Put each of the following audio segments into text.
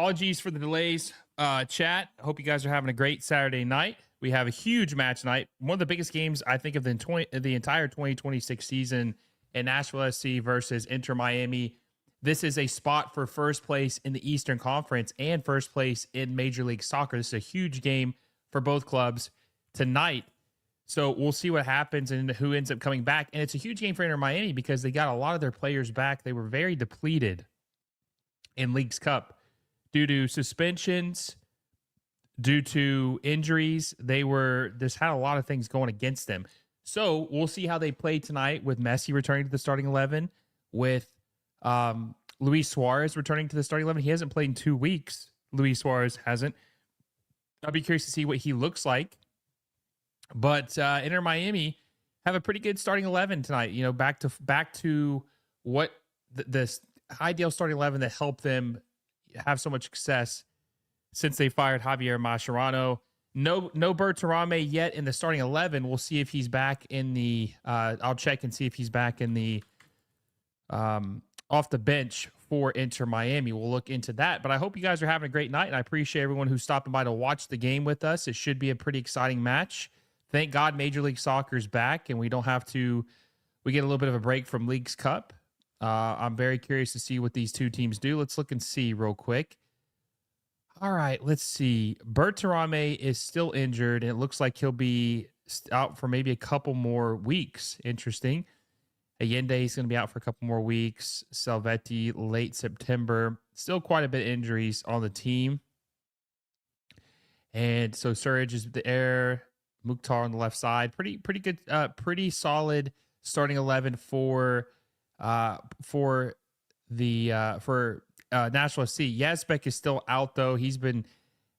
Apologies for the delays, chat. Hope you guys are having a great Saturday night. We have a huge match tonight. One of the biggest games, I think, of the entire 2026 season in Nashville SC versus Inter Miami. This is a spot for first place in the Eastern Conference and first place in Major League Soccer. This is a huge game for both clubs tonight. So we'll see what happens and who ends up coming back. And it's a huge game for Inter Miami because they got a lot of their players back. They were very depleted in Leagues Cup due to suspensions, due to injuries. They just had a lot of things going against them. So we'll see how they play tonight with Messi returning to the starting 11, with Luis Suarez returning to the starting 11. He hasn't played in 2 weeks. Luis Suarez hasn't. I'll be curious to see what he looks like. But Inter Miami have a pretty good starting 11 tonight. You know, back to what this ideal starting 11 that helped them have so much success since they fired Javier Mascherano. No Berterame yet in the starting 11. We'll see if he's back in the. I'll check and see if he's back in the off the bench for Inter Miami. We'll look into that. But I hope you guys are having a great night, and I appreciate everyone who's stopping by to watch the game with us. It should be a pretty exciting match. Thank God Major League Soccer is back, and we don't have to. We get a little bit of a break from Leagues Cup. I'm very curious to see what these two teams do. Let's look and see real quick. All right, let's see. Berterame is still injured, and it looks like he'll be out for maybe a couple more weeks. Interesting. Allende is going to be out for a couple more weeks. Salvetti, late September. Still quite a bit of injuries on the team. And so Surridge is Air, Mukhtar on the left side. Pretty good, pretty solid starting 11 for Nashville SC. Yazbek is still out though. He's been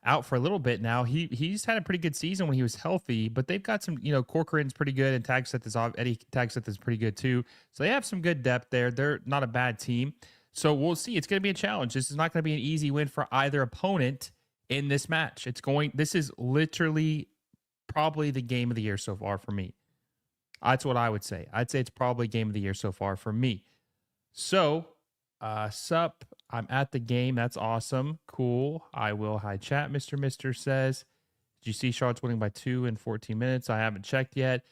out for a little bit now. He's had a pretty good season when he was healthy, but they've got some, Corcoran's pretty good, and Eddie Tagseth is pretty good too. So they have some good depth there. They're not a bad team. So we'll see. It's going to be a challenge. This is not going to be an easy win for either opponent in this match. This is literally probably the game of the year so far for me. That's what I would say. I'd say it's probably game of the year so far for me. So, sup, I'm at the game. That's awesome. Cool. I will. Hi, chat, Mr. says. Did you see Charlotte's winning by 2 in 14 minutes? I haven't checked yet.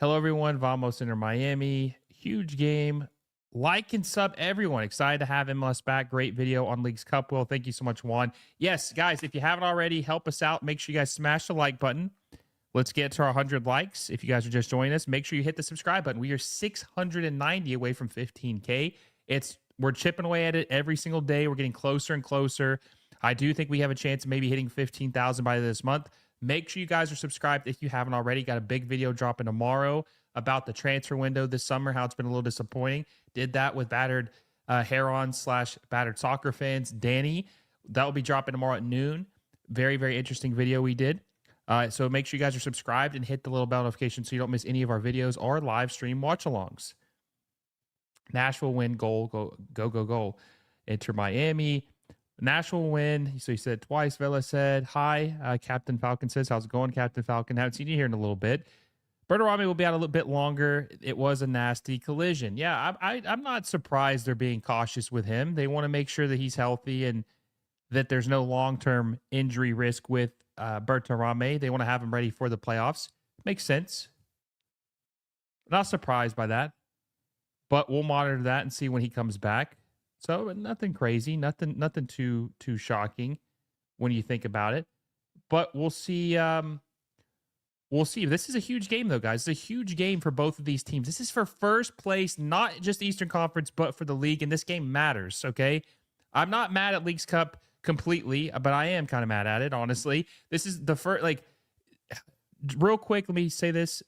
Hello, everyone. Vamos Inter Miami. Huge game. Like and sub, everyone. Excited to have MLS back. Great video on Leagues Cup. Will, thank you so much, Juan. Yes, guys, if you haven't already, help us out. Make sure you guys smash the like button. Let's get to our 100 likes. If you guys are just joining us, make sure you hit the subscribe button. We are 690 away from 15K. We're chipping away at it every single day. We're getting closer and closer. I do think we have a chance of maybe hitting 15,000 by this month. Make sure you guys are subscribed if you haven't already. Got a big video dropping tomorrow about the transfer window this summer, how it's been a little disappointing. Did that with battered Heron/battered soccer fans, Danny. That will be dropping tomorrow at noon. Very, very interesting video we did. So make sure you guys are subscribed and hit the little bell notification so you don't miss any of our videos or live stream watch-alongs. Nashville win, goal, go. Inter Miami. Nashville win. So he said twice. Vela said, hi. Captain Falcon says, how's it going, Captain Falcon? Haven't seen you here in a little bit. Berterame will be out a little bit longer. It was a nasty collision. Yeah, I'm not surprised they're being cautious with him. They want to make sure that he's healthy and that there's no long-term injury risk with Berterame. They want to have him ready for the playoffs. Makes sense. Not surprised by that. But we'll monitor that and see when he comes back. So nothing crazy, nothing too shocking when you think about it. But we'll see. We'll see. This is a huge game, though, guys. It's a huge game for both of these teams. This is for first place, not just Eastern Conference, but for the league. And this game matters. Okay, I'm not mad at Leagues Cup completely, but I am kind of mad at it, honestly. This is the first. Real quick, let me say this: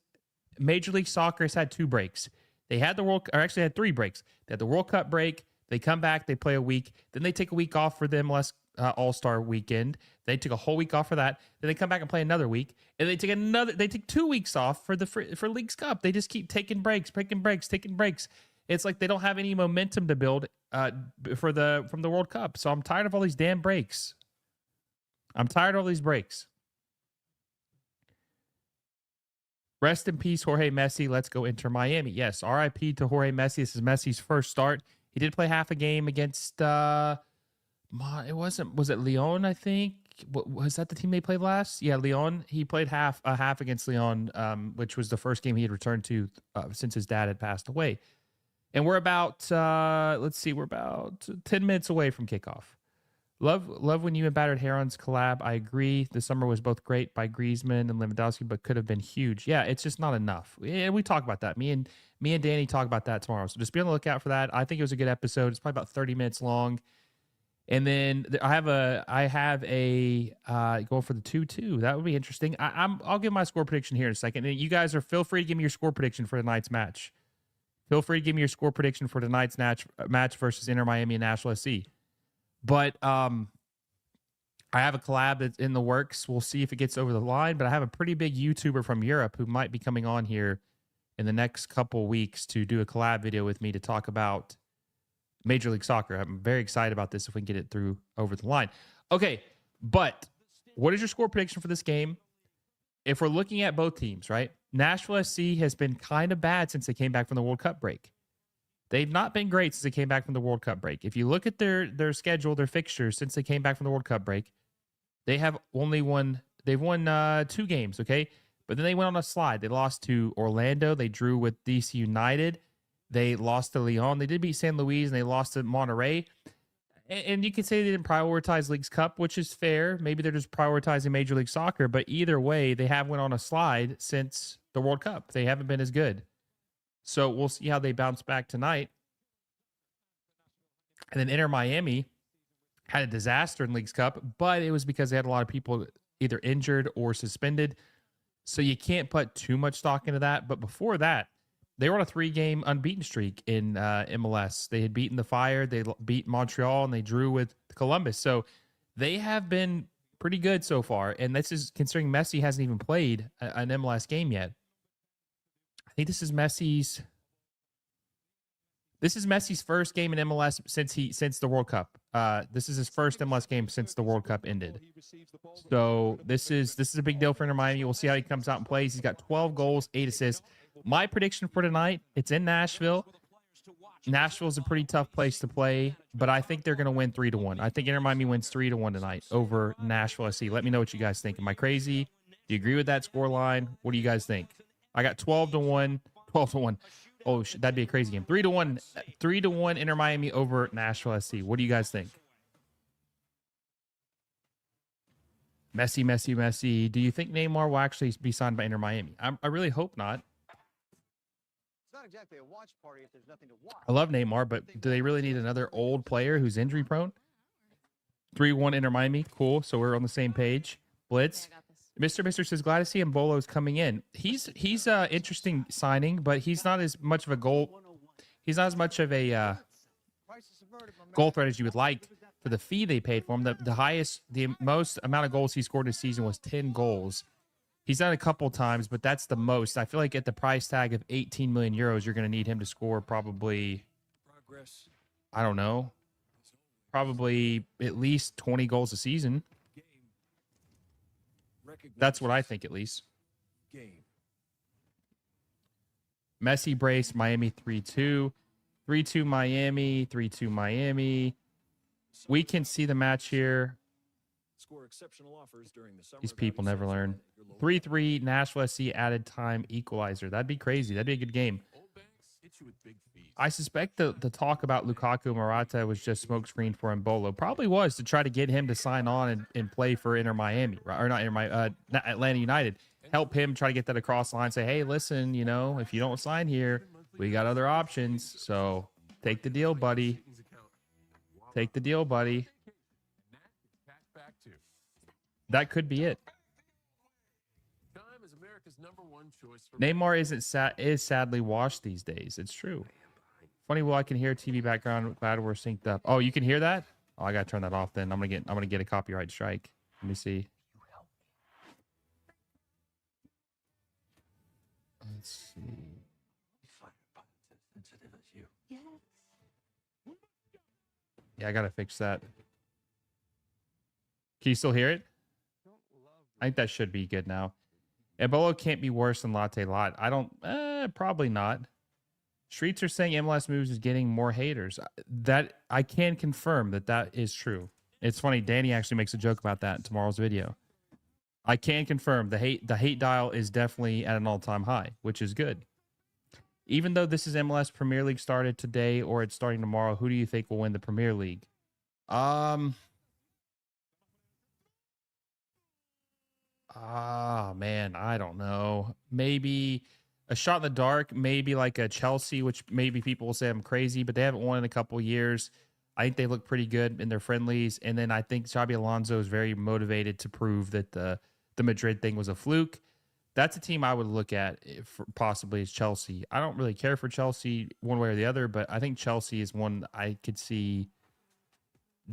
Major League Soccer has had 2 breaks. They had had 3 breaks. They had the World Cup break. They come back, they play a week. Then they take a week off for the MLS All-Star weekend. They took a whole week off for that. Then they come back and play another week. And they take 2 weeks off for Leagues Cup. They just keep taking breaks. It's like they don't have any momentum to build from the World Cup. So I'm tired of all these damn breaks. Rest in peace, Jorge Messi. Let's go Inter Miami. Yes, RIP to Jorge Messi. This is Messi's first start. He did play half a game against It wasn't. Was it Lyon? I think. Was that the team they played last? Yeah, Lyon. He played a half against Lyon, which was the first game he had returned to since his dad had passed away. And we're about let's see, we're about 10 minutes away from kickoff. Love when you and Battered Herons collab. I agree. The summer was both great by Griezmann and Lewandowski, but could have been huge. Yeah, it's just not enough. And we talk about that. Me and Danny talk about that tomorrow. So just be on the lookout for that. I think it was a good episode. It's probably about 30 minutes long. And then I have a goal for the 2-2. That would be interesting. I'll give my score prediction here in a second. And you guys feel free to give me your score prediction for tonight's match. Feel free to give me your score prediction for tonight's match versus Inter Miami and Nashville SC. But I have a collab that's in the works. We'll see if it gets over the line. But I have a pretty big YouTuber from Europe who might be coming on here in the next couple weeks to do a collab video with me to talk about Major League Soccer. I'm very excited about this if we can get it through over the line. Okay, but what is your score prediction for this game? If we're looking at both teams, right? Nashville SC has been kind of bad since they came back from the World Cup break. They've not been great since they came back from the World Cup break. If you look at their schedule, their fixtures since they came back from the World Cup break, they've won 2 games, okay? But then they went on a slide. They lost to Orlando. They drew with DC United. They lost to Lyon. They did beat San Luis, and they lost to Monterrey. And you could say they didn't prioritize Leagues Cup, which is fair. Maybe they're just prioritizing Major League Soccer. But either way, they have went on a slide since the World Cup. They haven't been as good. So we'll see how they bounce back tonight. And then Inter Miami had a disaster in Leagues Cup, but it was because they had a lot of people either injured or suspended. So you can't put too much stock into that. But before that, they were on a 3-game unbeaten streak in MLS. They had beaten the Fire, they beat Montreal, and they drew with Columbus. So they have been pretty good so far. And this is considering Messi hasn't even played an MLS game yet. I think this is Messi's first game in MLS since the World Cup. This is his first MLS game since the World Cup ended. So this is a big deal for Inter Miami. We'll see how he comes out and plays. He's got 12 goals, 8 assists. My prediction for tonight, it's in Nashville. Nashville is a pretty tough place to play, but I think they're going to win 3-1. I think Inter Miami wins 3-1 tonight over Nashville SC. Let me know what you guys think. Am I crazy? Do you agree with that score line? What do you guys think? I got 12-1. 12-1. Oh, that'd be a crazy game. 3-1 Inter Miami over Nashville SC. What do you guys think? Messi. Do you think Neymar will actually be signed by Inter Miami? I really hope not. It's not exactly a watch party if there's nothing to watch. I love Neymar, but do they really need another old player who's injury prone? 3-1 Inter Miami. Cool. So we're on the same page. Blitz. Mr. says, glad to see Mbolo's coming in. He's a interesting signing, but he's not as much of a goal. He's not as much of a goal threat as you would like for the fee they paid for him. The most amount of goals he scored this season was 10 goals. He's done a couple times, but that's the most. I feel like at the price tag of 18 million euros, you're going to need him to score probably, I don't know, probably at least 20 goals a season. That's what I think, at least. Messi brace, Miami 3-2. 3-2 Miami, 3-2 Miami. We can see the match here. These people never learn. 3-3 Nashville SC added time equalizer. That'd be crazy. That'd be a good game. I suspect the talk about Lukaku Morata was just smokescreen for Mbolo. Probably was to try to get him to sign on and play for Inter Miami, or not Inter Miami, Atlanta United. Help him try to get that across the line. Say, hey, listen, if you don't sign here, we got other options. So take the deal, buddy. Take the deal, buddy. That could be it. Neymar is sadly washed these days. It's true. Funny, well, I can hear TV background. Glad we're synced up. Oh, you can hear that? Oh, I gotta turn that off then. I'm gonna get a copyright strike. Let me see. Let's see. Yeah, I gotta fix that. Can you still hear it? I think that should be good now. Ebola can't be worse than Latte Lot. I don't, probably not. Streets are saying MLS Moves is getting more haters. That I can confirm that is true. It's funny. Danny actually makes a joke about that in tomorrow's video. I can confirm the hate dial is definitely at an all-time high, which is good. Even though this is MLS Premier League started today or it's starting tomorrow, who do you think will win the Premier League? Man, I don't know. Maybe a shot in the dark, maybe like a Chelsea, which maybe people will say I'm crazy, but they haven't won in a couple of years. I think they look pretty good in their friendlies. And then I think Xabi Alonso is very motivated to prove that the Madrid thing was a fluke. That's a team I would look at if possibly as Chelsea. I don't really care for Chelsea one way or the other, but I think Chelsea is one I could see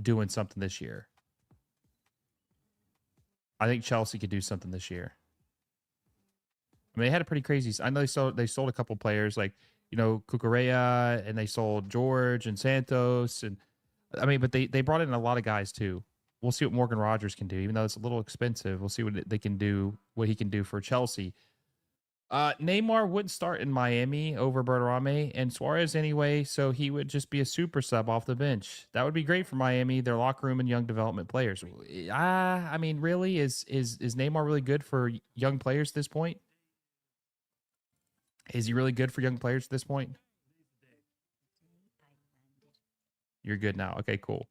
doing something this year. I think Chelsea could do something this year. I mean, they had a pretty crazy. I know they sold a couple players like, Cucurella, and they sold George and Santos, and I mean, but they brought in a lot of guys too. We'll see what Morgan Rogers can do, even though it's a little expensive. We'll see what they can do, what he can do for Chelsea. Neymar wouldn't start in Miami over Berterame and Suarez anyway, so he would just be a super sub off the bench. That would be great for Miami, their locker room and young development players. I mean, really, is Neymar really good for young players at this point? Is he really good for young players at this point? You're good now. Okay, cool.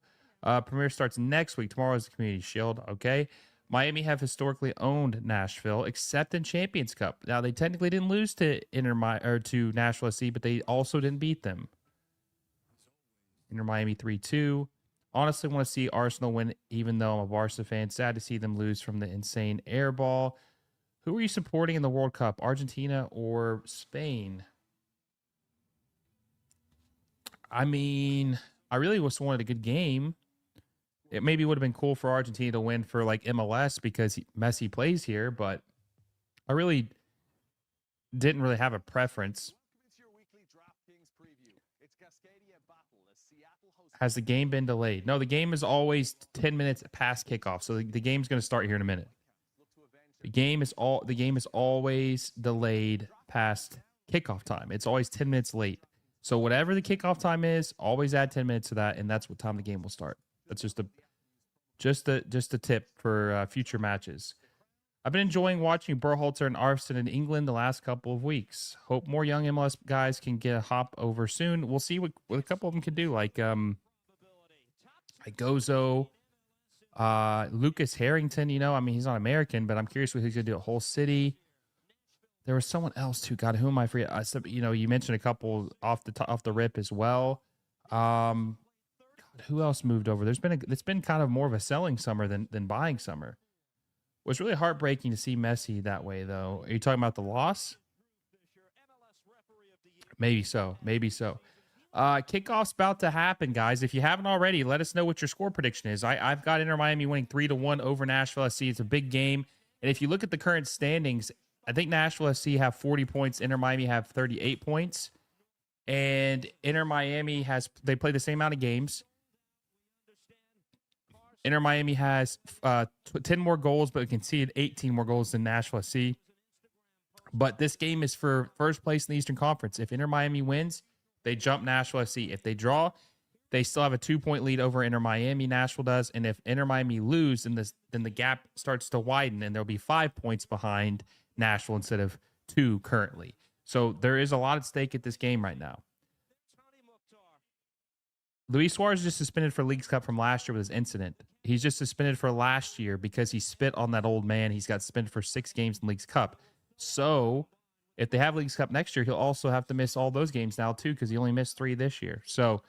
Premiere starts next week. Tomorrow is the Community Shield. Okay. Miami have historically owned Nashville, except in Champions Cup. Now, they technically didn't lose to to Nashville SC, but they also didn't beat them. Inter Miami 3-2. Honestly, want to see Arsenal win, even though I'm a Barca fan. Sad to see them lose from the insane air ball. Who are you supporting in the World Cup, Argentina or Spain? I mean, I really just wanted a good game. It maybe would have been cool for Argentina to win for like MLS because Messi plays here, but I really didn't really have a preference. Has the game been delayed? No, the game is always 10 minutes past kickoff, so the game's going to start here in a minute. The game is always delayed past kickoff time. It's always 10 minutes late. So whatever the kickoff time is, always add 10 minutes to that, and that's what time the game will start. That's just a tip for future matches. I've been enjoying watching Berhalter and Arfson in England the last couple of weeks. Hope more young MLS guys can get a hop over soon. We'll see what a couple of them can do, like Gozo, Lucas Harrington. I mean, he's not American, but I'm curious what he's gonna do at Hull City. There was someone else too. God, who am I forget? You mentioned a couple off the rip as well. Who else moved over? It's been kind of more of a selling summer than buying summer. It was really heartbreaking to see Messi that way, though. Are you talking about the loss? Maybe so. Kickoff's about to happen, guys. If you haven't already, let us know what your score prediction is. I've got Inter Miami winning 3-1 over Nashville SC. It's a big game. And if you look at the current standings, I think Nashville SC have 40 points. Inter Miami have 38 points. And Inter Miami they play the same amount of games. Inter Miami has 10 more goals, but conceded 18 more goals than Nashville SC. But this game is for first place in the Eastern Conference. If Inter Miami wins, they jump Nashville SC. If they draw, they still have a 2-point lead over Inter Miami. Nashville does. And if Inter Miami lose, then the gap starts to widen, and there'll be 5 points behind Nashville instead of 2 currently. So there is a lot at stake at this game right now. Luis Suarez is just suspended for Leagues Cup from last year with his incident. He's just suspended for last year because he spit on that old man. He's got suspended for 6 games in Leagues Cup. So if they have Leagues Cup next year, he'll also have to miss all those games now too because he only missed 3 this year. So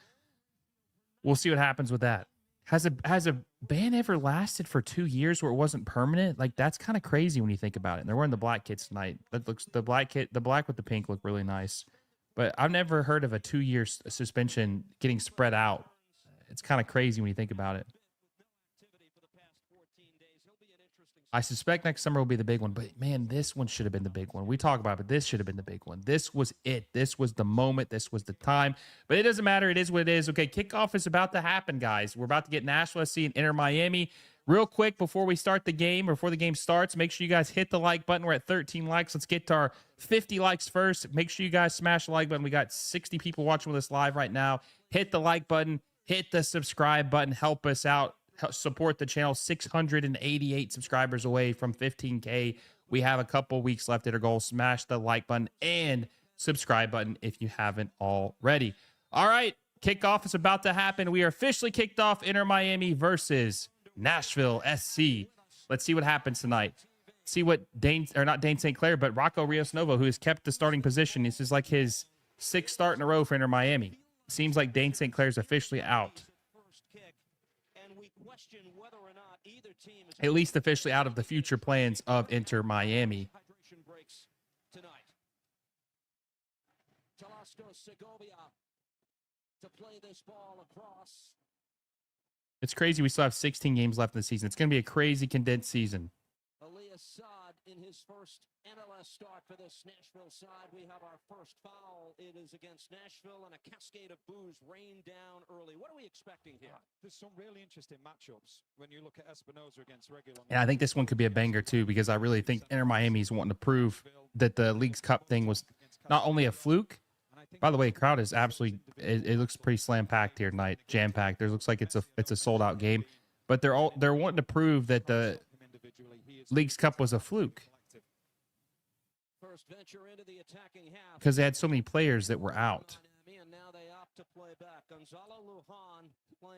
we'll see what happens with that. Has a ban ever lasted for 2 years where it wasn't permanent? Like, that's kind of crazy when you think about it. And they're wearing the black kits tonight. The black with the pink look really nice. But I've never heard of a 2-year suspension getting spread out. It's kind of crazy when you think about it. I suspect next summer will be the big one. But, man, this one should have been the big one. We talk about it, but this should have been the big one. This was it. This was the moment. This was the time. But it doesn't matter. It is what it is. Okay, kickoff is about to happen, guys. We're about to get Nashville SC and Inter Miami. Real quick, before we start the game, before the game starts, make sure you guys hit the like button. We're at 13 likes. Let's get to our 50 likes first. Make sure you guys smash the like button. We got 60 people watching with us live right now. Hit the like button. Hit the subscribe button. Help us out. support the channel. 688 subscribers away from 15K. We have a couple weeks left at our goal. Smash the like button and subscribe button if you haven't already. All right, kickoff is about to happen. We are officially kicked off. Inter Miami versus Nashville SC. Let's see what happens tonight. See what not Dane St. Clair, but Rocco Rios Novo, who has kept the starting position. This is like his 6th start in a row for Inter Miami. Seems like Dane St. Clair is officially out. At least officially out of the future plans of Inter Miami. It's crazy. We still have 16 games left in the season. It's going to be a crazy condensed season. In his first MLS start for this Nashville side, we have our first foul. It is against Nashville, and a cascade of boos rained down early. What are we expecting here? There's some really interesting matchups when you look at Espinosa against regular. Yeah, I think this one could be a banger too, because I really think Inter Miami's wanting to prove that the Leagues Cup thing was not only a fluke. By the way, crowd is absolutely. It looks pretty slam packed here tonight, jam packed. There looks like it's a sold out game, but they're wanting to prove that the Leagues Cup was a fluke because they had so many players that were out.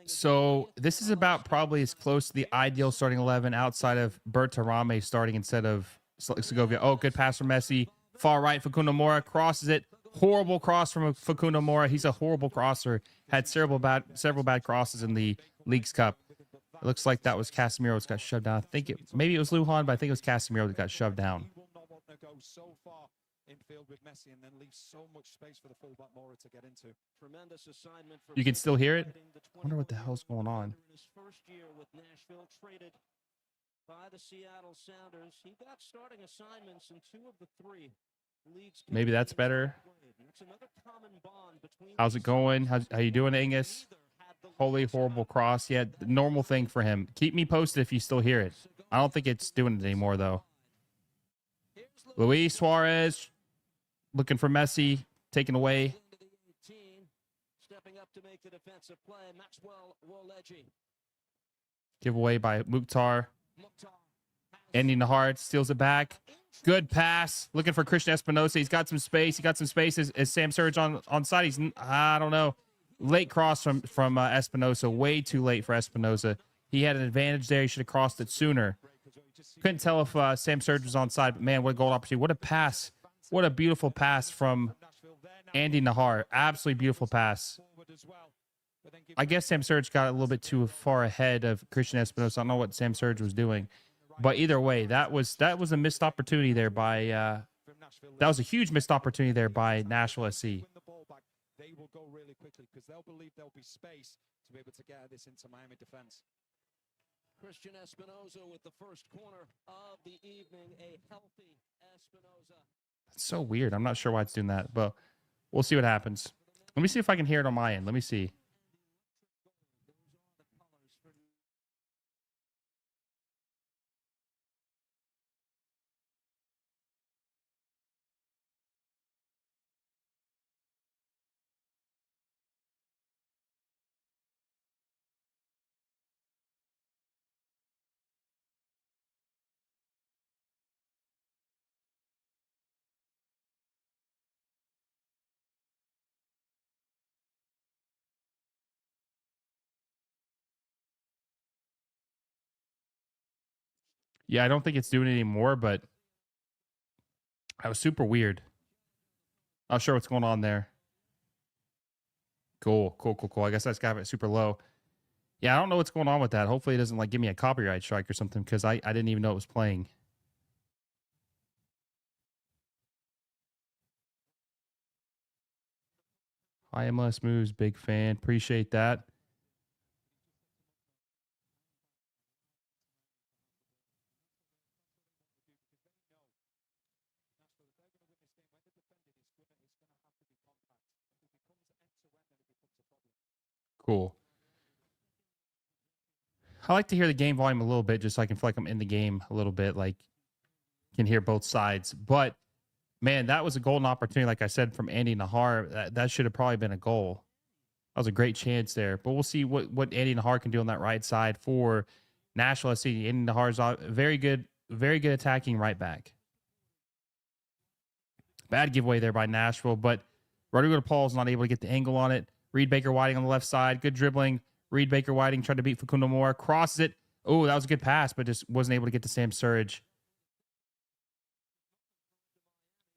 So this is about probably as close to the ideal starting 11 outside of Bertarame starting instead of Segovia. Oh, good pass from Messi. Far right, Facundo Mora crosses it. Horrible cross from Facundo Mora. He's a horrible crosser. Had several bad crosses in the Leagues Cup. It looks like that was Casemiro that got shoved down. I think maybe it was Lujan, but I think it was Casemiro that got shoved down. He will not want to go so far in field with Messi and then leave so much space for the fullback Mora to get into. Tremendous assignment for You can still hear it? I wonder what the hell's going on. In his first year with Nashville, traded by the Seattle Sounders. He got starting assignments in 2 of the 3 leagues. Maybe that's better. It's another common bond between. How's it going? How you doing, Angus? Holy horrible cross. Yeah, the normal thing for him. Keep me posted if you still hear it. I don't think it's doing it anymore, though. Luis Suarez looking for Messi, taken away. Stepping up to make the defensive play. Maxwell Woleji. Give away by Mukhtar. Ending the heart, steals it back. Good pass. Looking for Christian Espinosa. He's got some space. Is Sam Surge on side? He's, I don't know. Late cross from Espinosa. Way too late for Espinosa. He had an advantage there. He should have crossed it sooner. Couldn't tell if Sam Surge was on side, but man, what a goal opportunity. What a pass. What a beautiful pass from Andy Nahar. Absolutely beautiful pass. I guess Sam Surge got a little bit too far ahead of Christian Espinosa. I don't know what Sam Surge was doing. But either way, that was a missed opportunity there by that was a huge missed opportunity there by Nashville SC. They will go really quickly because they'll believe there'll be space to be able to get this into Miami defense. Christian Espinosa with the first corner of the evening. A healthy Espinosa. That's so weird. I'm not sure why it's doing that, but we'll see what happens. Let me see if I can hear it on my end. Let me see. Yeah, I don't think it's doing it anymore, but that was super weird. Not sure what's going on there. Cool. I guess that's got it super low. Yeah, I don't know what's going on with that. Hopefully it doesn't like give me a copyright strike or something because I didn't even know it was playing. Hi, MLS Moves, big fan. Appreciate that. Cool. I like to hear the game volume a little bit just so I can feel like I'm in the game a little bit, like can hear both sides. But man, that was a golden opportunity, like I said, from Andy Nahar. That should have probably been a goal. That was a great chance there. But we'll see what Andy Nahar can do on that right side for Nashville SC. Andy Nahar's very good attacking right back. Bad giveaway there by Nashville, but Rodrigo Paul's not able to get the angle on it. Reed Baker Whiting on the left side. Good dribbling. Reed Baker Whiting tried to beat Facundo Mora. Crosses it. Oh, that was a good pass, but just wasn't able to get to Sam Surridge.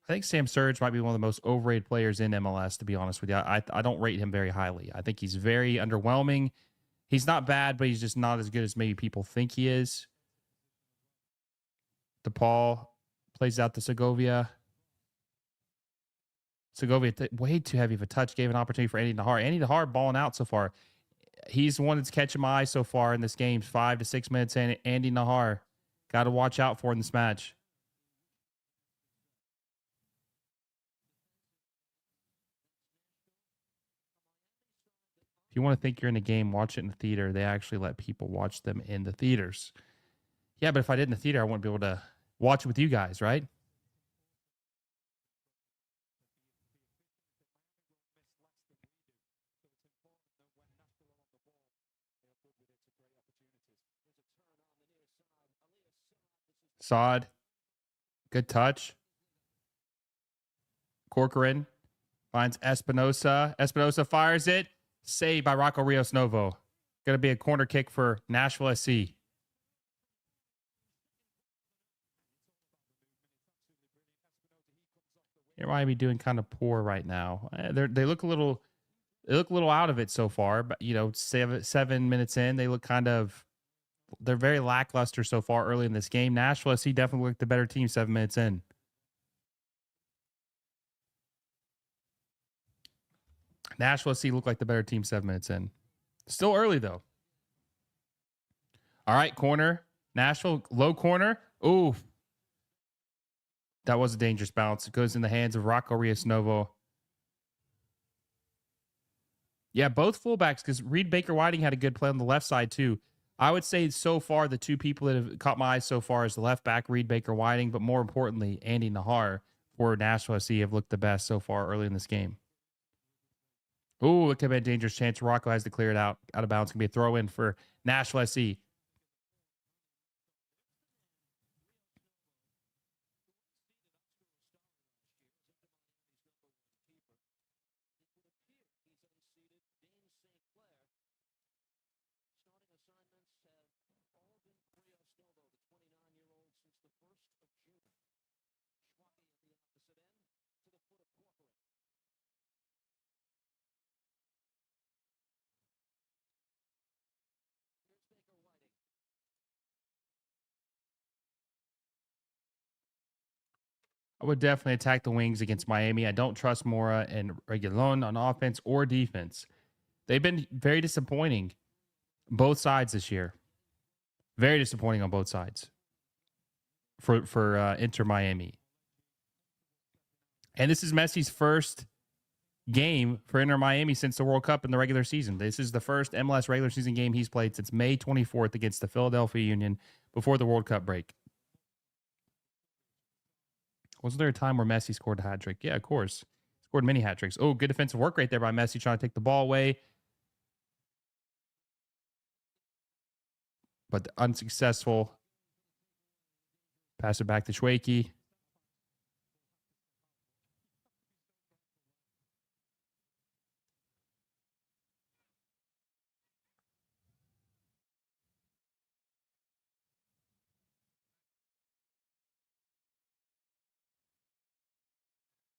I think Sam Surridge might be one of the most overrated players in MLS, to be honest with you. I don't rate him very highly. I think he's very underwhelming. He's not bad, but he's just not as good as maybe people think he is. DePaul plays out to Segovia. Segovia, way too heavy of a touch, gave an opportunity for Andy Nahar. Andy Nahar balling out so far. He's the one that's catching my eye so far in this game. 5 to 6 minutes in. Andy Nahar, got to watch out for in this match. If you want to think you're in a game, watch it in the theater. They actually let people watch them in the theaters. Yeah, but if I did in the theater, I wouldn't be able to watch it with you guys, right? Saad, good touch. Corcoran finds Espinosa. Espinosa fires it. Saved by Rocco Rios Novo. Going to be a corner kick for Nashville SC. It might be doing kind of poor right now. They look a little out of it so far. But 7 minutes in, they look they're very lackluster so far early in this game. Nashville SC definitely looked the better team 7 minutes in. Nashville SC looked like the better team 7 minutes in. Still early, though. All right, corner. Nashville, low corner. Ooh. That was a dangerous bounce. It goes in the hands of Rocco Rios Novo. Yeah, both fullbacks, because Reed Baker Whiting had a good play on the left side, too. I would say so far, the two people that have caught my eye so far is the left back, Reed Baker Whiting, but more importantly, Andy Nahar for Nashville SC have looked the best so far early in this game. Ooh, it could be a dangerous chance. Rocco has to clear it out of bounds. It's going to be a throw in for Nashville SC. I would definitely attack the wings against Miami. I don't trust Mora and Reguilon on offense or defense. They've been very disappointing both sides this year. Very disappointing on both sides for Inter Miami. And this is Messi's first game for Inter Miami since the World Cup in the regular season. This is the first MLS regular season game he's played since May 24th against the Philadelphia Union before the World Cup break. Wasn't there a time where Messi scored a hat trick? Yeah, of course. Scored many hat tricks. Oh, good defensive work right there by Messi trying to take the ball away. But unsuccessful. Pass it back to Schwakey.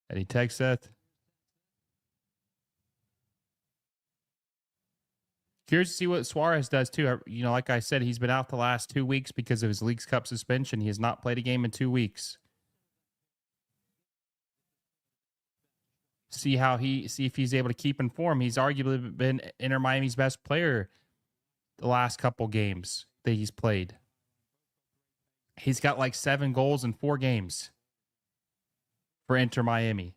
Eddie Texeth. Curious to see what Suarez does too. Like I said, he's been out the last 2 weeks because of his Leagues Cup suspension. He has not played a game in 2 weeks. See if he's able to keep in form. He's arguably been Inter Miami's best player the last couple games that he's played. He's got like 7 goals in 4 games for Inter Miami.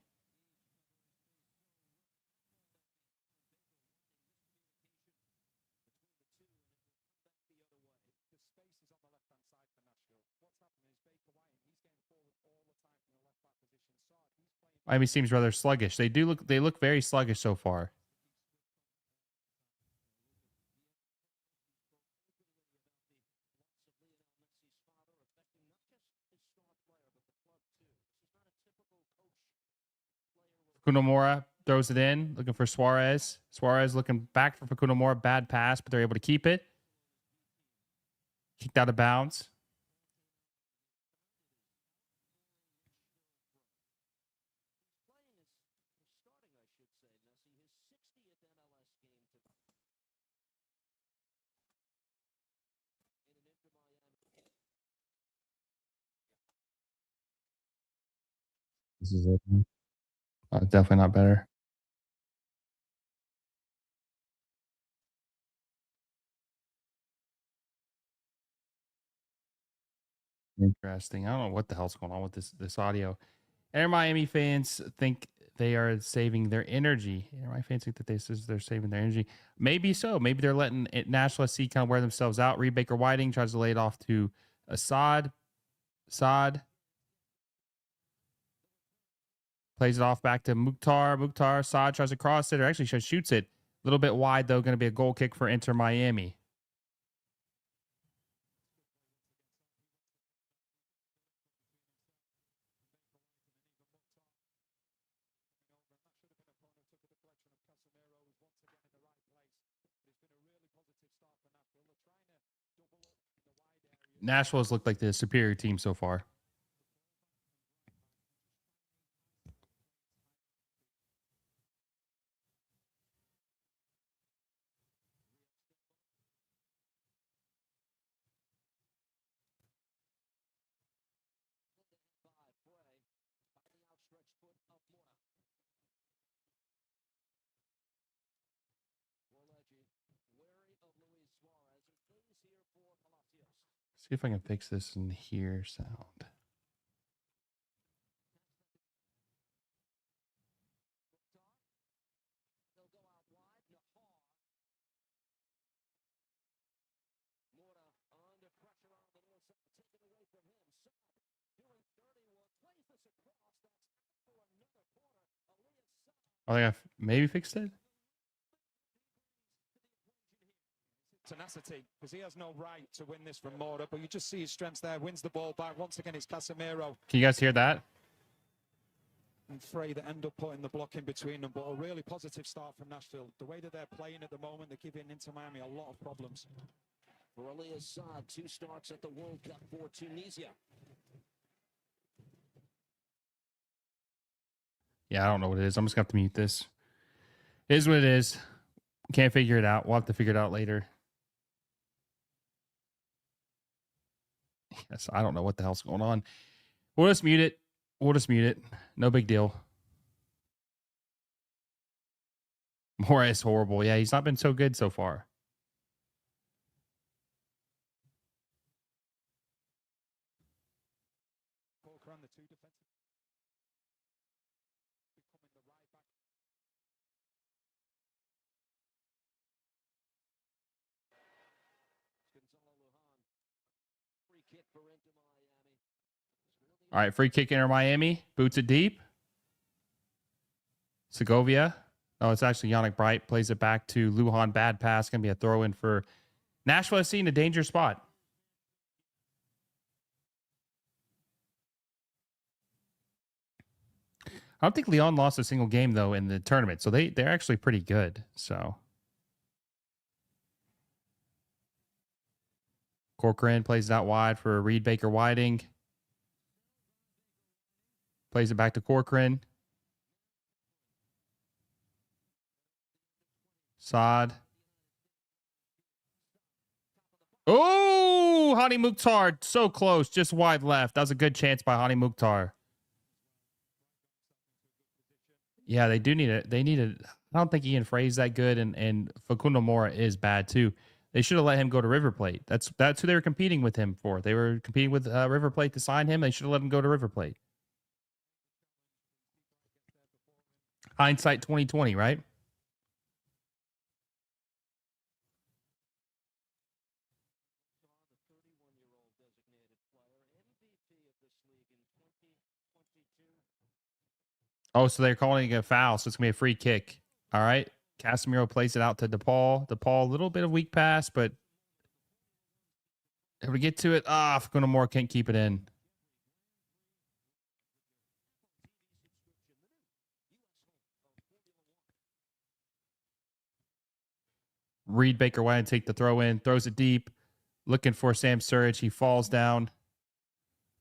Miami seems rather sluggish. They look very sluggish so far. Kunomura throws it in, looking for Suarez. Suarez looking back for Kunomura. Bad pass, but they're able to keep it. Kicked out of bounds. This is it. Definitely not better. Interesting. I don't know what the hell's going on with this audio. Air Miami fans think they are saving their energy. Air Miami fans think that they're saving their energy. Maybe so. Maybe they're letting Nashville SC kind of wear themselves out. Reed Baker Whiting tries to lay it off to Assad. Assad plays it off back to Mukhtar. Mukhtar. Assad tries to cross it, or actually shoots it. A little bit wide, though. Going to be a goal kick for Inter Miami. Nashville's looked like the superior team so far. See if I can fix this in here sound. I think I maybe fixed it. Tenacity, because he has no right to win this from Mora, but you just see his strengths there. Wins the ball back. Once again, it's Casemiro Can you guys hear that? and Frey that end up putting the block in between them. But a really positive start from Nashville. The way that they're playing at the moment, they're giving Inter Miami a lot of problems. For Ali Assad, 2 starts at the World Cup for Tunisia. Yeah, I don't know what it is. I'm just going to have to mute this. It is what it is. Can't figure it out. We'll have to figure it out later. Yes, I don't know what the hell's going on. We'll just mute it. No big deal. Mora is horrible. Yeah, he's not been so good so far. All right, free kick Inter Miami. Boots it deep. Segovia. Oh, it's actually Yannick Bright. Plays it back to Lujan. Bad pass. Going to be a throw in for Nashville SC in a danger spot. I don't think Lyon lost a single game, though, in the tournament. So they're actually pretty good. So Corcoran plays it out wide for Reed Baker Whiting. Plays it back to Corcoran. Saad. Oh, Hani Mukhtar. So close. Just wide left. That was a good chance by Hani Mukhtar. Yeah, they do need it. They need it. I don't think Ian Frey's that good, and Facundo Mora is bad too. They should have let him go to River Plate. That's who they were competing with him for. They were competing with River Plate to sign him. They should have let him go to River Plate. Hindsight 2020, right? Oh, so they're calling it a foul, so it's going to be a free kick. All right. Casemiro plays it out to DePaul. DePaul, a little bit of weak pass, but if we get to it, Facundo Mora can't keep it in. Reed Baker White take the throw in, throws it deep, looking for Sam Surridge. He falls down.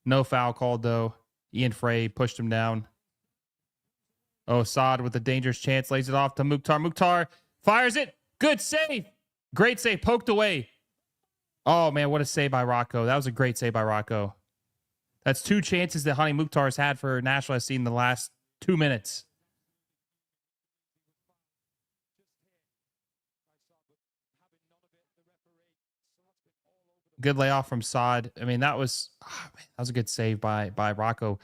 No foul called, though. Ian Frey pushed him down. Oh, Saad with a dangerous chance, lays it off to Mukhtar. Mukhtar fires it. Good save. Great save. Poked away. Oh, man, what a save by Rocco. That was a great save by Rocco. That's 2 chances that Hani Mukhtar has had for Nashville SC in the last 2 minutes. Good layoff from Saad. I mean, that was a good save by Rocco.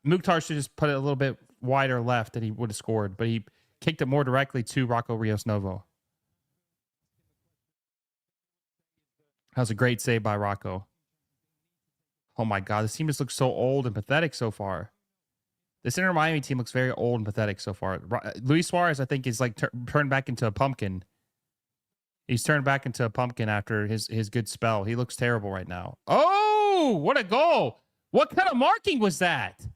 Mukhtar should just put it a little bit wider left and he would have scored, but he kicked it more directly to Rocco Rios Novo. That was a great save by Rocco. Oh my God, this team just looks so old and pathetic so far. This Inter Miami team looks very old and pathetic so far. Luis Suarez, I think, is like turned back into a pumpkin. He's turned back into a pumpkin after his good spell. He looks terrible right now. Oh, what a goal. What kind of marking was that?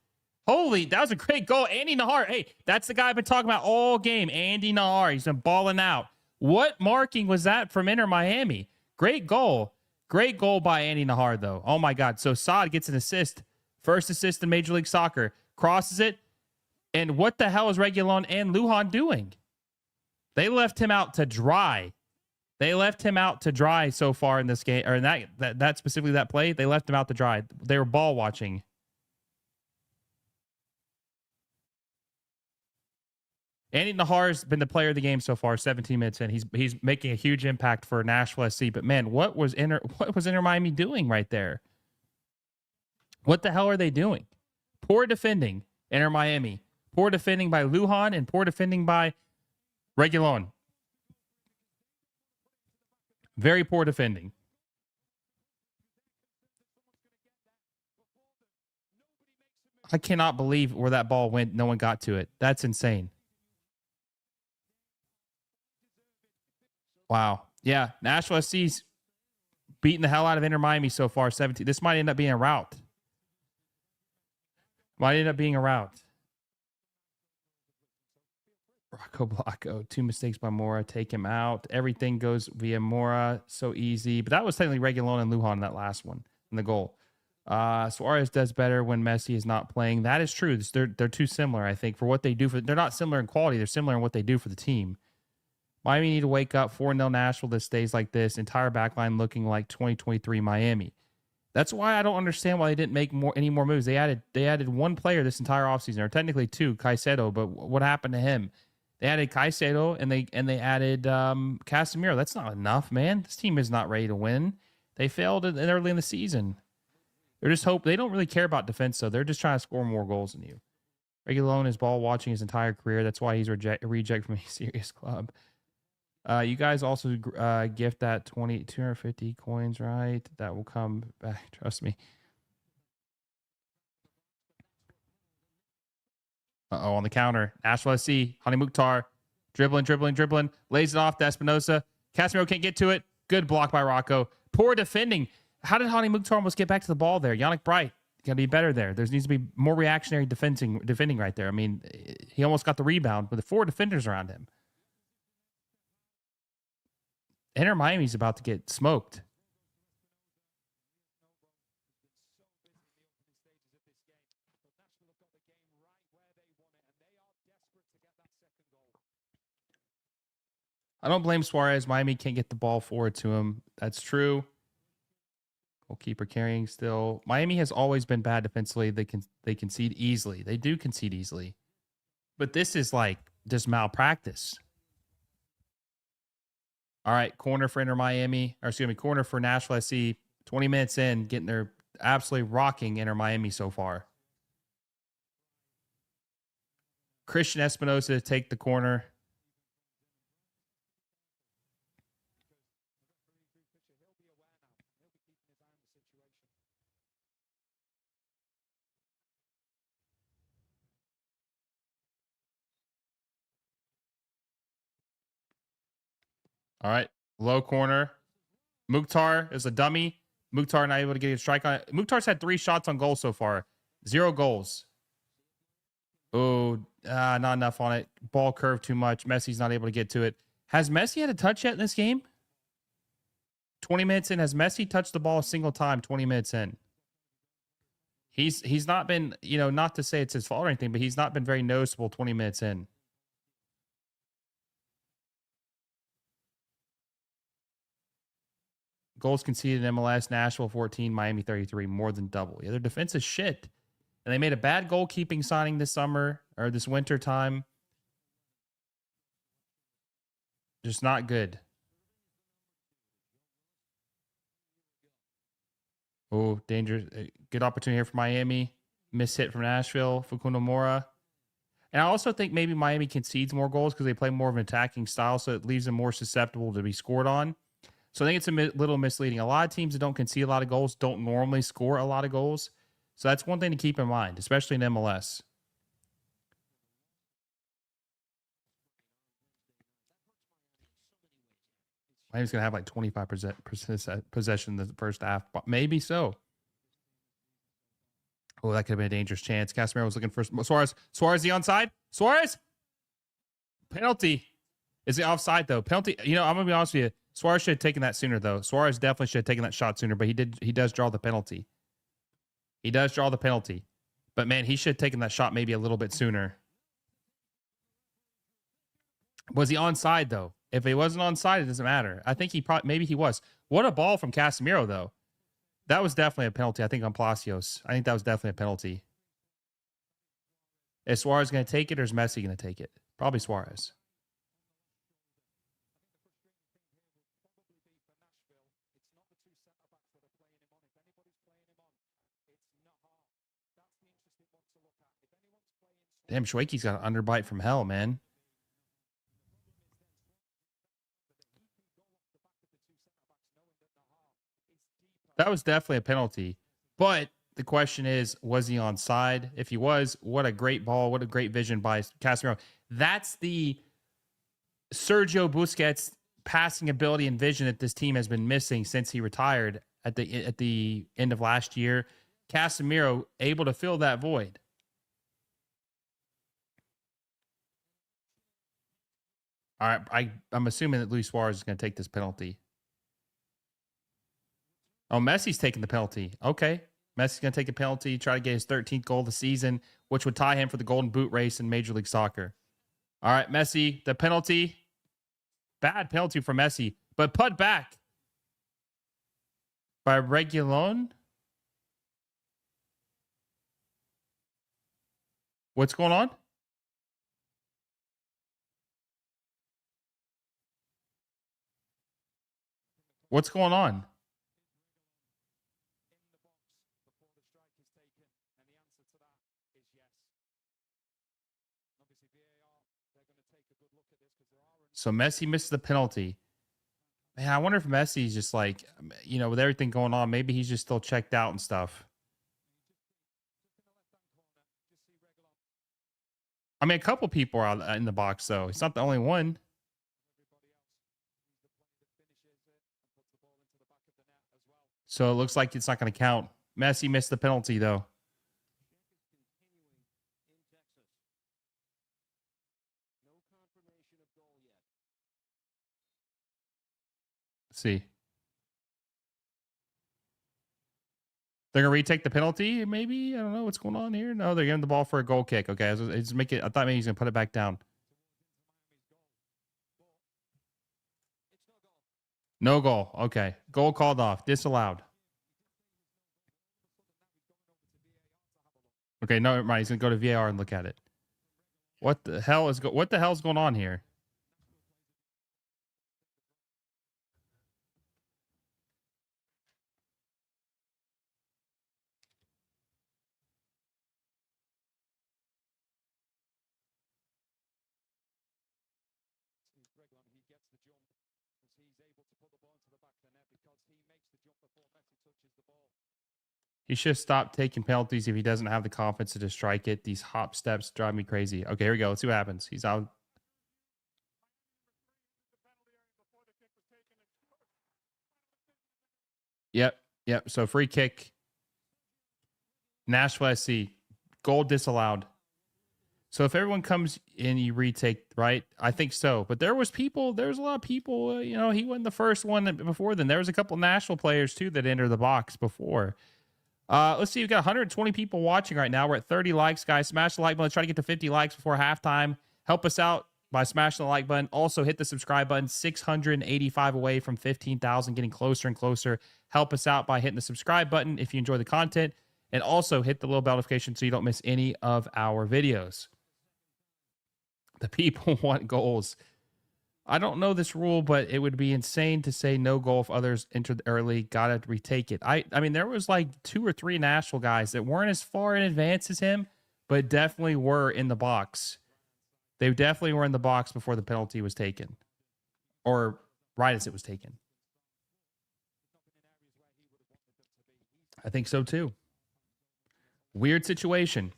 Holy, that was a great goal. Andy Nahar. Hey, that's the guy I've been talking about all game. Andy Nahar. He's been balling out. What marking was that from Inter Miami? Great goal. Great goal by Andy Nahar, though. Oh, my God. So Saad gets an assist. First assist in Major League Soccer. Crosses it. And what the hell is Reguilon and Lujan doing? They left him out to dry. They left him out to dry so far in this game, or in that specifically that play. They left him out to dry. They were ball watching. Andy Nahar's been the player of the game so far, 17 minutes in. He's making a huge impact for Nashville SC. But man, what was Inter Miami doing right there? What the hell are they doing? Poor defending, Inter Miami. Poor defending by Lujan and poor defending by Reguilon. Very poor defending. I cannot believe where that ball went. No one got to it. That's insane. Wow. Yeah. Nashville SC's beating the hell out of Inter Miami so far. 17. This might end up being a rout. Might end up being a rout. Rocco Blanco, 2 mistakes by Mora, take him out. Everything goes via Mora, so easy. But that was technically Reguilon and Lujan in that last one, in the goal. Suarez does better when Messi is not playing. That is true. They're too similar, I think, for what they do. They're not similar in quality. They're similar in what they do for the team. Miami need to wake up. 4-0 Nashville that stays like this. Entire backline looking like 2023 Miami. That's why I don't understand why they didn't make any more moves. They added one player this entire offseason, or technically 2, Caicedo, but what happened to him? They added Caicedo and they added Casemiro. That's not enough, man. This team is not ready to win. They failed early in the season. They don't really care about defense, so they're just trying to score more goals than you. Reguilon is ball watching his entire career. That's why he's reject from a serious club. You guys also gift that 250 coins, right? That will come back. Trust me. On the counter. Nashville SC. Hani Mukhtar. Dribbling. Lays it off to Espinosa. Casemiro can't get to it. Good block by Rocco. Poor defending. How did Hani Mukhtar almost get back to the ball there? Yannick Bright. Got to be better there. There needs to be more reactionary defending right there. I mean, he almost got the rebound with the 4 defenders around him. Inter Miami's about to get smoked. I don't blame Suarez. Miami can't get the ball forward to him. That's true. Goalkeeper carrying still. Miami has always been bad defensively. They concede easily. They do concede easily. But this is like just malpractice. All right, corner for Inter Miami. Or excuse me, corner for Nashville SC. 20 minutes in, getting their absolutely rocking Inter Miami so far. Christian Espinosa to take the corner. All right, low corner. Mukhtar is a dummy. Mukhtar not able to get a strike on it. Mukhtar's had 3 shots on goal so far. 0 goals. Oh, not enough on it. Ball curved too much. Messi's not able to get to it. Has Messi had a touch yet in this game? 20 minutes in. Has Messi touched the ball a single time 20 minutes in? He's not been, not to say it's his fault or anything, but he's not been very noticeable 20 minutes in. Goals conceded in MLS, Nashville 14, Miami 33, more than double. Yeah, their defense is shit. And they made a bad goalkeeping signing this summer or this winter time. Just not good. Oh, dangerous. Good opportunity here for Miami. Miss hit from Nashville, Facundo Mora. And I also think maybe Miami concedes more goals because they play more of an attacking style, so it leaves them more susceptible to be scored on. So I think it's a little misleading. A lot of teams that don't concede a lot of goals don't normally score a lot of goals. So that's one thing to keep in mind, especially in MLS. Miami's going to have like 25% possession in the first half. Maybe so. Oh, that could have been a dangerous chance. Casemiro was looking for Suarez. Suarez, the onside? Suarez? Penalty. Is it offside, though? Penalty. I'm going to be honest with you. Suarez should have taken that sooner, though. Suarez definitely should have taken that shot sooner, but he does draw the penalty. He does draw the penalty. But, man, he should have taken that shot maybe a little bit sooner. Was he onside, though? If he wasn't onside, it doesn't matter. I think maybe he was. What a ball from Casemiro, though. That was definitely a penalty, I think, on Palacios. I think that was definitely a penalty. Is Suarez going to take it or is Messi going to take it? Probably Suarez. Damn, Schweiky's got an underbite from hell, man. That was definitely a penalty. But the question is, was he onside? If he was, what a great ball. What a great vision by Casemiro. That's the Sergio Busquets passing ability and vision that this team has been missing since he retired at the end of last year. Casemiro able to fill that void. All right, I'm assuming that Luis Suarez is going to take this penalty. Oh, Messi's taking the penalty. Okay. Messi's going to take a penalty, try to get his 13th goal of the season, which would tie him for the Golden Boot race in Major League Soccer. All right, Messi, the penalty. Bad penalty for Messi, but put back by Reguilon. What's going on? What's going on? So Messi misses the penalty. Man, I wonder if Messi's just like, with everything going on, maybe he's just still checked out and stuff. I mean, a couple people are out in the box, though. He's not the only one. So it looks like it's not going to count. Messi missed the penalty, though. Let's see. They're going to retake the penalty, maybe? I don't know what's going on here. No, they're giving the ball for a goal kick. Okay, I thought maybe he's going to put it back down. No goal. Okay. Goal called off. Disallowed. Okay, no, right. He's going to go to VAR and look at it. What the hell is going on here? He should stop taking penalties if he doesn't have the confidence to just strike it. These hop steps drive me crazy. Okay, here we go. Let's see what happens. He's out. Yep. So free kick. Nashville SC. Goal disallowed. So if everyone comes in, you retake, right? I think so. But there's a lot of people, he wasn't the first one before then. There was a couple Nashville players too that entered the box before. Let's see. We've got 120 people watching right now. We're at 30 likes, guys. Smash the like button. Let's try to get to 50 likes before halftime. Help us out by smashing the like button. Also, hit the subscribe button. 685 away from 15,000, getting closer and closer. Help us out by hitting the subscribe button if you enjoy the content. And also hit the little bell notification so you don't miss any of our videos. The people want goals. I don't know this rule, but it would be insane to say no goal if others entered early. Gotta retake it. I mean, there was like 2 or 3 Nashville guys that weren't as far in advance as him, but definitely were in the box. They definitely were in the box before the penalty was taken, or right as it was taken. I think so too. Weird situation.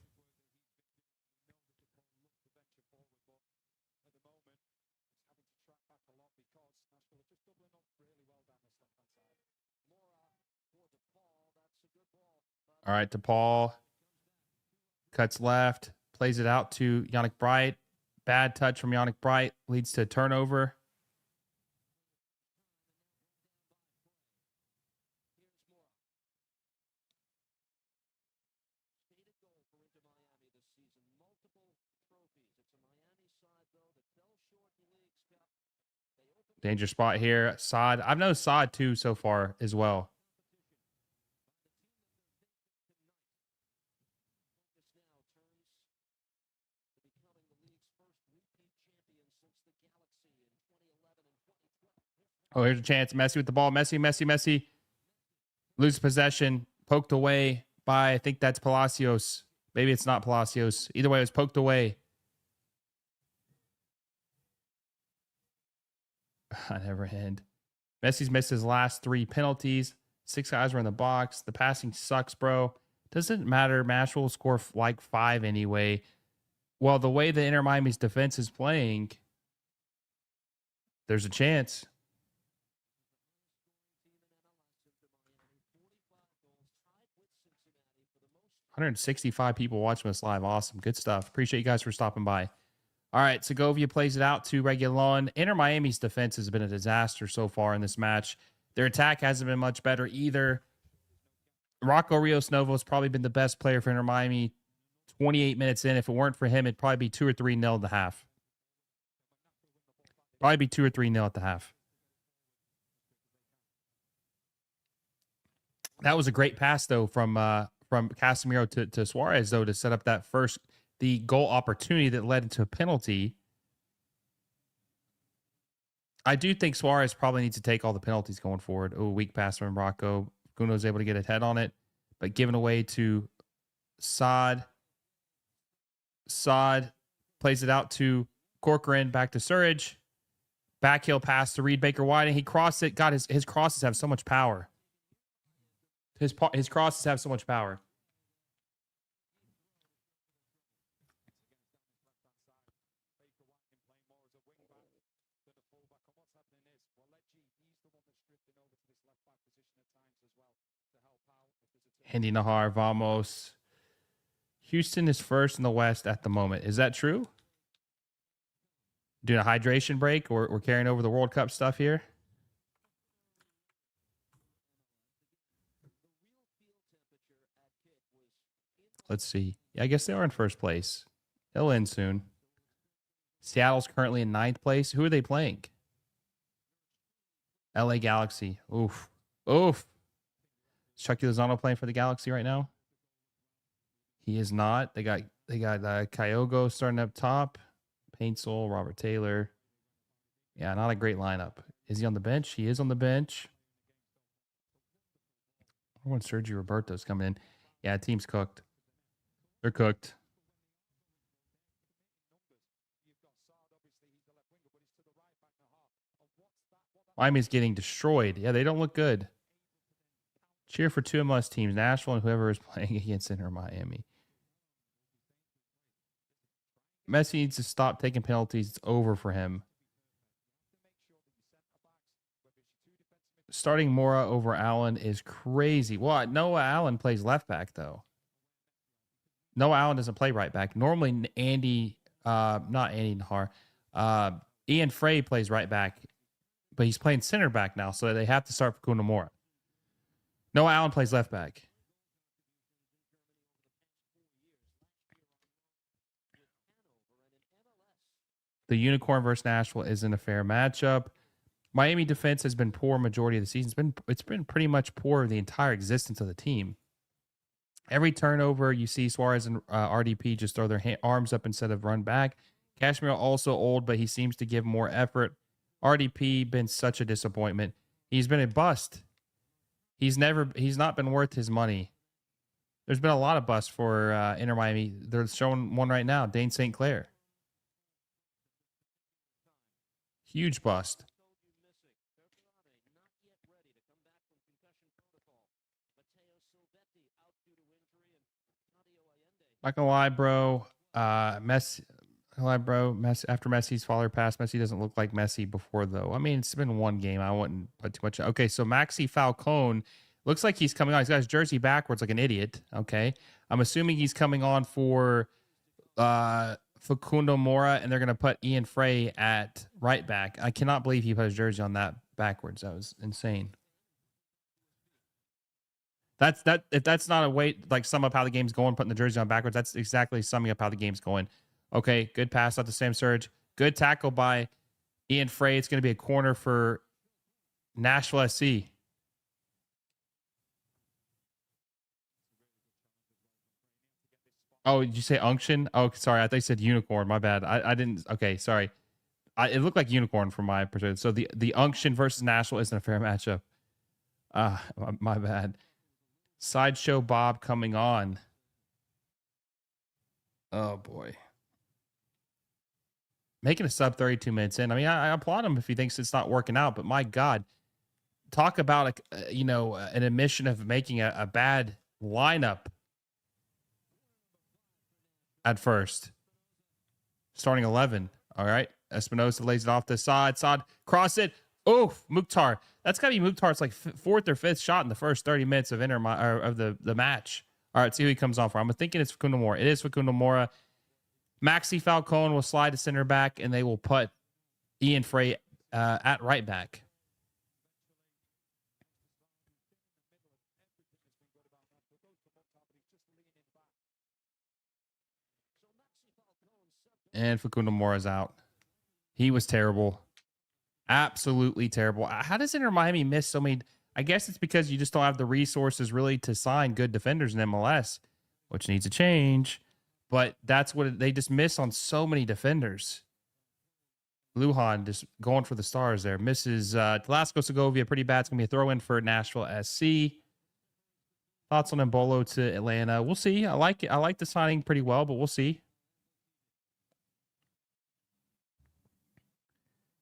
All right, DePaul cuts left, plays it out to Yannick Bright. Bad touch from Yannick Bright leads to a turnover. Danger spot here. Saad. I've known Saad too so far as well. Oh, here's a chance. Messi with the ball. Messi. Loses possession. Poked away by, I think that's Palacios. Maybe it's not Palacios. Either way, it was poked away. I never end. Messi's missed his last 3 penalties. 6 guys were in the box. The passing sucks, bro. Doesn't matter. Nashville will score like 5 anyway. Well, the way the Inter Miami's defense is playing, there's a chance. 165 people watching us live. Awesome. Good stuff. Appreciate you guys for stopping by. All right, Segovia plays it out to Reguilon. Inter Miami's defense has been a disaster so far in this match. Their attack hasn't been much better either. Rocco Rios Novo has probably been the best player for Inter Miami 28 minutes in. If it weren't for him, it'd probably be 2 or 3-0 at the half. Probably be 2 or 3-0 at the half. That was a great pass, though, from Casemiro to Suarez, though, to set up the goal opportunity that led into a penalty. I do think Suarez probably needs to take all the penalties going forward. Oh, weak pass from Rocco. Guno's able to get a head on it, but given away to Saad. Saad plays it out to Corcoran, back to Surridge. Backheel pass to Reed Baker-Whiting. He crossed it. God, his crosses have so much power. His crosses have so much power. Andy Nahar, vamos. Houston is first in the West at the moment. Is that true? Doing a hydration break, or we're carrying over the World Cup stuff here? Let's see. Yeah, I guess they are in first place. They'll end soon. Seattle's currently in 9th place. Who are they playing? LA Galaxy. Oof. Is Chucky Lozano playing for the Galaxy right now? He is not. They got Kyogo starting up top. Paintsel, Robert Taylor. Yeah, not a great lineup. Is he on the bench? He is on the bench. When Sergio Roberto's coming in. Yeah, team's cooked. They're cooked. Miami's getting destroyed. Yeah, they don't look good. Cheer for 2 MLS teams, Nashville and whoever is playing against Inter Miami. Messi needs to stop taking penalties. It's over for him. Starting Mora over Allen is crazy. Well, Noah Allen plays left back, though. Noah Allen doesn't play right back. Normally, not Andy Nahar, Ian Frey plays right back, but he's playing center back now, so they have to start Facundo Mora. Noah Allen plays left back. The Unicorn versus Nashville isn't a fair matchup. Miami defense has been poor majority of the season. It's been pretty much poor the entire existence of the team. Every turnover, you see Suarez and RDP just throw their arms up instead of run back. Cashmere also old, but he seems to give more effort. RDP been such a disappointment. He's been a bust. He's not been worth his money. There's been a lot of busts for Inter Miami. They're showing one right now, Dane St. Clair. Huge bust. Not gonna lie, bro. Messi. After Messi's father passed, Messi doesn't look like Messi before, though. I mean, it's been one game. I wouldn't put too much. Okay, so Maxi Falcone looks like he's coming on. He's got his jersey backwards like an idiot. Okay, I'm assuming he's coming on for Facundo Mora, and they're gonna put Ian Frey at right back. I cannot believe he put his jersey on that backwards. That was insane. If that's not a way like sum up how the game's going, putting the jersey on backwards, that's exactly summing up how the game's going. Okay, good pass out to Sam Surge. Good tackle by Ian Frey. It's going to be a corner for Nashville SC. Oh, did you say unction? Oh, sorry. I thought you said unicorn. My bad. I didn't. Okay, sorry. It looked like unicorn from my perspective. So the unction versus Nashville isn't a fair matchup. My bad. Sideshow Bob coming on. Oh, boy. Making a sub 32 minutes in. I mean, I applaud him if he thinks it's not working out, but my God, talk about an admission of making a bad lineup at first. Starting 11. All right. Espinosa lays it off the side. Saad cross it. Oof, Mukhtar. That's got to be Mukhtar's like fourth or fifth shot in the first 30 minutes of the match. All right, see who he comes on for. I'm thinking it's Facundo Mora. It is Facundo Mora. Maxi Falcone will slide to center back, and they will put Ian Frey at right back. And Facundo Mora's out. He was terrible. Absolutely terrible. How does Inter Miami miss so many? I guess it's because you just don't have the resources really to sign good defenders in MLS, which needs a change. But that's what they just miss on so many defenders. Lujan just going for the stars there. Misses Velasco Segovia pretty bad. It's going to be a throw in for Nashville SC. Thoughts on Embolo to Atlanta? We'll see. I like it. I like the signing pretty well, but we'll see.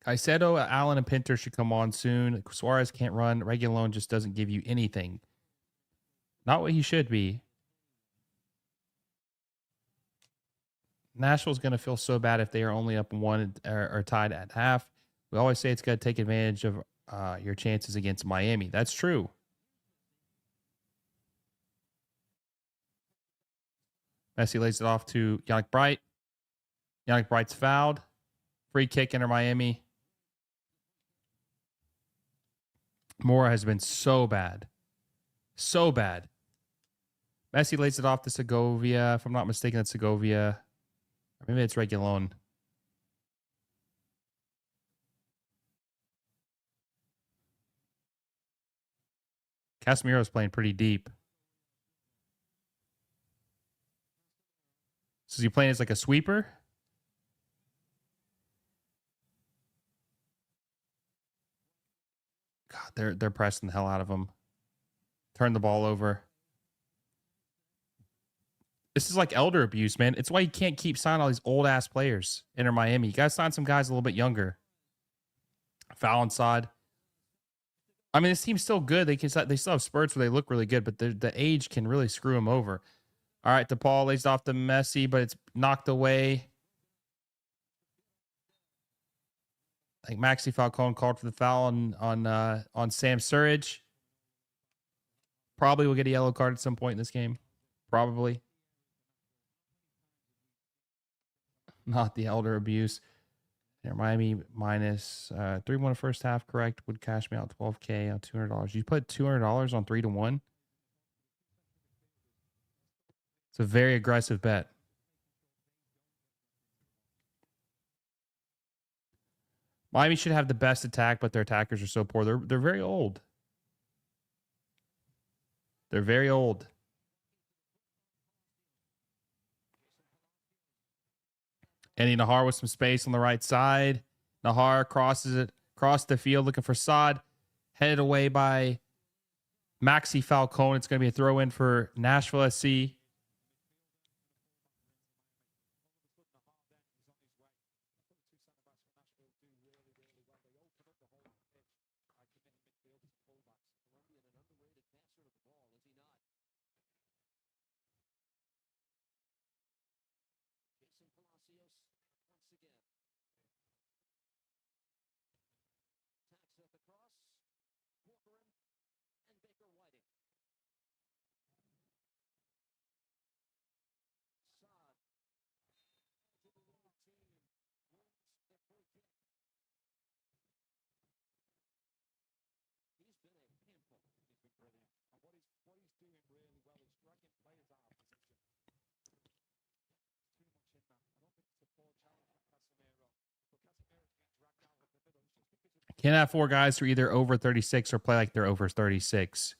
Caicedo, Allen, and Pinter should come on soon. Suarez can't run. Reguilon just doesn't give you anything. Not what he should be. Nashville's going to feel so bad if they are only up one or tied at half. We always say it's got to take advantage of your chances against Miami. That's true. Messi lays it off to Yannick Bright. Yannick Bright's fouled. Free kick into Miami. Mora has been so bad. So bad. Messi lays it off to Segovia. If I'm not mistaken, that's Segovia. Or maybe it's Reguilon. Casemiro's playing pretty deep. So is he playing as like a sweeper? God, they're pressing the hell out of him. Turn the ball over. This is like elder abuse, man. It's why you can't keep signing all these old ass players. Inter Miami. You got to sign some guys a little bit younger. Foul inside. I mean, this team's still good. They still have spurts where they look really good, but the age can really screw them over. All right, DePaul lays off the Messi, but it's knocked away. I think Maxi Falcone called for the foul on Sam Surridge. Probably will get a yellow card at some point in this game. Probably. not the elder abuse. There, Miami minus 3-1 first half, correct. Would cash me out $12K on $200. You put $200 on 3-1. It's a very aggressive bet. Miami should have the best attack, but their attackers are so poor. They're very old. They're very old. Eddie Nahar with some space on the right side. Nahar crosses it across the field looking for Saad. Headed away by Maxi Falcone. It's going to be a throw in for Nashville SC. Can't have four guys who are either over 36 or play like they're over 36.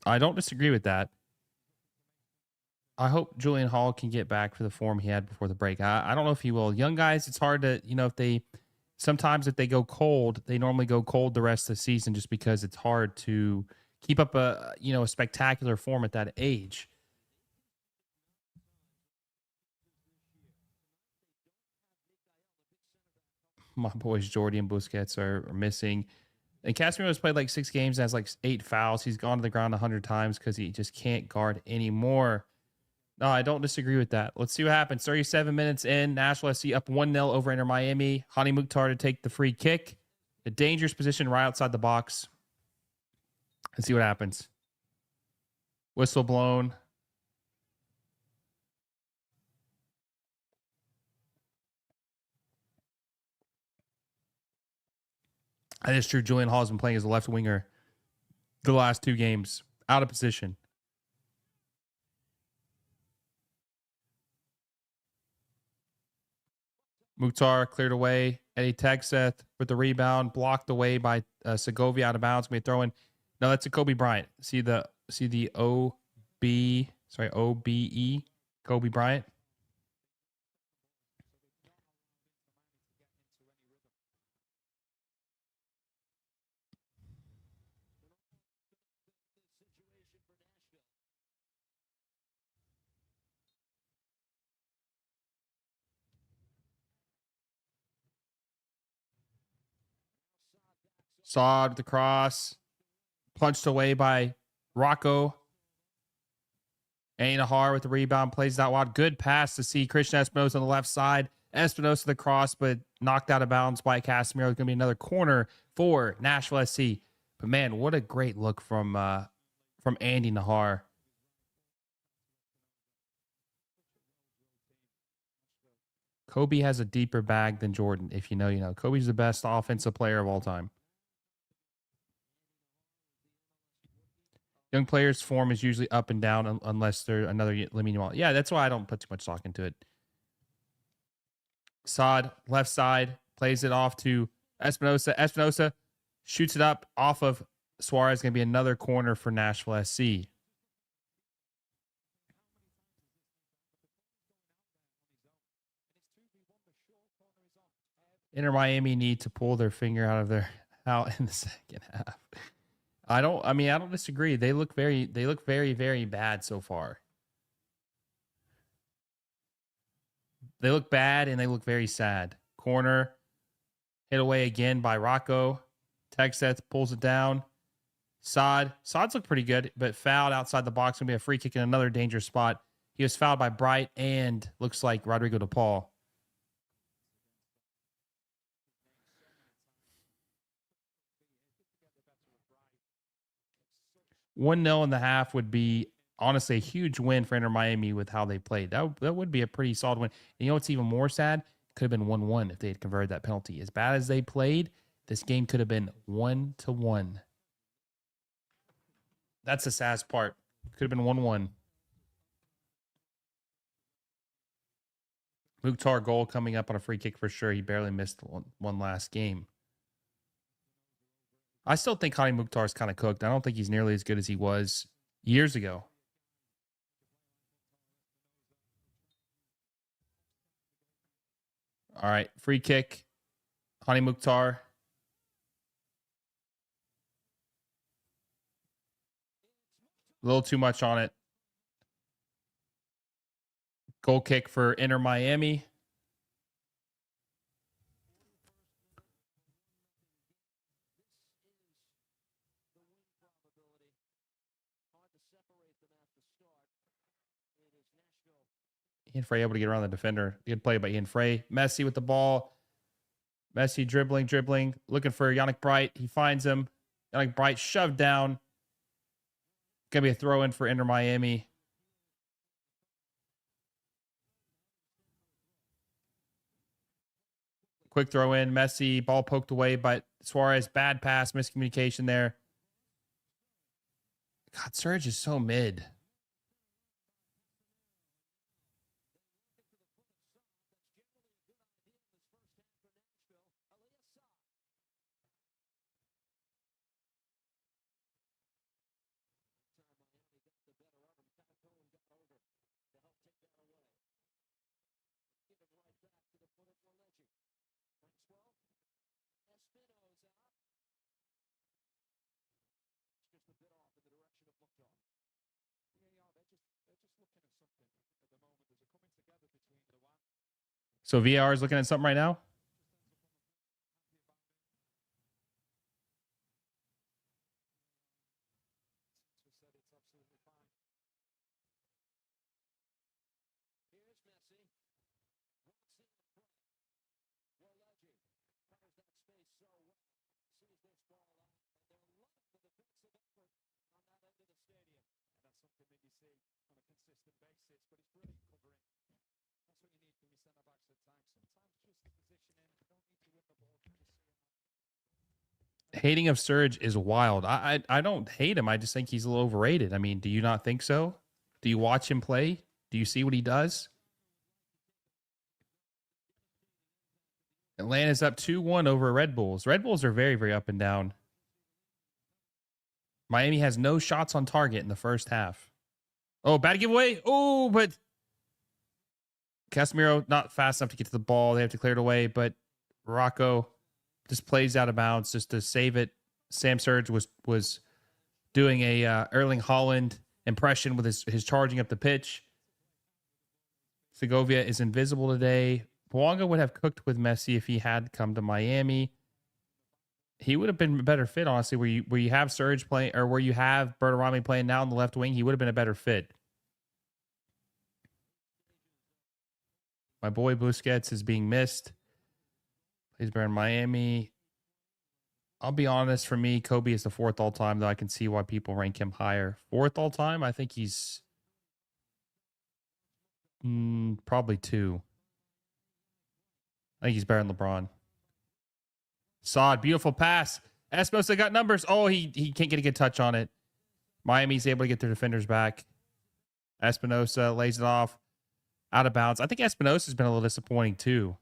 I don't disagree with that. I hope Julian Hall can get back for the form he had before the break. I don't know if he will. Young guys, it's hard to, sometimes if they go cold, they normally go cold the rest of the season just because it's hard to keep up a spectacular form at that age. My boys Jordi and Busquets are missing. And Casemiro has played like 6 games and has like 8 fouls. He's gone to the ground 100 times because he just can't guard anymore. No, I don't disagree with that. Let's see what happens. 37 minutes in. Nashville SC up 1-0 over Inter Miami. Hani Mukhtar to take the free kick. A dangerous position right outside the box. Let's see what happens. Whistle blown. That is true. Julian Hall has been playing as a left winger the last 2 games. Out of position. Mukhtar cleared away. Eddie Texeth with the rebound. Blocked away by Segovia out of bounds. Going to throw in. No, that's a Kobe Bryant. See the OBE. Kobe Bryant. Saad with the cross. Punched away by Rocco. Nahar with the rebound. Plays that wide. Good pass to see Christian Espinosa on the left side. Espinosa the cross, but knocked out of bounds by Casemiro. It's going to be another corner for Nashville SC. But man, what a great look from Andy Nahar. Kobe has a deeper bag than Jordan. If you know, you know. Kobe's the best offensive player of all time. Young players' form is usually up and down unless they're another Lamine Yamal. Yeah, that's why I don't put too much stock into it. Saad, left side, plays it off to Espinosa. Espinosa shoots it up off of Suarez. Going to be another corner for Nashville SC. Inter Miami need to pull their finger out in the second half. I don't disagree. They look very, very bad so far. They look bad and they look very sad. Corner, hit away again by Rocco. Texeth pulls it down. Saad's looked pretty good, but fouled outside the box. Going to be a free kick in another dangerous spot. He was fouled by Bright and looks like Rodrigo De Paul. 1-0 in the half would be honestly a huge win for Inter Miami with how they played. That would be a pretty solid win. And you know what's even more sad? Could have been 1-1 if they had converted that penalty. As bad as they played, this game could have been 1-1. That's the saddest part. Could have been 1-1. Mukhtar goal coming up on a free kick for sure. He barely missed one last game. I still think Hany Mukhtar is kind of cooked. I don't think he's nearly as good as he was years ago. All right, free kick. Hany Mukhtar. A little too much on it. Goal kick for Inter Miami. Ian Frey able to get around the defender. Good play by Ian Frey. Messi with the ball. Messi dribbling. Looking for Yannick Bright. He finds him. Yannick Bright shoved down. Going to be a throw in for Inter Miami. Quick throw in. Messi. Ball poked away by Suarez. Bad pass. Miscommunication there. God, Surge is so mid. So VAR is looking at something right now. Hating of Surge is wild. I don't hate him. I just think he's a little overrated. I mean, do you not think so? Do you watch him play? Do you see what he does? Atlanta's up 2-1 over Red Bulls. Red Bulls are very, very up and down. Miami has no shots on target in the first half. Oh, bad giveaway. Oh, but Casemiro not fast enough to get to the ball. They have to clear it away, but Rocco just plays out of bounds just to save it. Sam Surge was doing a Erling Haaland impression with his charging up the pitch. Segovia is invisible today. Bouanga would have cooked with Messi if he had come to Miami. He would have been a better fit, honestly, where you have Surge playing, or where you have Bertarami playing now on the left wing. He would have been a better fit. My boy Busquets is being missed. He's been in Miami. I'll be honest, for me, Kobe is the fourth all time, though I can see why people rank him higher. Fourth all time, I think he's probably two. I think he's better than LeBron. Saad, beautiful pass. Espinosa got numbers. Oh, he can't get a good touch on it. Miami's able to get their defenders back. Espinosa lays it off out of bounds. I think Espinosa's been a little disappointing too.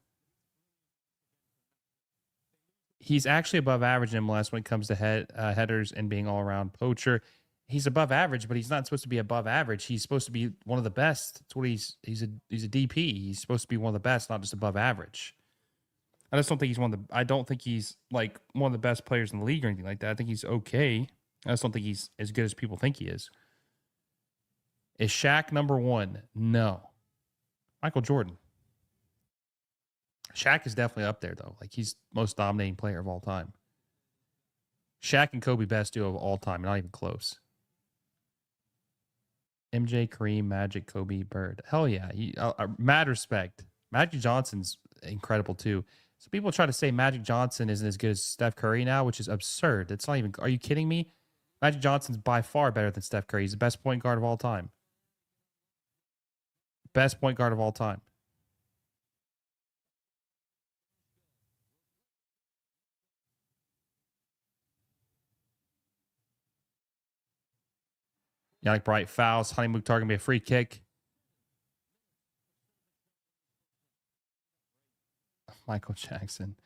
He's actually above average in MLS when it comes to headers and being all-around poacher. He's above average, but he's not supposed to be above average. He's supposed to be one of the best. That's what he's a DP. He's supposed to be one of the best, not just above average. I just don't think he's I don't think he's like one of the best players in the league or anything like that. I think he's okay. I just don't think he's as good as people think he is. Is Shaq number one? No. Michael Jordan. Shaq is definitely up there, though. Like, he's most dominating player of all time. Shaq and Kobe best duo of all time, not even close. MJ, Kareem, Magic, Kobe, Bird. Hell yeah. Mad respect. Magic Johnson's incredible, too. So people try to say Magic Johnson isn't as good as Steph Curry now, which is absurd. It's not even... Are you kidding me? Magic Johnson's by far better than Steph Curry. He's the best point guard of all time. Best point guard of all time. Yannick Bright fouls. Honey Mukhtar going to be a free kick. Michael Jackson.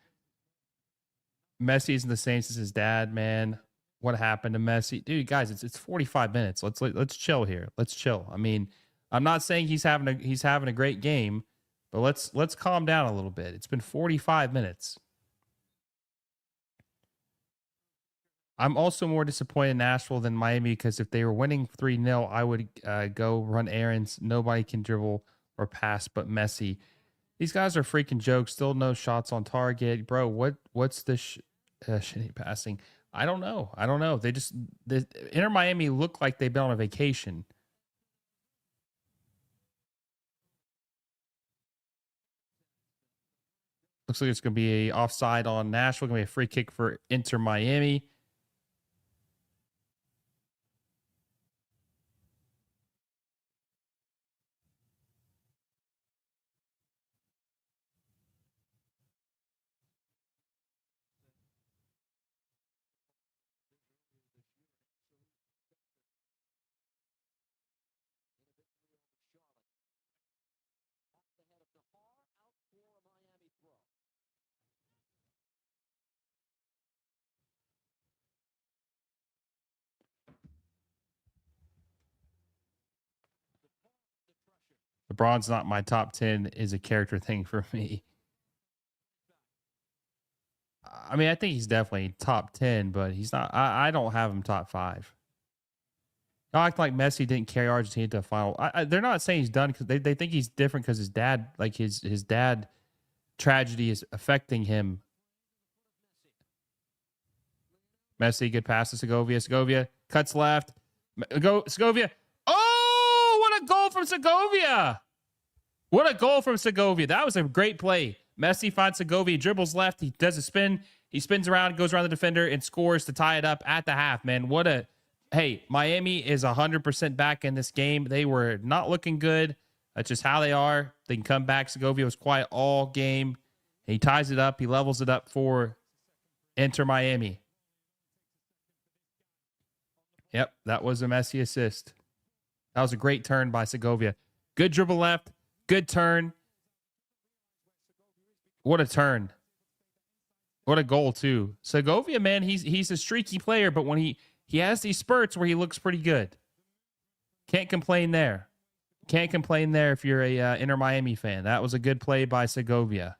Messi isn't the same as his dad, man. What happened to Messi? Dude, guys, it's 45 minutes. Let's chill here. Let's chill. I mean, I'm not saying he's having a great game, but let's calm down a little bit. It's been 45 minutes. I'm also more disappointed in Nashville than Miami because if they were winning 3-0, I would go run errands. Nobody can dribble or pass but Messi. These guys are freaking jokes. Still no shots on target. Bro, what's this shitty passing? I don't know. The Inter Miami look like they've been on a vacation. Looks like it's going to be a offside on Nashville. Going to be a free kick for Inter Miami. LeBron's not my top 10 is a character thing for me. I mean, I think he's definitely top 10, but he's not. I don't have him top 5. Y'all act like Messi didn't carry Argentina to a final. They're not saying he's done because they think he's different because his dad, like his dad tragedy is affecting him. Messi, good pass to Segovia. Segovia cuts left. Go Segovia. Oh, what a goal from Segovia. What a goal from Segovia. That was a great play. Messi finds Segovia, dribbles left. He does a spin. He spins around, goes around the defender, and scores to tie it up at the half, man. Hey, Miami is 100% back in this game. They were not looking good. That's just how they are. They can come back. Segovia was quiet all game. He ties it up. He levels it up for Inter Miami. Yep, that was a Messi assist. That was a great turn by Segovia. Good dribble left. Good turn. What a turn. What a goal, too. Segovia, man, he's a streaky player, but when he has these spurts where he looks pretty good. Can't complain there. Can't complain there if you're a Inter Miami fan. That was a good play by Segovia.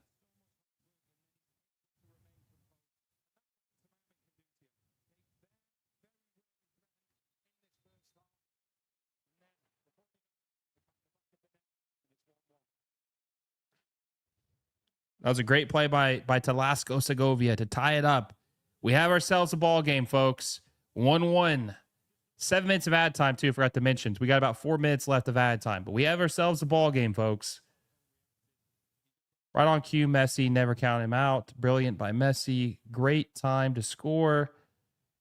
That was a great play by Talasco Segovia to tie it up. We have ourselves a ball game, folks. 1-1. 7 minutes of ad time, too. Forgot to mention. We got about 4 minutes left of ad time. But we have ourselves a ball game, folks. Right on cue, Messi. Never count him out. Brilliant by Messi. Great time to score.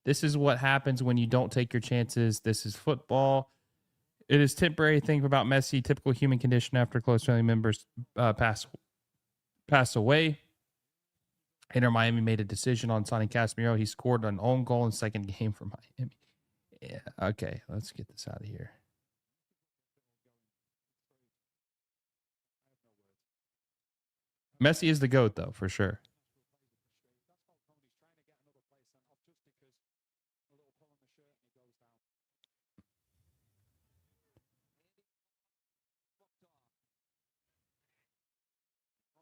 This is what happens when you don't take your chances. This is football. It is temporary thing about Messi. Typical human condition after close family members pass away. Inter Miami made a decision on signing Casemiro. He scored an own goal in second game for Miami. Yeah, okay, let's get this out of here. Messi is the GOAT, though, for sure.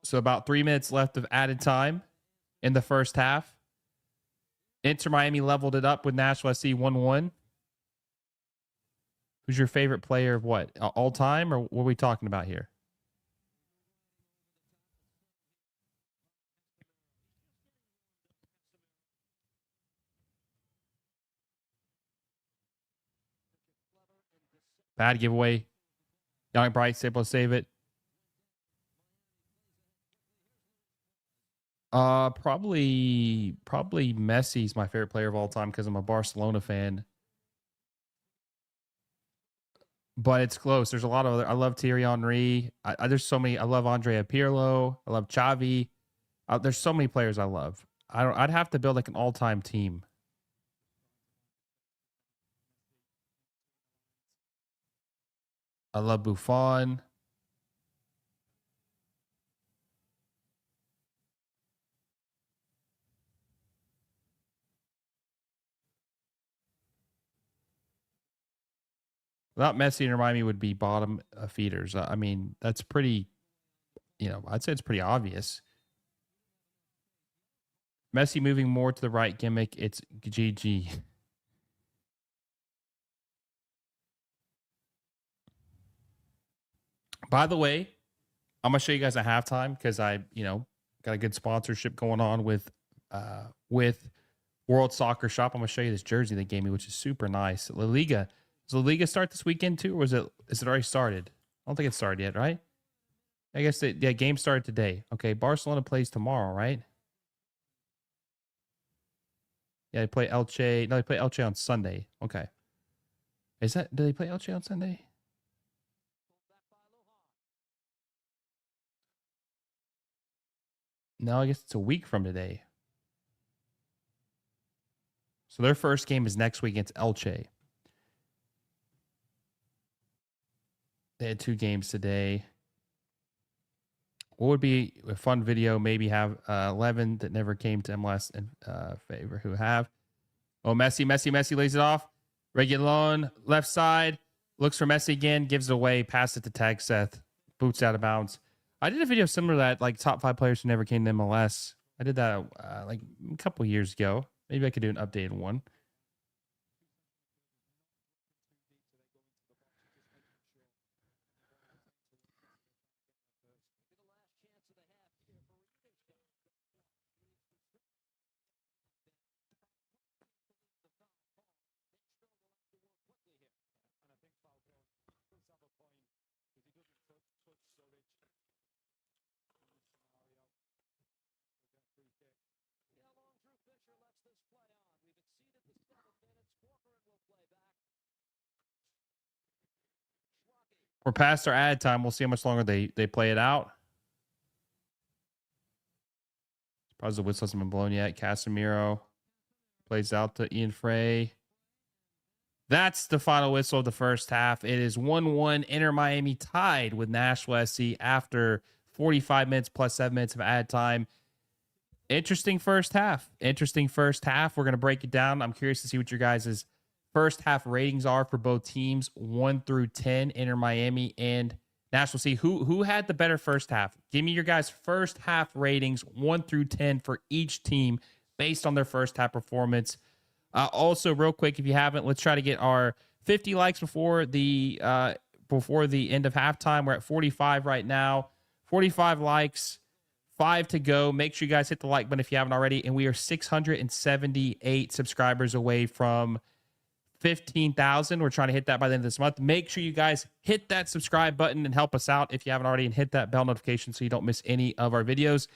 So about 3 minutes left of added time in the first half. Inter Miami leveled it up with Nashville SC 1-1. Who's your favorite player of what? All time, or what are we talking about here? Bad giveaway. Young Bright's able to save it. Probably Messi's my favorite player of all time because I'm a Barcelona fan. but it's close. There's a lot of other. I love Thierry Henry. There's so many. I love Andrea Pirlo. I love Xavi. There's so many players I love. I'd have to build like an all-time team. I love Buffon. Without Messi and Miami would be bottom feeders. I mean, that's pretty, I'd say it's pretty obvious. Messi moving more to the right gimmick. It's GG. By the way, I'm going to show you guys at halftime because I, got a good sponsorship going on with World Soccer Shop. I'm going to show you this jersey they gave me, which is super nice. La Liga. Does La Liga start this weekend too, or is it already started? I don't think it started yet, right? I guess the game started today. Okay, Barcelona plays tomorrow, right? Yeah, they play Elche. No, they play Elche on Sunday. Okay. Do they play Elche on Sunday? No, I guess it's a week from today. So their first game is next week against Elche. They had 2 games today. What would be a fun video? Maybe have 11 that never came to MLS in favor who have. Oh, Messi lays it off. Reguilon, left side. Looks for Messi again. Gives it away. Pass it to Tag Seth. Boots out of bounds. I did a video similar to that, like top 5 players who never came to MLS. I did that like a couple years ago. Maybe I could do an updated one. We're past our ad time. We'll see how much longer they play it out. Surprised the whistle hasn't been blown yet. Casemiro plays out to Ian Frey. That's the final whistle of the first half. It is 1-1. Inter Miami tied with Nashville SC after 45 minutes plus 7 minutes of ad time. Interesting first half. We're going to break it down. I'm curious to see what your guys' first half ratings are for both teams, 1 through 10, Inter Miami and Nashville SC. Who had the better first half? Give me your guys' first half ratings, 1 through 10 for each team based on their first half performance. Also, real quick, if you haven't, let's try to get our 50 likes before the end of halftime. We're at 45 right now. 45 likes, 5 to go. Make sure you guys hit the like button if you haven't already. And we are 678 subscribers away from 15,000. We're trying to hit that by the end of this month. Make sure you guys hit that subscribe button and help us out if you haven't already, and hit that bell notification so you don't miss any of our videos.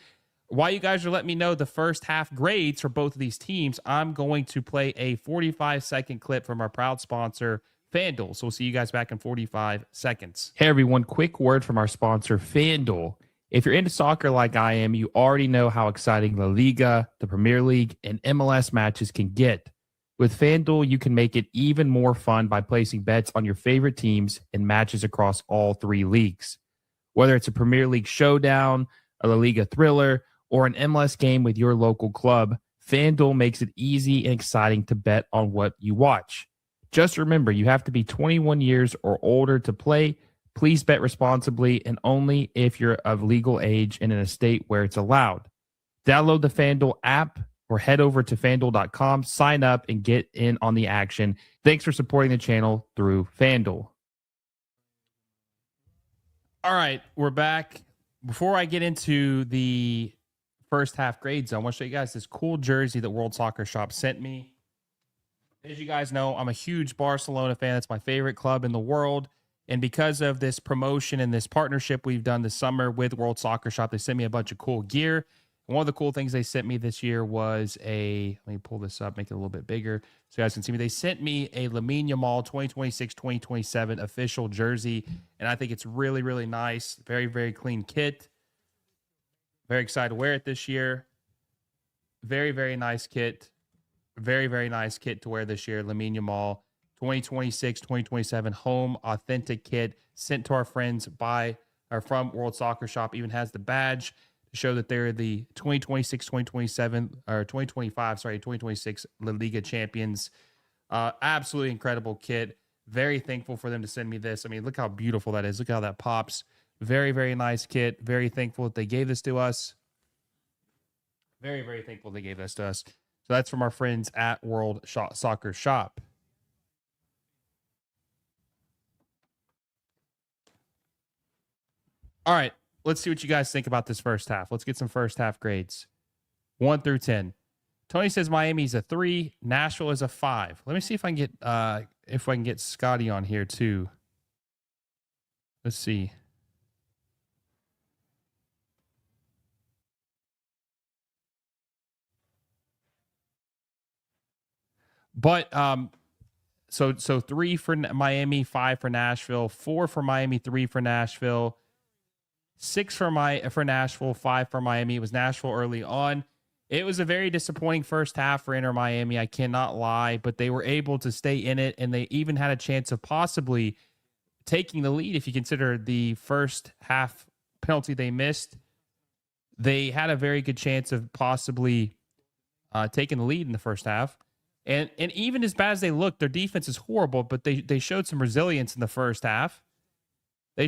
While you guys are letting me know the first half grades for both of these teams, I'm going to play a 45-second clip from our proud sponsor, FanDuel. So we'll see you guys back in 45 seconds. Hey, everyone. Quick word from our sponsor, FanDuel. If you're into soccer like I am, you already know how exciting La Liga, the Premier League, and MLS matches can get. With FanDuel, you can make it even more fun by placing bets on your favorite teams and matches across all 3 leagues. Whether it's a Premier League showdown, a La Liga thriller, or an MLS game with your local club, FanDuel makes it easy and exciting to bet on what you watch. Just remember, you have to be 21 years or older to play. Please bet responsibly and only if you're of legal age and in a state where it's allowed. Download the FanDuel app or head over to FanDuel.com, sign up, and get in on the action. Thanks for supporting the channel through FanDuel. All right, we're back. Before I get into the first half grades, I want to show you guys this cool jersey that World Soccer Shop sent me. As you guys know, I'm a huge Barcelona fan. That's my favorite club in the world. And because of this promotion and this partnership we've done this summer with World Soccer Shop, they sent me a bunch of cool gear. One of the cool things they sent me this year was let me pull this up, make it a little bit bigger so you guys can see me. They sent me a Lamine Yamal 2026-2027 official jersey, and I think it's really, really nice. Very, very clean kit. Very excited to wear it this year. Very, very nice kit. Very, very nice kit to wear this year. Lamine Yamal 2026-2027 home authentic kit sent to our friends from World Soccer Shop. Even has the badge to show that they're the 2026-2027 or 2026 La Liga champions. Absolutely incredible kit. Very thankful for them to send me this. I mean, look how beautiful that is. Look how that pops. Very, very nice kit. Very thankful that they gave this to us. Very, very thankful they gave this to us. So that's from our friends at World Soccer Shop. All right, let's see what you guys think about this first half. Let's get some first half grades. 1 through 10. Tony says Miami's a 3, Nashville is a 5. Let me see if I can get Scotty on here too. Let's see. But so 3 for Miami, 5 for Nashville, 4 for Miami, 3 for Nashville, 6 for Nashville, 5 for Miami. It was Nashville early on. It was a very disappointing first half for Inter Miami. I cannot lie, but they were able to stay in it, and they even had a chance of possibly taking the lead. If you consider the first half penalty they missed, they had a very good chance of possibly taking the lead in the first half. And even as bad as they look, their defense is horrible, but they showed some resilience in the first half. They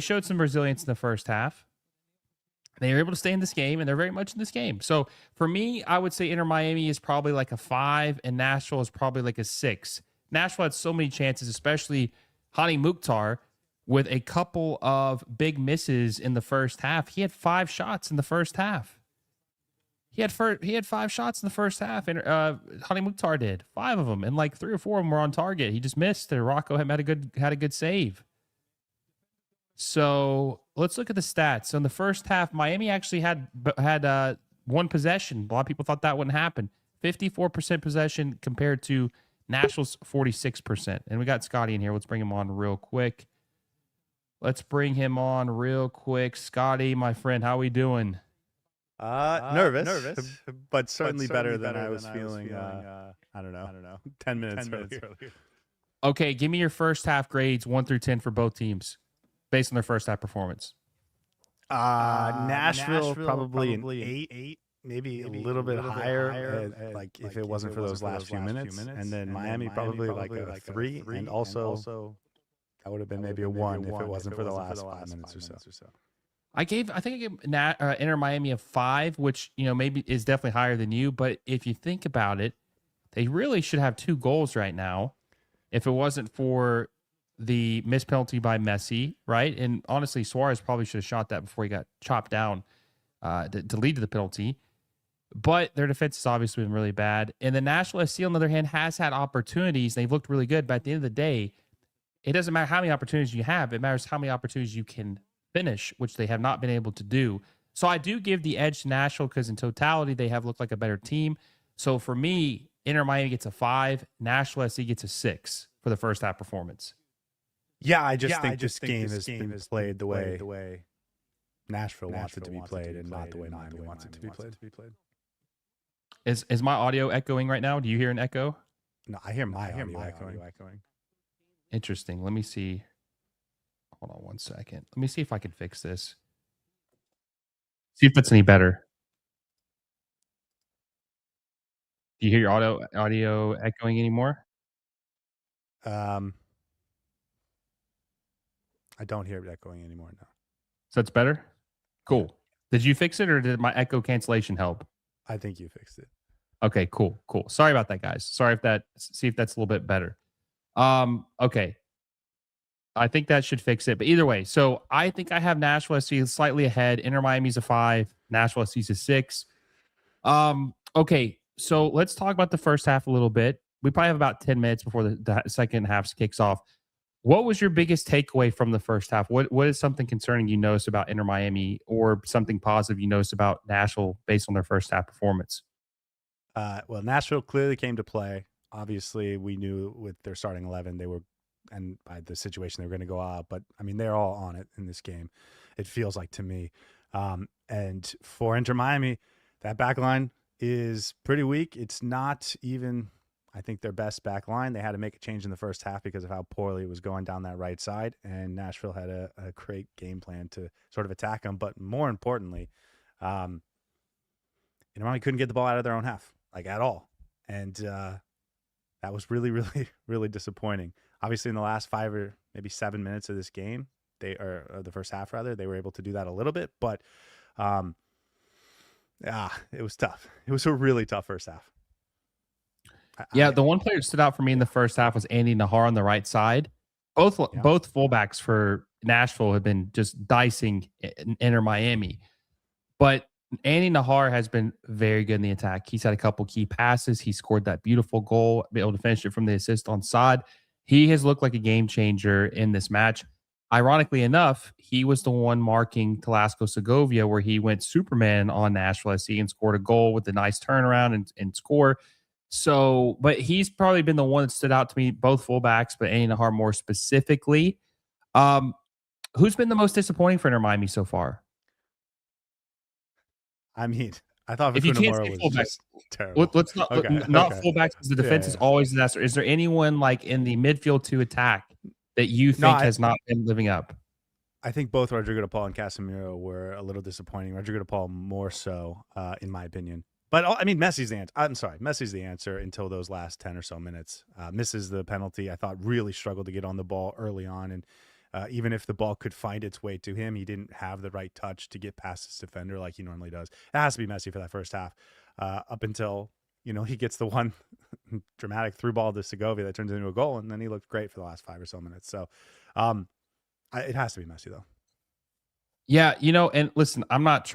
were able to stay in this game, and they're very much in this game. So for me, I would say Inter Miami is probably like a 5, and Nashville is probably like a 6. Nashville had so many chances, especially Hani Mukhtar, with a couple of big misses in the first half. He had 5 shots in the first half. He had 5 shots in the first half, and Hani Mukhtar did 5 of them, and like 3 or 4 of them were on target. He just missed, and Rocco had a good save. So let's look at the stats. So in the first half, Miami actually had 1 possession. A lot of people thought that wouldn't happen. 54% possession compared to Nashville's 46%. And we got Scotty in here. Let's bring him on real quick. Scotty, my friend, how we doing? Nervous, but certainly better than I was feeling. I don't know, 10 minutes earlier. Okay, give me your first half grades 1 through 10 for both teams, based on their first half performance. Nashville probably an 8, maybe a little bit higher. Like if it wasn't for those last few minutes, and then Miami probably like a 3, and also that would have been maybe a 1 if it wasn't for the last 5 minutes or so. I think I gave Inter Miami a 5, which maybe is definitely higher than you. But if you think about it, they really should have 2 goals right now, if it wasn't for the missed penalty by Messi, right? And honestly, Suarez probably should have shot that before he got chopped down to lead to the penalty. But their defense has obviously been really bad. And the Nashville SC, on the other hand, has had opportunities. They've looked really good. But at the end of the day, it doesn't matter how many opportunities you have. It matters how many opportunities you can finish, which they have not been able to do. So I do give the edge to Nashville because in totality, they have looked like a better team. So for me, Inter Miami gets a 5, Nashville SC gets a 6 for the first half performance. Yeah, I just think this game has been played the way Nashville wants it to be played, and not the way Miami wants it to be played. Is my audio echoing right now? Do you hear an echo? No, I hear my audio echoing. Interesting. Let me see. Hold on 1 second. Let me see if I can fix this. See if it's any better. Do you hear your audio echoing anymore? I don't hear it echoing anymore now. So it's better? Cool. Did you fix it, or did my echo cancellation help? I think you fixed it. Okay, cool. Sorry about that, guys. See if that's a little bit better. Okay. I think that should fix it. But either way, so I think I have Nashville SC slightly ahead. Inter Miami's a 5. Nashville SC's a 6. Okay, so let's talk about the first half a little bit. We probably have about 10 minutes before the second half kicks off. What was your biggest takeaway from the first half? What is something concerning you noticed about Inter Miami, or something positive you noticed about Nashville based on their first half performance? Well, Nashville clearly came to play. Obviously, we knew with their starting 11 they were, and by the situation they were going to go out. But I mean, they're all on it in this game. It feels like to me. And for Inter Miami, that back line is pretty weak. It's not even, I think, their best back line. They had to make a change in the first half because of how poorly it was going down that right side. And Nashville had a great game plan to sort of attack them. But more importantly, Inter Miami couldn't get the ball out of their own half, like at all. And that was really, really, really disappointing. Obviously, in the last 5 or maybe 7 minutes of this game, or the first half rather, they were able to do that a little bit. But it was tough. It was a really tough first half. Yeah, the one player that stood out for me in the first half was Andy Nahar on the right side. Both fullbacks for Nashville have been just dicing Inter Miami, but Andy Nahar has been very good in the attack. He's had a couple key passes. He scored that beautiful goal, be able to finish it from the assist on side. He has looked like a game changer in this match. Ironically enough, he was the one marking Telasco Segovia, where he went Superman on Nashville SC and scored a goal with a nice turnaround and score. So, but he's probably been the one that stood out to me, both fullbacks, but Andy Nahar more specifically. Who's been the most disappointing for Inter Miami so far? I mean, I thought If you can't Mora say was fullbacks, just terrible. let's not fullbacks, because the defense is always a disaster. Is there anyone like in the midfield to attack that you think has not been living up? I think both Rodrigo de Paul and Casemiro were a little disappointing. Rodrigo de Paul more so, in my opinion. But I mean, Messi's the answer. I'm sorry, Messi's the answer until those last 10 or so minutes. Misses the penalty. I thought really struggled to get on the ball early on, and even if the ball could find its way to him, he didn't have the right touch to get past his defender like he normally does. It has to be Messi for that first half, up until he gets the one dramatic through ball to Segovia that turns into a goal, and then he looked great for the last 5 or so minutes. So it has to be Messi, though. Yeah, and listen, I'm not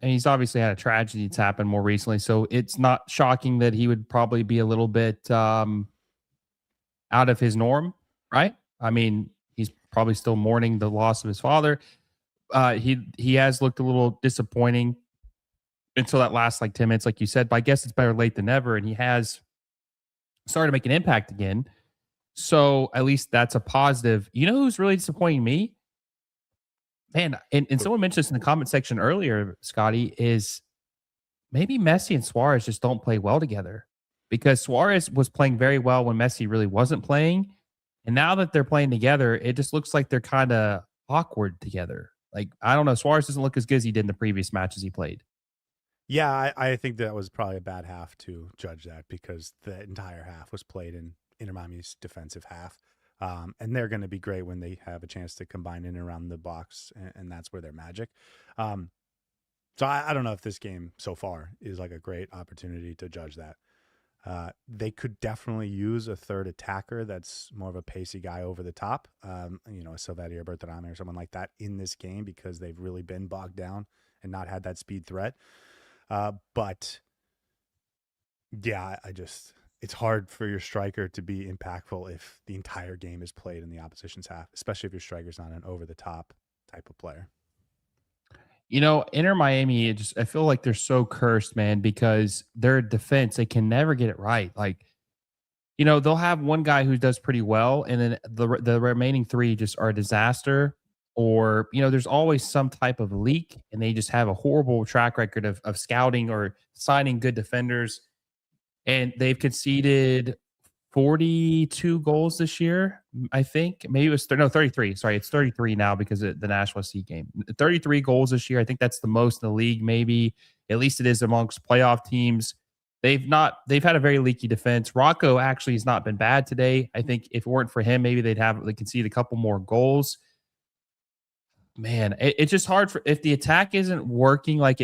and he's obviously had a tragedy that's happened more recently, so it's not shocking that he would probably be a little bit out of his norm, right? I mean, he's probably still mourning the loss of his father. He has looked a little disappointing until that last 10 minutes, like you said. But I guess it's better late than never, and he has started to make an impact again. So at least that's a positive. You know who's really disappointing me? Man, and someone mentioned this in the comment section earlier, Scotty, is maybe Messi and Suarez just don't play well together, because Suarez was playing very well when Messi really wasn't playing. And now that they're playing together, it just looks like they're kind of awkward together. Like, I don't know. Suarez doesn't look as good as he did in the previous matches he played. Yeah, I think that was probably a bad half to judge that, because the entire half was played in Inter Miami's defensive half. And they're going to be great when they have a chance to combine in and around the box, and that's where they're magic. So I don't know if this game so far is like a great opportunity to judge that. They could definitely use a third attacker that's more of a pacey guy over the top, a Silvetti or Bertarame or someone like that in this game, because they've really been bogged down and not had that speed threat. But yeah, it's hard for your striker to be impactful if the entire game is played in the opposition's half, especially if your striker's not an over-the-top type of player. Inter Miami, I feel like they're so cursed, man, because their defense, they can never get it right. They'll have one guy who does pretty well, and then the remaining 3 just are a disaster. Or, there's always some type of leak, and they just have a horrible track record of scouting or signing good defenders. And they've conceded 42 goals this year, I think. Maybe it was 33. Sorry, it's 33 now because of the Nashville SC game. 33 goals this year. I think that's the most in the league, maybe. At least it is amongst playoff teams. They've had a very leaky defense. Rocco actually has not been bad today. I think if it weren't for him, maybe they concede a couple more goals. Man, it's just hard if the attack isn't working like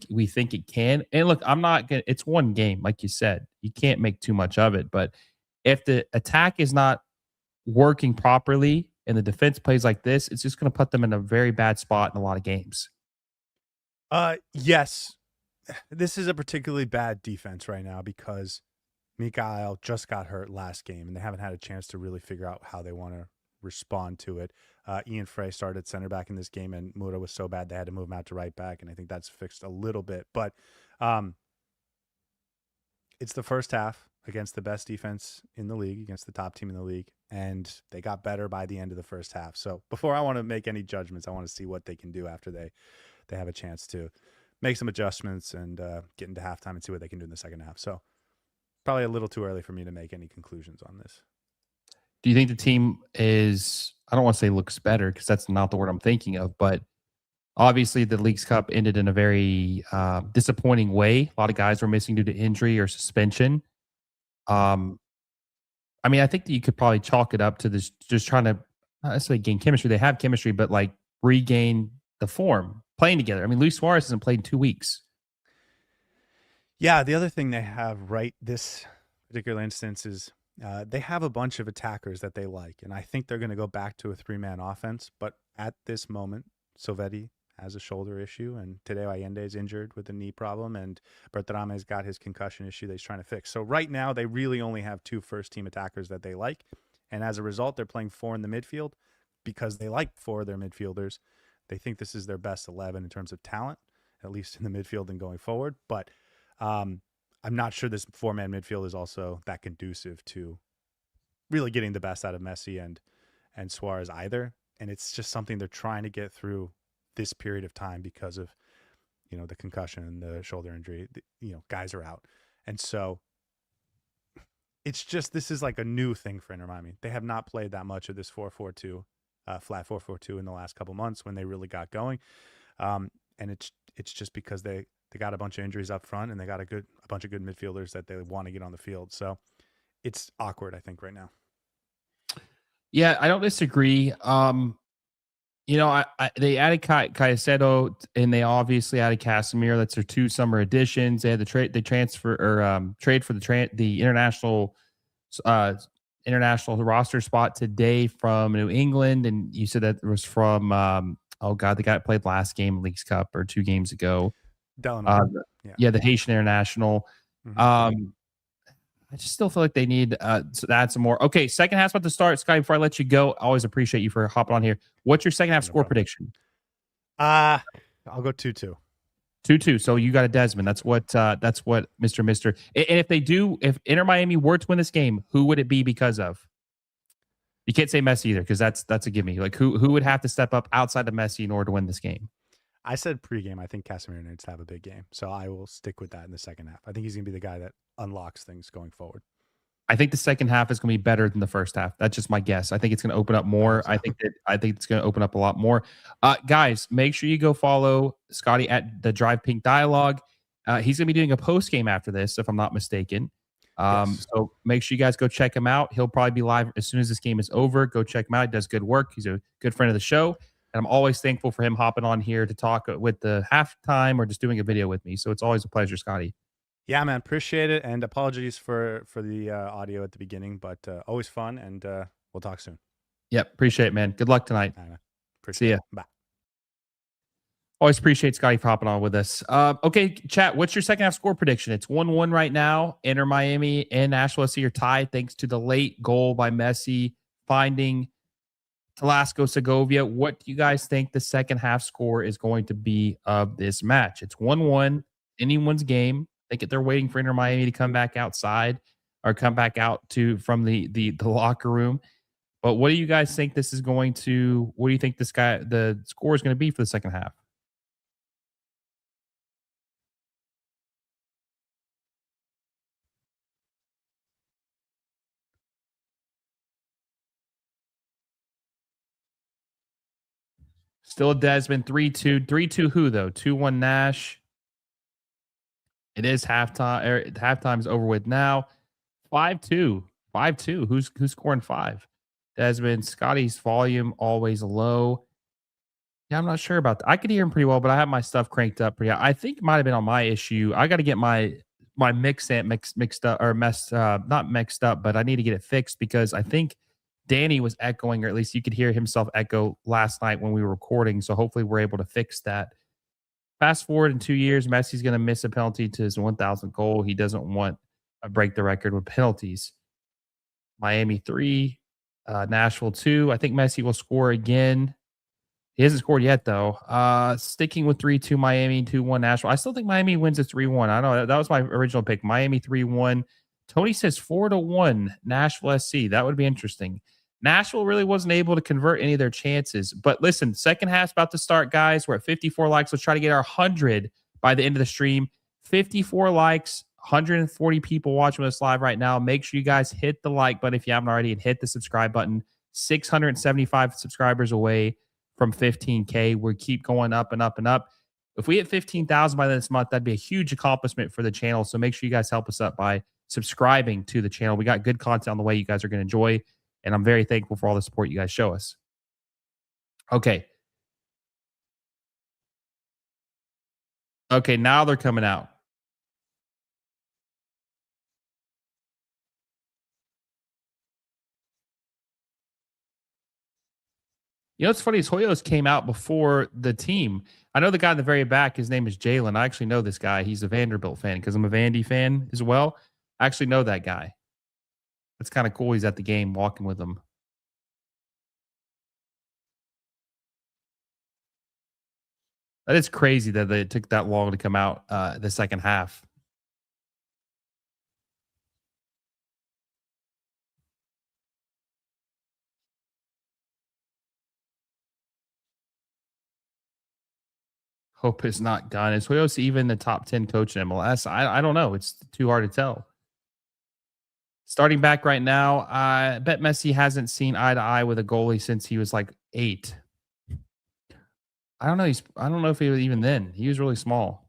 we think it can. And look, it's one game, like you said. You can't make too much of it. But if the attack is not working properly and the defense plays like this, it's just going to put them in a very bad spot in a lot of games. Yes, this is a particularly bad defense right now because Mikael just got hurt last game, and they haven't had a chance to really figure out how they want to respond to it. Ian Frey started center back in this game, and Mura was so bad they had to move him out to right back, and I think that's fixed a little bit. But it's the first half against the best defense in the league, against the top team in the league, and they got better by the end of the first half. So before I want to make any judgments, I want to see what they can do after they have a chance to make some adjustments and get into halftime and see what they can do in the second half. So probably a little too early for me to make any conclusions on this. Do you think the team is, I don't want to say looks better because that's not the word I'm thinking of, but obviously the Leagues Cup ended in a very disappointing way. A lot of guys were missing due to injury or suspension. I mean, I think that you could probably chalk it up to this, just trying to not necessarily gain chemistry. They have chemistry, but like regain the form, playing together. I mean, Luis Suarez hasn't played in 2 weeks. Yeah, the other thing they have right this particular instance is they have a bunch of attackers that they like, and I think they're going to go back to a 3-man offense. But at this moment, Silvetti has a shoulder issue, and Tadeo Allende is injured with a knee problem, and Bertarame's got his concussion issue that he's trying to fix. So right now, they really only have 2 first-team attackers that they like, and as a result, they're playing 4 in the midfield because they like 4 of their midfielders. They think this is their best 11 in terms of talent, at least in the midfield and going forward. But I'm not sure this 4-man midfield is also that conducive to really getting the best out of Messi and Suarez either. And it's just something they're trying to get through this period of time because of, the concussion and the shoulder injury. Guys are out. And so it's just, this is like a new thing for Inter Miami. They have not played that much of this 4-4-2, flat 4-4-2 in the last couple months when they really got going. And it's just because they got a bunch of injuries up front, and they got a bunch of good midfielders that they want to get on the field. So it's awkward, I think, right now. Yeah, I don't disagree. They added Caicedo, and they obviously added Casemiro. That's their 2 summer additions. They had the trade for the international roster spot today from New England, and you said that it was from the guy that played last game Leagues Cup or 2 games ago. The Haitian international. Mm-hmm. I just still feel like they need to add some more. Okay, second half's about to start. Sky, before I let you go, I always appreciate you for hopping on here. What's your second half score prediction? I'll go 2-2. 2-2. So you got a Desmond. That's what Mr. And if Inter Miami were to win this game, who would it be because of? You can't say Messi either, because that's a gimme. Like who would have to step up outside of Messi in order to win this game? I said pregame, I think Casemiro needs to have a big game. So I will stick with that in the second half. I think he's going to be the guy that unlocks things going forward. I think the second half is going to be better than the first half. That's just my guess. I think it's going to open up more. I think it's going to open up a lot more. Guys, make sure you go follow Scotty at the Drive Pink Dialogue. He's going to be doing a post game after this, if I'm not mistaken. Yes. So make sure you guys go check him out. He'll probably be live as soon as this game is over. Go check him out. He does good work. He's a good friend of the show. And I'm always thankful for him hopping on here to talk with the halftime or just doing a video with me. So it's always a pleasure, Scotty. Yeah, man. Appreciate it. And apologies for the audio at the beginning, but always fun. And we'll talk soon. Yep. Appreciate it, man. Good luck tonight. See ya. Bye. Always appreciate Scotty for hopping on with us. Okay, chat. What's your second half score prediction? It's 1-1 right now. Inter Miami and Nashville SC are tied thanks to the late goal by Messi finding Velasco Segovia. What do you guys think the second half score is going to be of this match? It's 1-1, anyone's game. I think they're waiting for Inter Miami to come back outside or come back out from the locker room. But what do you guys think this is going to? What do you think the score is going to be for the second half? Still a Desmond 3-2. 3-2 who though? 2-1 Nash. It is halftime. Halftime's over with now. 5-2. 5-2. Who's scoring 5? Desmond. Scotty's volume always low. Yeah, I'm not sure about that. I could hear him pretty well, but I have my stuff cranked up pretty high. I think it might have been on my issue. I got to get my mixed up or not mixed up, but I need to get it fixed because I think Danny was echoing, or at least you could hear himself echo last night when we were recording. So hopefully we're able to fix that. Fast forward in 2 years, Messi's going to miss a penalty to his 1,000th goal. He doesn't want to break the record with penalties. Miami 3, Nashville 2. I think Messi will score again. He hasn't scored yet, though. Sticking with 3-2 Miami, 2-1 Nashville. I still think Miami wins at 3-1. I know that was my original pick. Miami 3-1. Tony says 4-1 Nashville SC. That would be interesting. Nashville really wasn't able to convert any of their chances. But listen, second half's about to start, guys. We're at 54 likes. Let's try to get our 100 by the end of the stream. 54 likes, 140 people watching us live right now. Make sure you guys hit the like button if you haven't already and hit the subscribe button. 675 subscribers away from 15K. We keep going up and up and up. If we hit 15,000 by this month, that'd be a huge accomplishment for the channel. So make sure you guys help us up by subscribing to the channel. We got good content on the way you guys are going to enjoy. And I'm very thankful for all the support you guys show us. Okay. Okay, now they're coming out. You know what's funny is Hoyos came out before the team. I know the guy in the very back, his name is Jalen. I actually know this guy. He's a Vanderbilt fan because I'm a Vandy fan as well. I actually know that guy. That's kind of cool. He's at the game walking with them. That is crazy that it took that long to come out the second half. Hope is not done. Is Hoyos even the top 10 coach in MLS? I don't know. It's too hard to tell. Starting back right now, I bet Messi hasn't seen eye to eye with a goalie since he was like 8. I don't know. I don't know if he was even then. He was really small.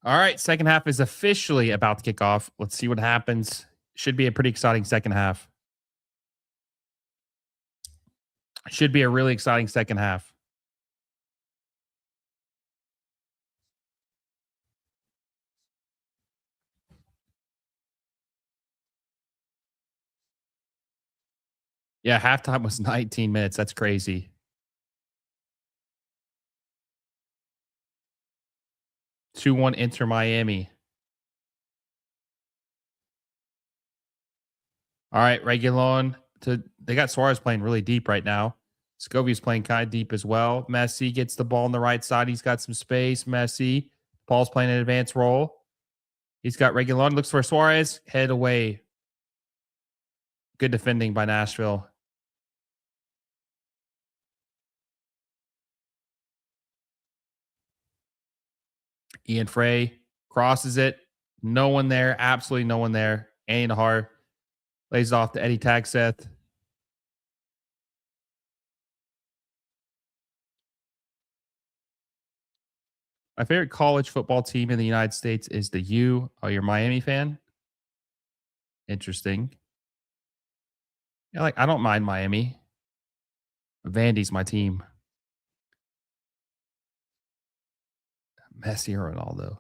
All right, second half is officially about to kick off. Let's see what happens. Should be a pretty exciting second half. Should be a really exciting second half. Yeah, halftime was 19 minutes. That's crazy. 2-1 Inter Miami. All right, Reguilon. They got Suarez playing really deep right now. Scovey's playing kind of deep as well. Messi gets the ball on the right side. He's got some space. Messi. Paul's playing an advanced role. He's got Reguilon. Looks for Suarez. Head away. Good defending by Nashville. Ian Frey crosses it. No one there. Absolutely no one there. Andy Nahar lays it off to Eddie Tagseth. My favorite college football team in the United States is the U. Oh, you're a Miami fan? Interesting. Yeah, I don't mind Miami. Vandy's my team. Messi or Ronaldo?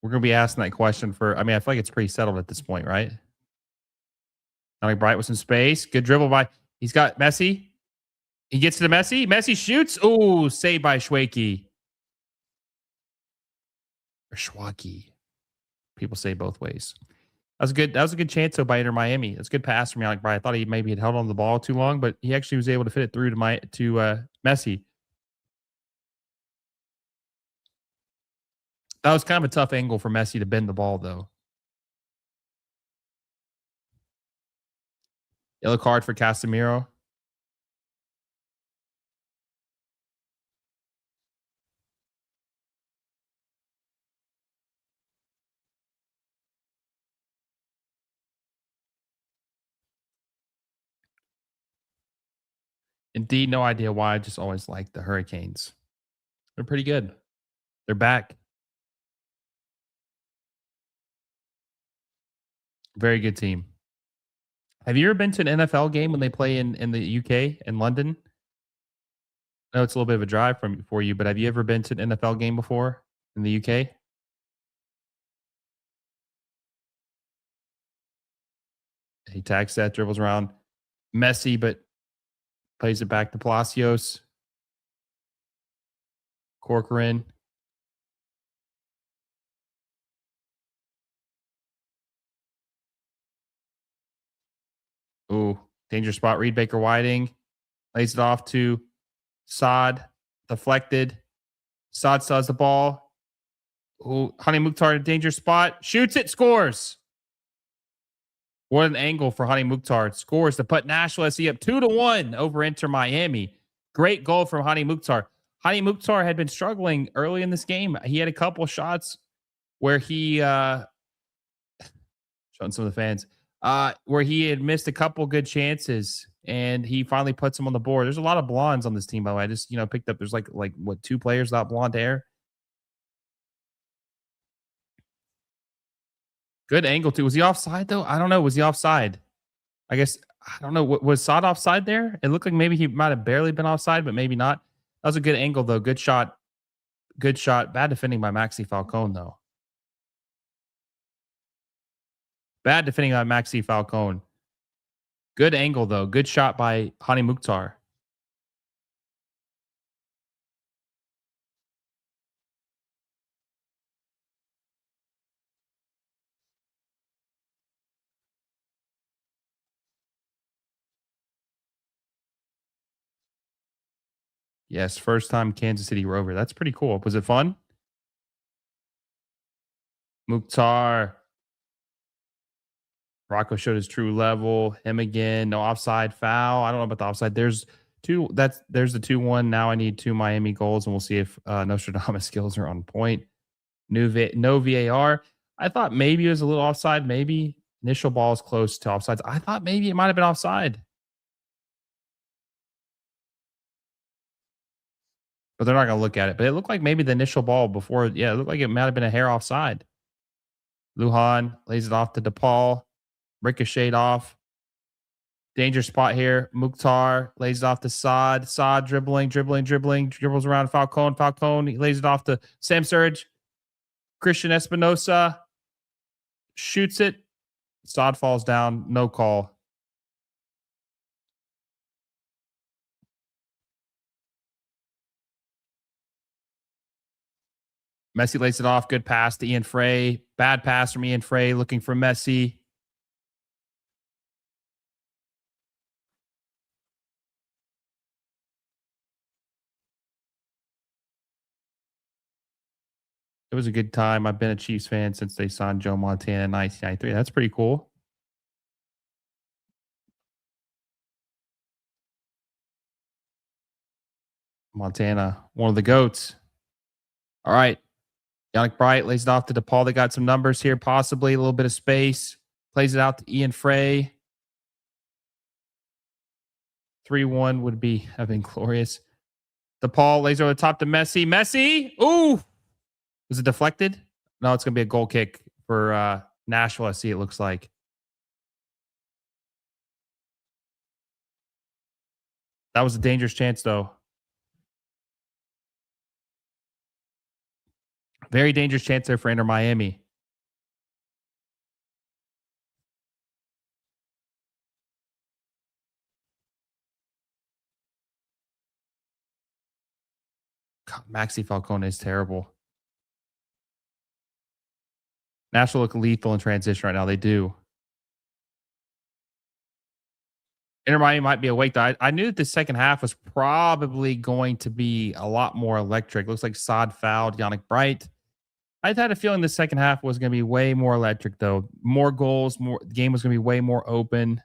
We're going to be asking that question I feel like it's pretty settled at this point, right? Like Bright with some space. Good dribble by. He's got Messi. He gets to the Messi. Messi shoots. Ooh, saved by Schwake. Or Schwake. People say both ways. That was a good chance though by Inter Miami. That's a good pass from Alec Bright. I thought he maybe had held on the ball too long, but he actually was able to fit it through to Messi. That was kind of a tough angle for Messi to bend the ball, though. Yellow card for Casemiro. Indeed, no idea why. I just always liked the Hurricanes. They're pretty good. They're back. Very good team. Have you ever been to an NFL game when they play in the UK, in London? I know it's a little bit of a drive for you, but have you ever been to an NFL game before in the UK? He tags that, dribbles around. Messi, but plays it back to Palacios. Corcoran. Ooh, dangerous spot. Reed Baker Whiting lays it off to Saad. Deflected. Saad still has the ball. Ooh, Honey Mukhtar in a dangerous spot. Shoots it, scores. What an angle for Honey Mukhtar. Scores to put Nashville SC up 2-1 over Inter Miami. Great goal from Honey Mukhtar. Honey Mukhtar had been struggling early in this game. He had a couple shots where he showing some of the fans where he had missed a couple good chances, and he finally puts them on the board. There's a lot of blondes on this team, by the way. I just picked up. There's like what, 2 players without blonde hair. Good angle too. Was he offside though? I don't know. Was he offside? I guess I don't know. Was Saad offside there? It looked like maybe he might have barely been offside, but maybe not. That was a good angle though. Good shot. Good shot. Bad defending by Maxi Falcone though. Bad defending by Maxi Falcone. Good angle though. Good shot by Hani Mukhtar. Yes, first time Kansas City Rover. That's pretty cool. Was it fun? Mukhtar. Rocco showed his true level. Him again. No offside foul. I don't know about the offside. There's the 2-1. Now I need 2 Miami goals, and we'll see if Nostradamus skills are on point. No VAR. I thought maybe it was a little offside. Maybe initial ball is close to offsides. I thought maybe it might have been offside. But they're not going to look at it. But it looked like maybe the initial ball before, it looked like it might have been a hair offside. Lujan lays it off to DePaul. Ricocheted off. Danger spot here. Mukhtar lays it off to Saad. Saad dribbles around Falcone. Falcone, he lays it off to Sam Surge. Christian Espinosa shoots it. Saad falls down. No call. Messi lays it off. Good pass to Ian Frey. Bad pass from Ian Frey looking for Messi. It was a good time. I've been a Chiefs fan since they signed Joe Montana in 1993. That's pretty cool. Montana, one of the GOATs. All right. Yannick Bright lays it off to DePaul. They got some numbers here, possibly a little bit of space. Plays it out to Ian Frey. 3-1 would have been glorious. DePaul lays over the top to Messi. Messi! Ooh! Was it deflected? No, it's going to be a goal kick for Nashville SC, it looks like. That was a dangerous chance, though. Very dangerous chance there for Inter Miami. God, Maxi Falcone is terrible. Nashville look lethal in transition right now. They do. Inter Miami might be awake, though. I knew that the second half was probably going to be a lot more electric. Looks like Saad fouled Yannick Bright. I had a feeling the second half was going to be way more electric, though. More goals, the game was going to be way more open.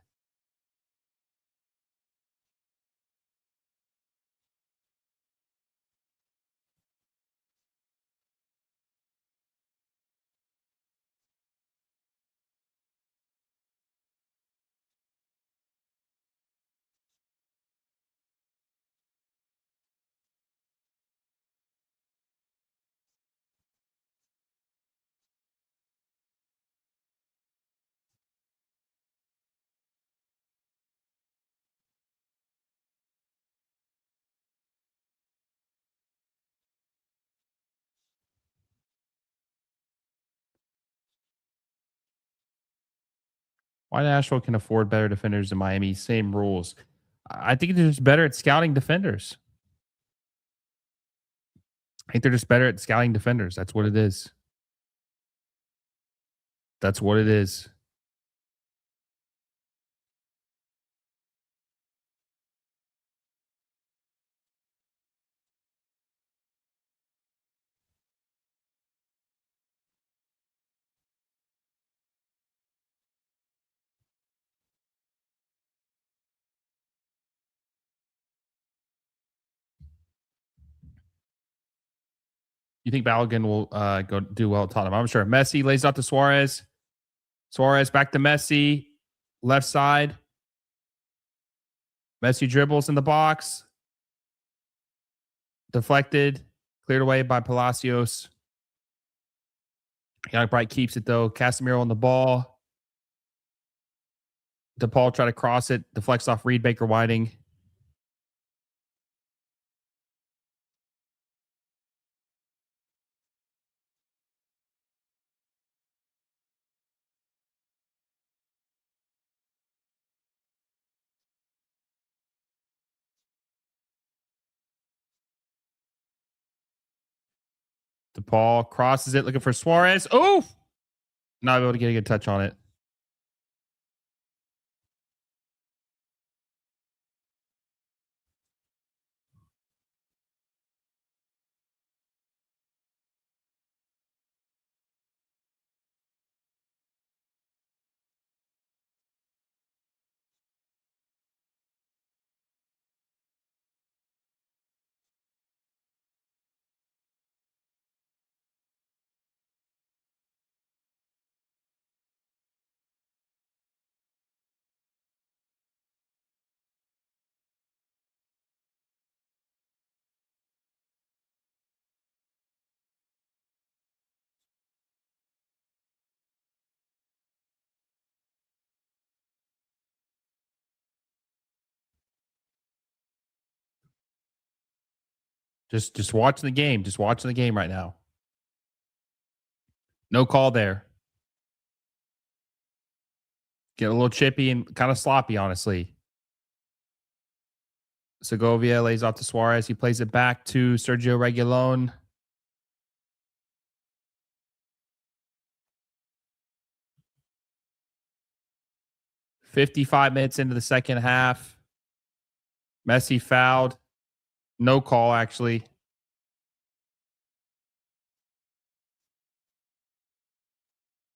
Why Nashville can afford better defenders than Miami? Same rules. I think they're just better at scouting defenders. I think they're just better at scouting defenders. That's what it is. That's what it is. You think Balogun will go do well at Tottenham? I'm sure. Messi lays out to Suarez. Suarez back to Messi. Left side. Messi dribbles in the box. Deflected. Cleared away by Palacios. Young Bright keeps it though. Casemiro on the ball. DePaul try to cross it. Deflects off Reed Baker Whiting. DePaul crosses it, looking for Suarez. Oh, not able to get a good touch on it. Just watching the game. Just watching the game right now. No call there. Get a little chippy and kind of sloppy, honestly. Segovia lays off to Suarez. He plays it back to Sergio Reguilon. .55 into the second half. Messi fouled. No call, actually.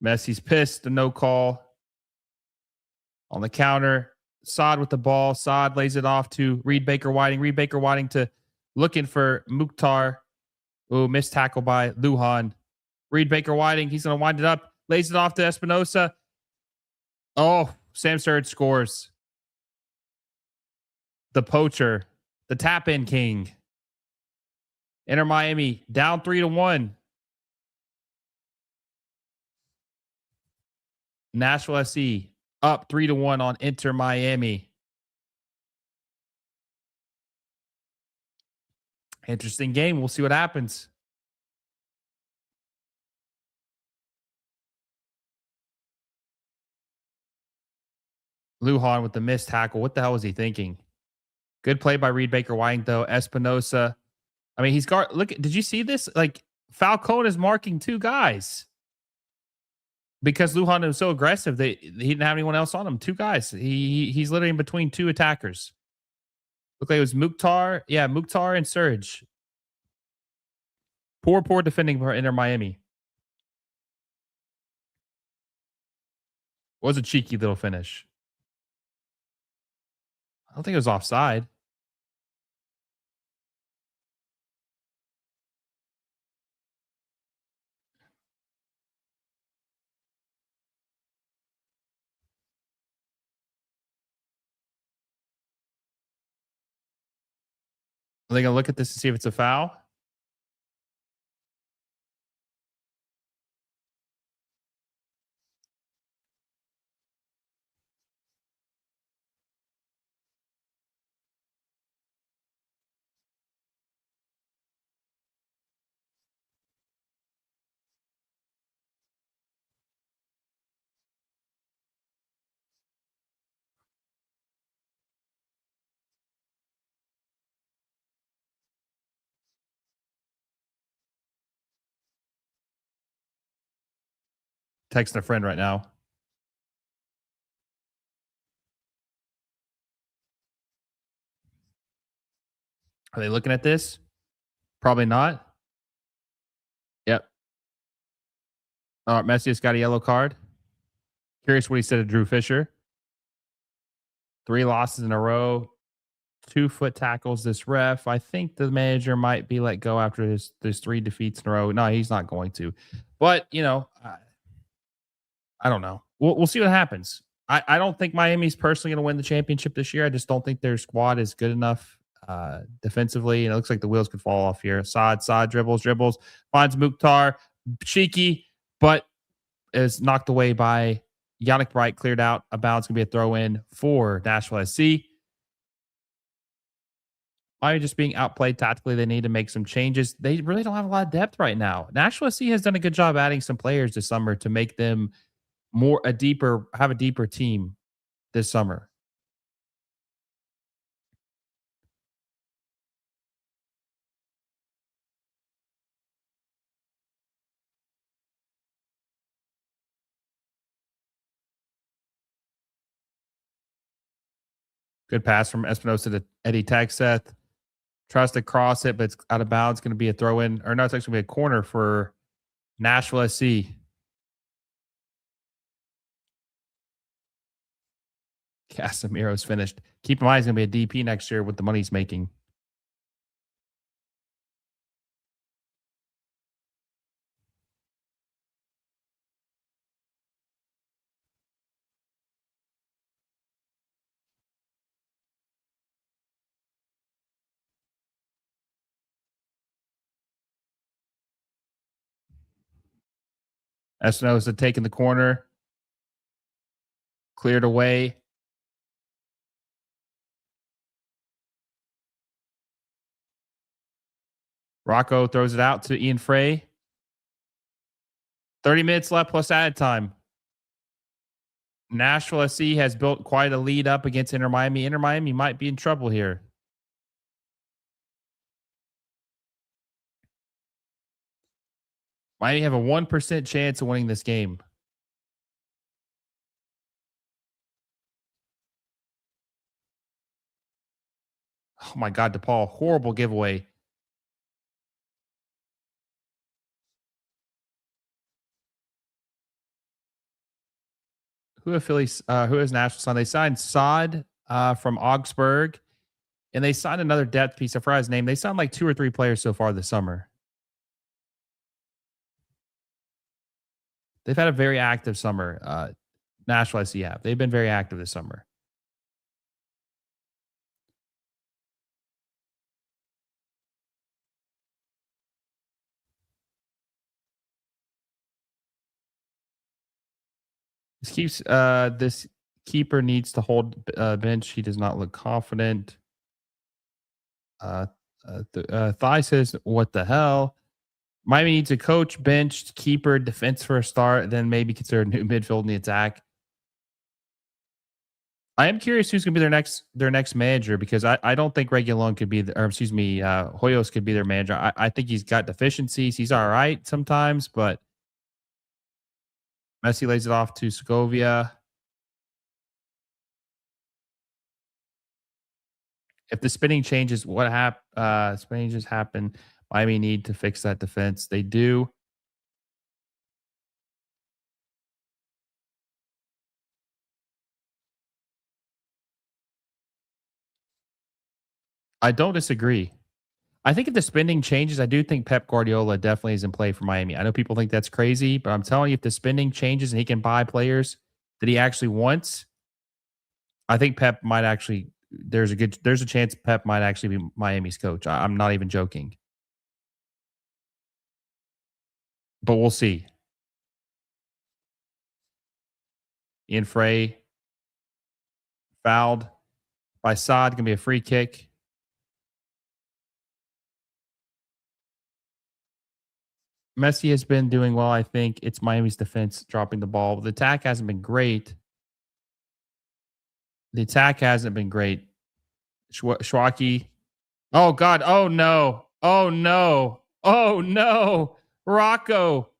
Messi's pissed. A no call. On the counter, Saad with the ball. Saad lays it off to Reed Baker Whiting. Reed Baker Whiting to looking for Mukhtar. Oh, missed tackle by Lujan. Reed Baker Whiting, he's going to wind it up. Lays it off to Espinosa. Oh, Sam Surridge scores. The poacher. The tap-in king. Inter Miami down 3-1. Nashville SC up 3-1 on Inter Miami. Interesting game. We'll see what happens. Lujan with the missed tackle. What the hell was he thinking? Good play by Reed Baker Whiting, though. Espinosa. I mean, he's got. Look, did you see this? Like, Falcone is marking two guys because Lujan was so aggressive. He didn't have anyone else on him. Two guys. He's literally in between two attackers. Looked like it was Mukhtar. Yeah, Mukhtar and Surridge. Poor defending for Inter Miami. Was a cheeky little finish. I don't think it was offside. Are they going to look at this to see if it's a foul? Texting a friend right now. Are they looking at this? Probably not. Yep. All right, Messi has got a yellow card. Curious what he said to Drew Fisher. 3 losses in a row. 2-foot tackles this ref. I think the manager might be let go after his 3 defeats in a row. No, he's not going to. But, I don't know. We'll see what happens. I don't think Miami's personally going to win the championship this year. I just don't think their squad is good enough defensively. And it looks like the wheels could fall off here. Saad dribbles, finds Mukhtar. Cheeky, but is knocked away by Yannick Bright, cleared out. A bounce, going to be a throw in for Nashville SC. Miami just being outplayed tactically. They need to make some changes. They really don't have a lot of depth right now. Nashville SC has done a good job adding some players this summer to make them have a deeper team this summer. Good pass from Espinosa to Eddie Tagseth. Tries to cross it, but it's out of bounds. Going to be a throw in, or no, it's actually going to be a corner for Nashville SC. Casemiro's finished. Keep in mind, he's going to be a DP next year with the money he's making. Espinosa taking the corner. Cleared away. Rocco throws it out to Ian Frey. 30 minutes left plus added time. Nashville SC has built quite a lead up against Inter Miami. Inter Miami might be in trouble here. Miami have a 1% chance of winning this game. Oh my God, DePaul. Horrible giveaway. Who is Nashville signed? They signed Saad from Augsburg, and they signed another depth piece. I forgot his name. They signed like 2 or 3 players so far this summer. They've had a very active summer. Nashville SC have. They've been very active this summer. This keeper needs to hold bench. He does not look confident. Thigh says, "What the hell?" Miami needs a coach, bench, keeper, defense for a start, then maybe consider a new midfield in the attack. I am curious who's going to be their next manager, because I don't think Reguilon could be, Hoyos could be their manager. I think he's got deficiencies. He's all right sometimes, but Messi lays it off to Segovia. If the spinning changes, spinning just happen. Miami need to fix that defense. They do. I don't disagree. I think if the spending changes, I do think Pep Guardiola definitely is in play for Miami. I know people think that's crazy, but I'm telling you, if the spending changes and he can buy players that he actually wants, I think Pep might actually. There's a chance Pep might actually be Miami's coach. I'm not even joking, but we'll see. Ian Frey fouled by Saad. Gonna be a free kick. Messi has been doing well. I think it's Miami's defense dropping the ball. The attack hasn't been great. Schwaki. Oh, God. Oh, no. Oh, no. Oh, no. Rocco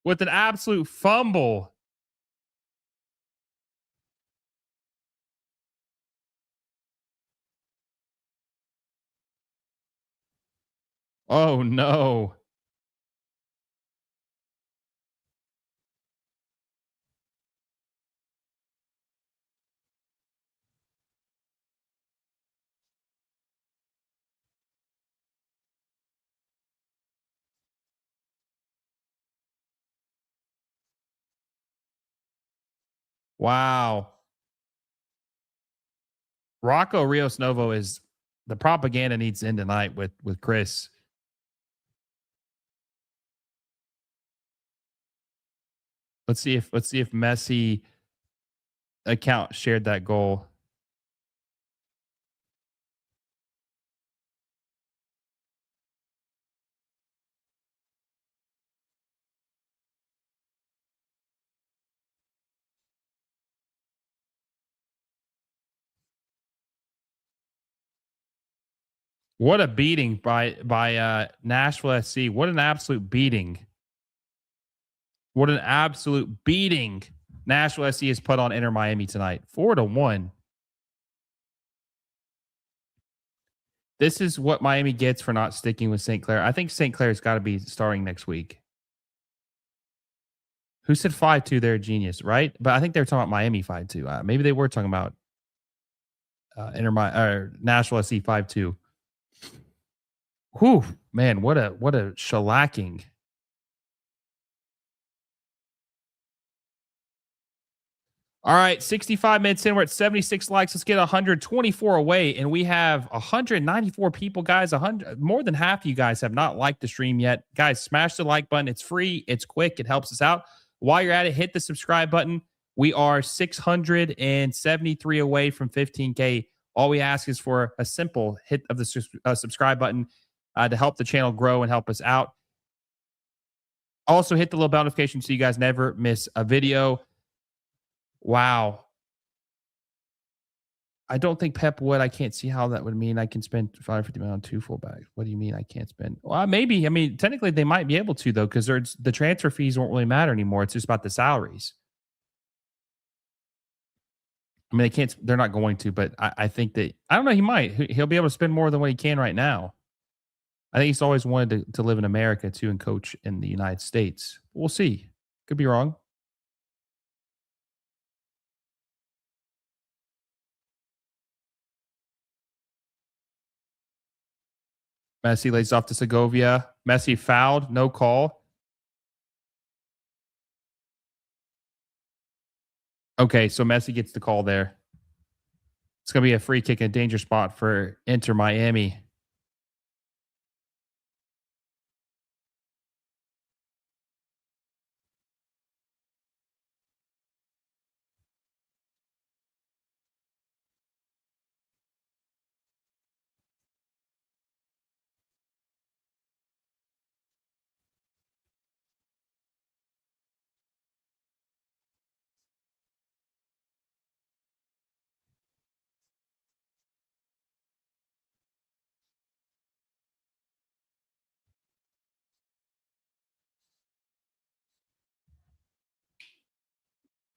with an absolute fumble. Oh, no. Wow. Rocco Rios Novo is the propaganda needs to end tonight with Chris. Let's see if Messi account shared that goal. What a beating by Nashville SC. What an absolute beating. What an absolute beating Nashville SC has put on Inter Miami tonight. 4-1. This is what Miami gets for not sticking with St. Clair. I think St. Clair's got to be starting next week. Who said 5-2? They're a genius, right? But I think they were talking about Miami 5-2. Maybe they were talking about Nashville SC 5-2. Whew, man, what a shellacking. All right, 65 minutes in. We're at 76 likes. Let's get 124 away. And we have 194 people, guys. 100, more than half of you guys have not liked the stream yet. Guys, smash the like button. It's free. It's quick. It helps us out. While you're at it, hit the subscribe button. We are 673 away from 15K. All we ask is for a simple hit of the subscribe button to help the channel grow and help us out. Also, hit the little bell notification so you guys never miss a video. Wow. I don't think Pep would. I can't see how that would mean I can spend $550 million on 2 fullbacks. What do you mean I can't spend? Well, maybe. I mean, technically they might be able to, though, because the transfer fees won't really matter anymore. It's just about the salaries. I mean, they're not going to, but I think that, I don't know, he might. He'll be able to spend more than what he can right now. I think he's always wanted to live in America, too, and coach in the United States. We'll see. Could be wrong. Messi lays off to Segovia. Messi fouled. No call. Okay, so Messi gets the call there. It's going to be a free kick in a danger spot for Inter Miami.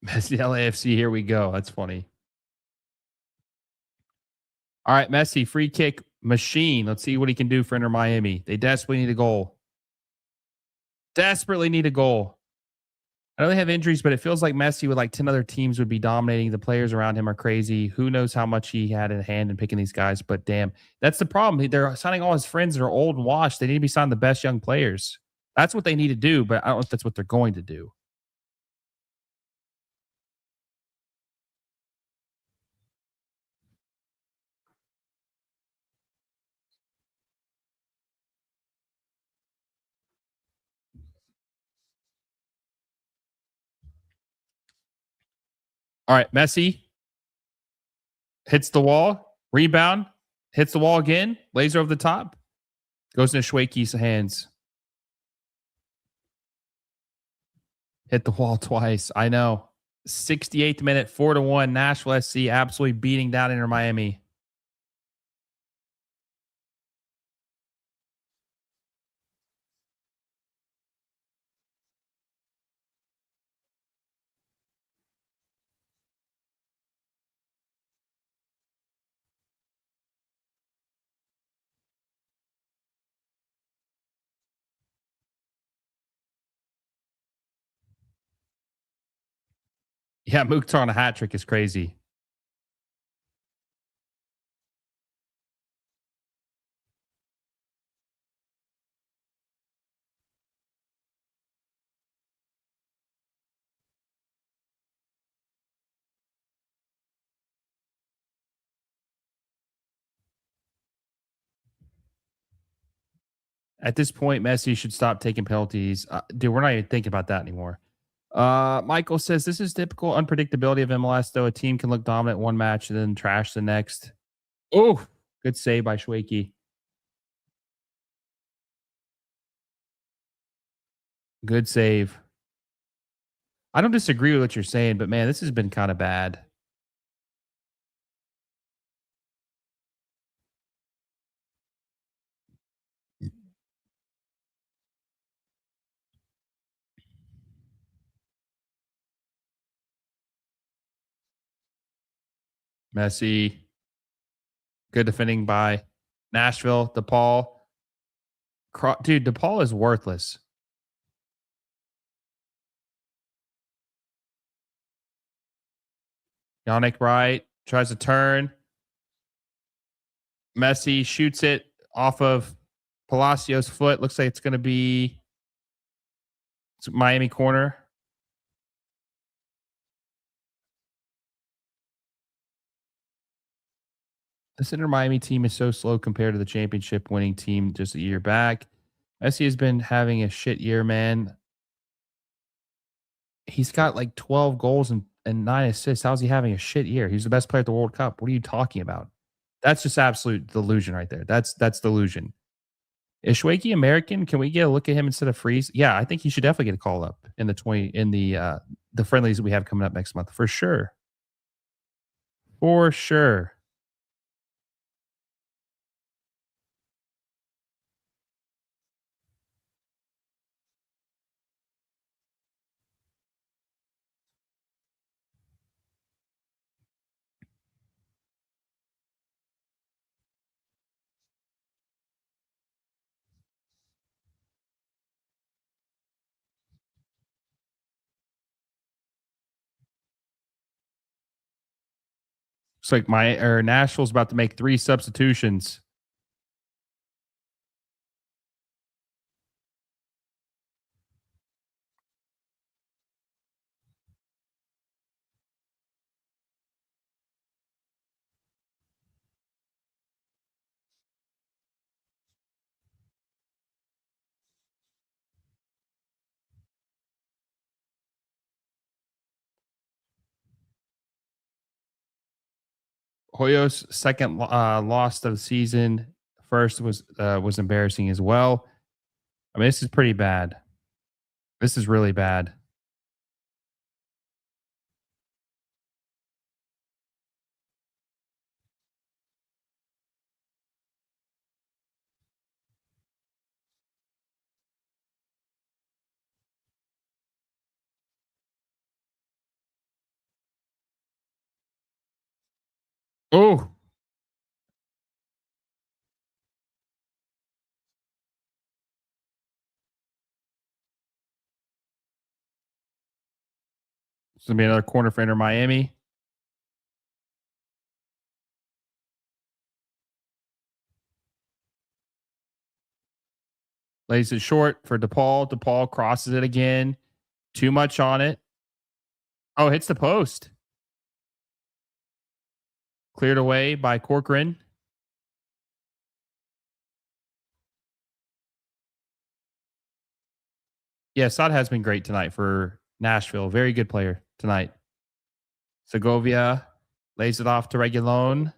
Messi LAFC, here we go. That's funny. All right, Messi, free kick machine. Let's see what he can do for Inter Miami. They desperately need a goal. Desperately need a goal. I know they have injuries, but it feels like Messi with like 10 other teams would be dominating. The players around him are crazy. Who knows how much he had in hand in picking these guys, but damn, that's the problem. They're signing all his friends that are old and washed. They need to be signing the best young players. That's what they need to do, but I don't know if that's what they're going to do. All right, Messi hits the wall, rebound, hits the wall again, laser over the top, goes into Schwake's hands. Hit the wall twice. I know. 68th minute, 4-1. Nashville SC absolutely beating down Inter Miami. Yeah, Mukhtar on a hat trick is crazy. At this point, Messi should stop taking penalties. Dude, we're not even thinking about that anymore. Michael says this is typical unpredictability of MLS, though. A team can look dominant one match and then trash the next. Oh, good save by Schwakey. Good save. I don't disagree with what you're saying, but man, this has been kind of bad. Messi. Good defending by Nashville. DePaul. Dude, DePaul is worthless. Yannick Wright tries to turn. Messi shoots it off of Palacios' foot. Looks like it's going to be Miami corner. This Inter Miami team is so slow compared to the championship winning team just a year back. Messi has been having a shit year, man. He's got like 12 goals and 9 assists. How's he having a shit year? He's the best player at the World Cup. What are you talking about? That's just absolute delusion right there. That's delusion. Is Schwakey American? Can we get a look at him instead of Freeze? Yeah, I think he should definitely get a call up in the friendlies that we have coming up next month for sure. For sure. Looks like Nashville's about to make 3 substitutions. Hoyo's second loss of the season. First was embarrassing as well. I mean, this is pretty bad. This is really bad. Oh, it's gonna be another corner for Inter Miami. Lays it short for DePaul. DePaul crosses it again. Too much on it. Oh, hits the post. Cleared away by Corcoran. Yeah, Saad has been great tonight for Nashville. Very good player tonight. Segovia lays it off to Reguilon.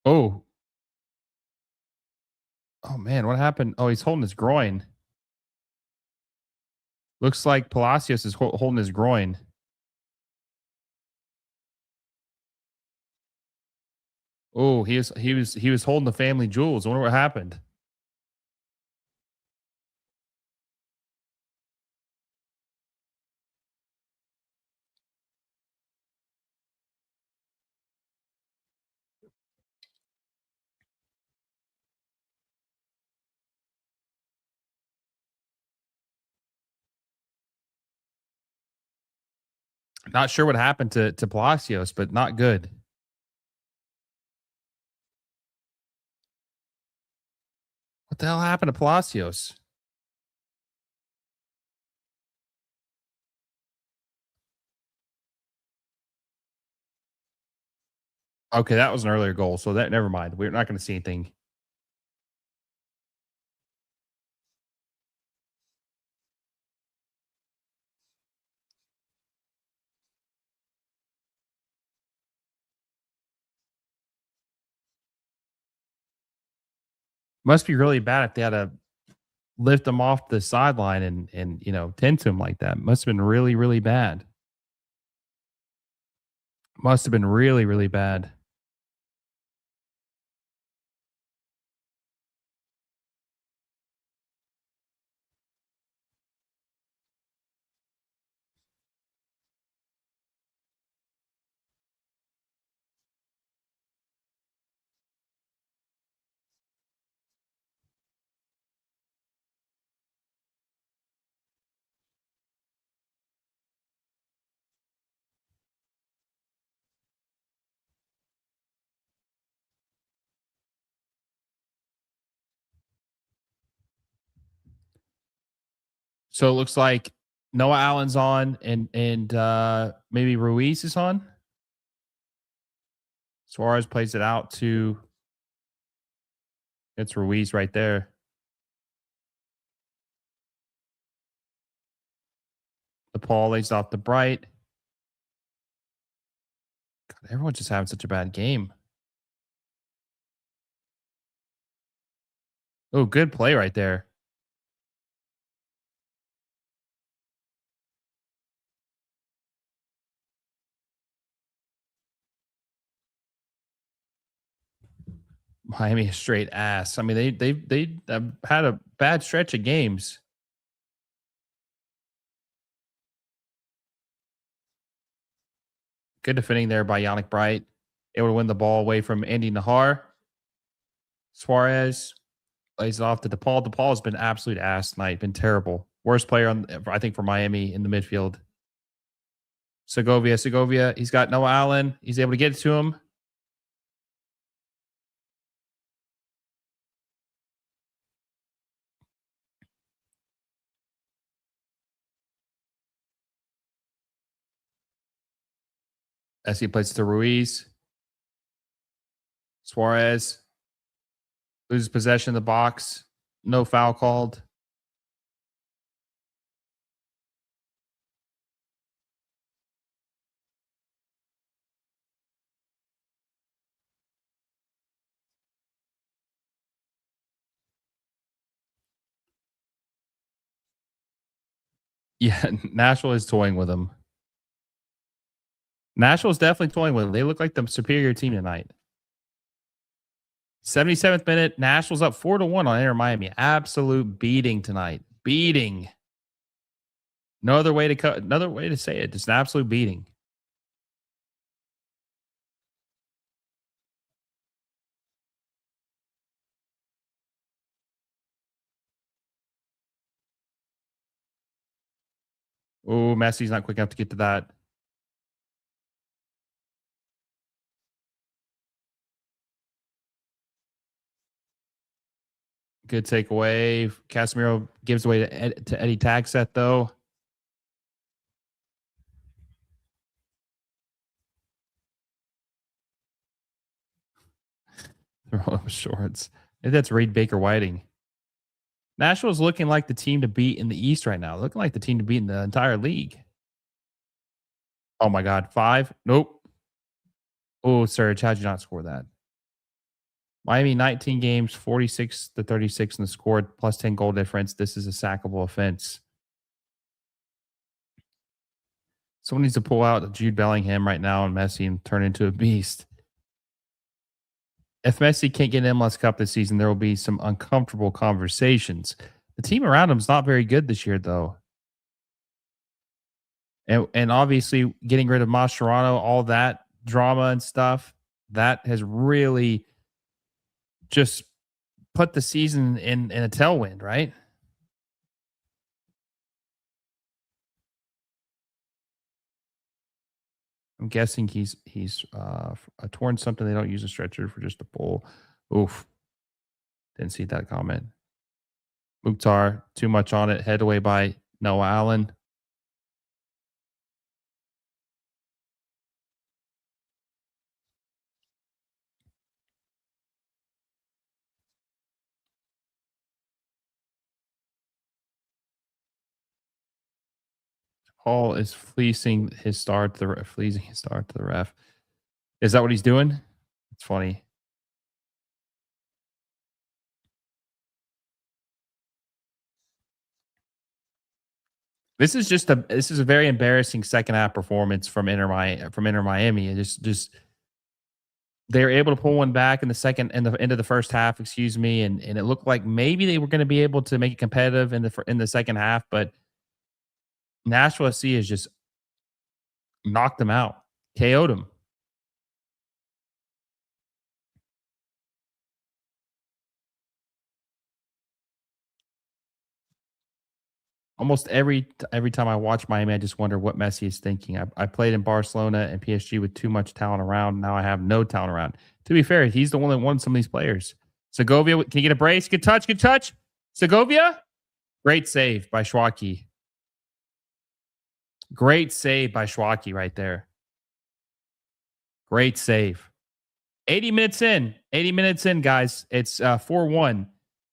Oh. Oh, man. What happened? Oh, he's holding his groin. Looks like Palacios is holding his groin. Oh, he was holding the family jewels. I wonder what happened. Not sure what happened to Palacios, but not good. What the hell happened to Palacios? Okay, that was an earlier goal, so that never mind. We're not going to see anything. Must be really bad if they had to lift him off the sideline and tend to him like that. Must have been really, really bad. Must have been really, really bad. So it looks like Noah Allen's on and maybe Ruiz is on. Suarez plays it out to it's Ruiz right there. The Paul lays off the Bright. God, everyone's just having such a bad game. Oh, good play right there. Miami is straight ass. I mean, they had a bad stretch of games. Good defending there by Yannick Bright. Able to win the ball away from Andy Nahar. Suarez lays it off to DePaul. DePaul has been absolute ass tonight. Been terrible. Worst player I think for Miami in the midfield. Segovia. He's got Noah Allen. He's able to get it to him. As he plays to Ruiz. Suarez loses possession of the box. No foul called. Yeah, Nashville is toying with him. Nashville's definitely toying with him. They look like the superior team tonight. 77th minute, Nashville's up 4-1 on Inter Miami. Absolute beating tonight. Beating. No other way to say it. Just an absolute beating. Oh, Messi's not quick enough to get to that. Good takeaway. Casemiro gives away to Eddie Tagset, though. Throw him shorts. I think that's Reed Baker Whiting. Nashville's looking like the team to beat in the East right now. Looking like the team to beat in the entire league. Oh my God. 5? Nope. Oh, Serge, how'd you not score that? Miami 19 games, 46-36 in the scored, plus 10 goal difference. This is a sackable offense. Someone needs to pull out Jude Bellingham right now and Messi and turn into a beast. If Messi can't get an MLS Cup this season, there will be some uncomfortable conversations. The team around him is not very good this year, though. And obviously getting rid of Mascherano, all that drama and stuff, that has really just put the season in a tailwind, right? I'm guessing he's torn something. They don't use a stretcher for just a pull. Oof. Didn't see that comment. Mukhtar, too much on it. Head away by Noah Allen. Hall is fleecing his star to the ref. Fleecing his star to the ref. Is that what he's doing? It's funny. This is a very embarrassing second half performance from Inter Miami. And just they were able to pull one back in the end of the first half, excuse me, and it looked like maybe they were going to be able to make it competitive in the second half, but Nashville SC has just knocked them out, KO'd them. Almost every time I watch Miami, I just wonder what Messi is thinking. I played in Barcelona and PSG with too much talent around. Now I have no talent around. To be fair, he's the one that won some of these players. Segovia, can you get a brace? Good touch, good touch. Segovia, great save by Schwaki. Great save by Schwaki right there. Great save. 80 minutes in, guys. It's 4-1.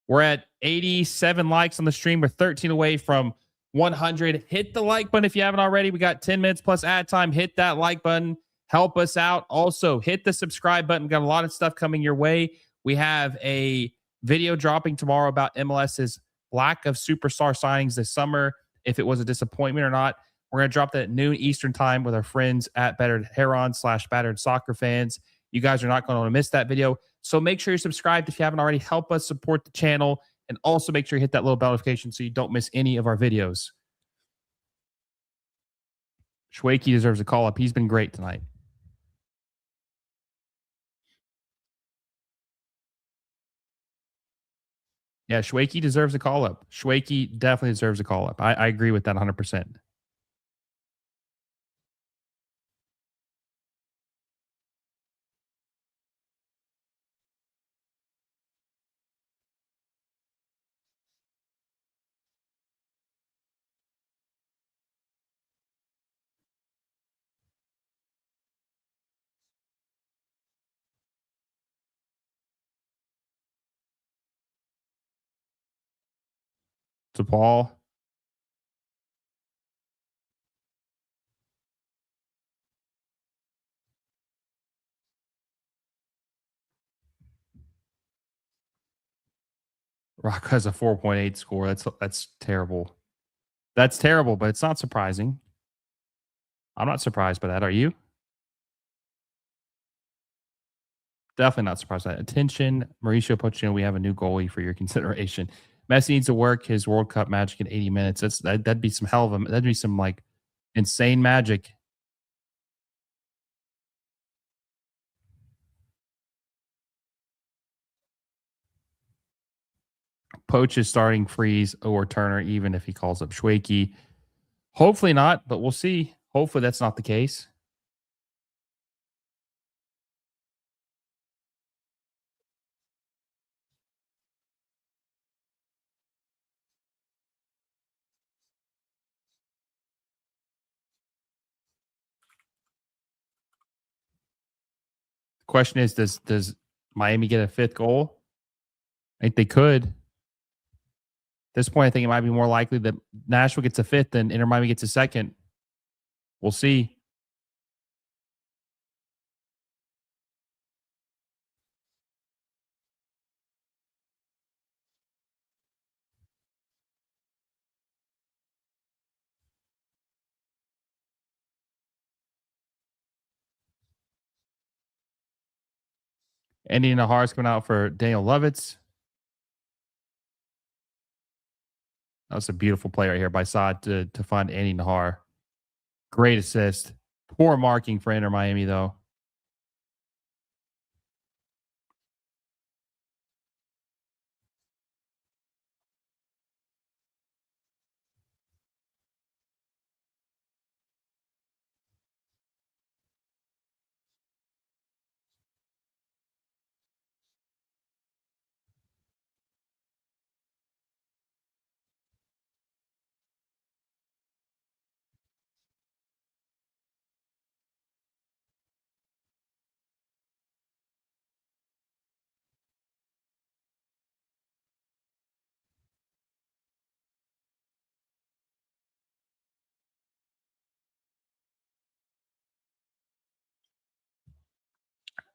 We're at 87 likes on the stream. We're 13 away from 100. Hit the like button if you haven't already. We got 10 minutes plus ad time. Hit that like button. Help us out. Also, hit the subscribe button. We got a lot of stuff coming your way. We have a video dropping tomorrow about MLS's lack of superstar signings this summer, if it was a disappointment or not. We're going to drop that at noon Eastern time with our friends at Battered Heron / Battered Soccer Fans. You guys are not going to want to miss that video. So make sure you're subscribed if you haven't already. Help us support the channel. And also make sure you hit that little bell notification so you don't miss any of our videos. Schwakey deserves a call up. He's been great tonight. Yeah, Schwakey deserves a call up. Schwakey definitely deserves a call up. I agree with that 100%. To Paul. Rock has a 4.8 score. That's terrible. That's terrible, but it's not surprising. I'm not surprised by that. Are you? Definitely not surprised by that. Attention, Mauricio Pochettino, we have a new goalie for your consideration. Messi needs to work his World Cup magic in 80 minutes. That'd be some hell of a, that'd be some like insane magic. Poach is starting Freeze or Turner, even if he calls up Schwakey. Hopefully not, but we'll see. Hopefully that's not the case. The question is, does Miami get a fifth goal? I think they could. At this point, I think it might be more likely that Nashville gets a fifth than Inter Miami gets a second. We'll see. Andy Nahar's coming out for Daniel Lovitz. That was a beautiful play right here by Saad to find Andy Nahar. Great assist. Poor marking for Inter Miami, though.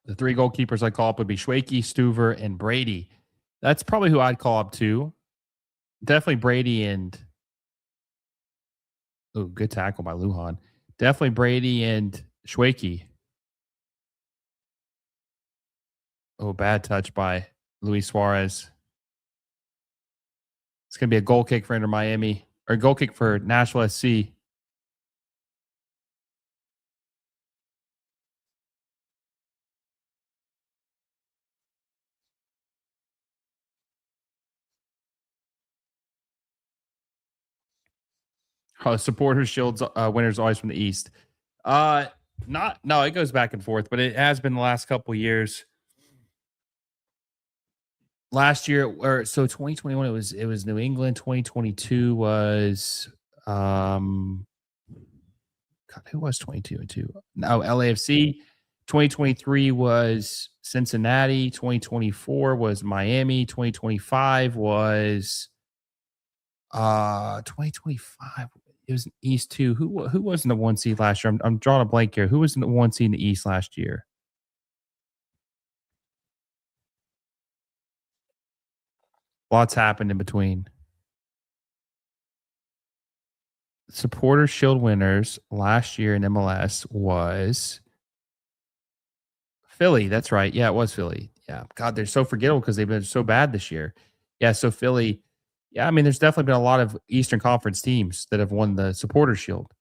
The 3 goalkeepers I call up would be Schwakey, Stuver, and Brady. That's probably who I'd call up too. Definitely Brady and good tackle by Lujan. Definitely Brady and Schwakey. Bad touch by Luis Suarez. It's going to be a goal kick for Inter Miami, or a goal kick for Nashville SC. Supporters Shields winners always from the East. It goes back and forth, but it has been the last couple of years. Last year, 2021, it was New England. 2022 was God, who was 22 and 2? No, LAFC. 2023 was Cincinnati. 2024 was Miami. 2025 was 2025. It was East 2. Who was in the 1 seed last year? I'm drawing a blank here. Who was in the 1 seed in the East last year? Lots happened in between. Supporter Shield winners last year in MLS was Philly. That's right. Yeah, it was Philly. Yeah. God, they're so forgettable because they've been so bad this year. Yeah, so Philly. Yeah, I mean, there's definitely been a lot of Eastern Conference teams that have won the Supporter Shield.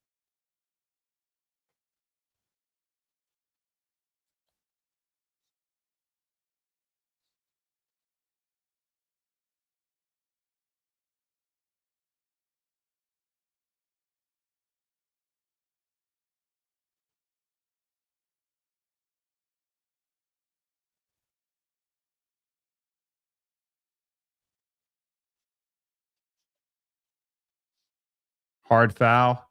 Hard foul.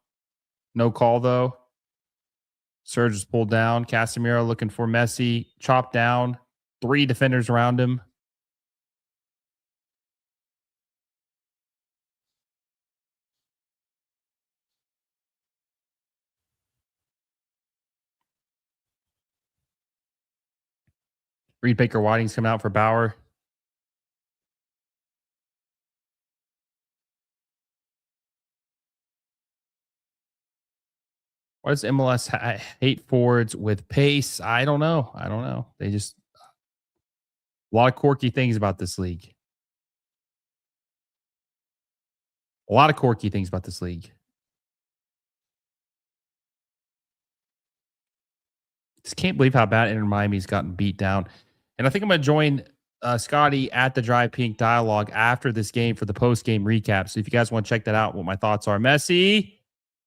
No call, though. Surge is pulled down. Casemiro looking for Messi. Chopped down. 3 defenders around him. Reed Baker Whiting's coming out for Bauer. Why does MLS hate forwards with pace? I don't know. They just a lot of quirky things about this league. A lot of quirky things about this league. Just can't believe how bad Inter Miami's gotten beat down. And I think I'm going to join Scotty at the Drive Pink Dialogue after this game for the post-game recap. So if you guys want to check that out, what my thoughts are. Messi,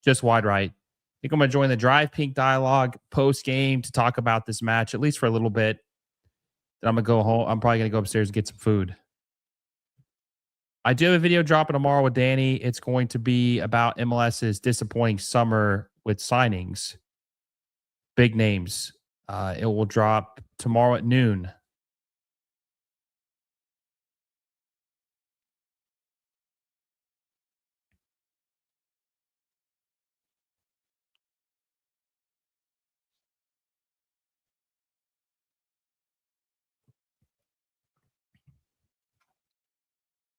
just wide right. I think I'm going to join the Drive Pink Dialogue post-game to talk about this match, at least for a little bit. Then I'm going to go home. I'm probably going to go upstairs and get some food. I do have a video dropping tomorrow with Danny. It's going to be about MLS's disappointing summer with signings. Big names. It will drop tomorrow at noon.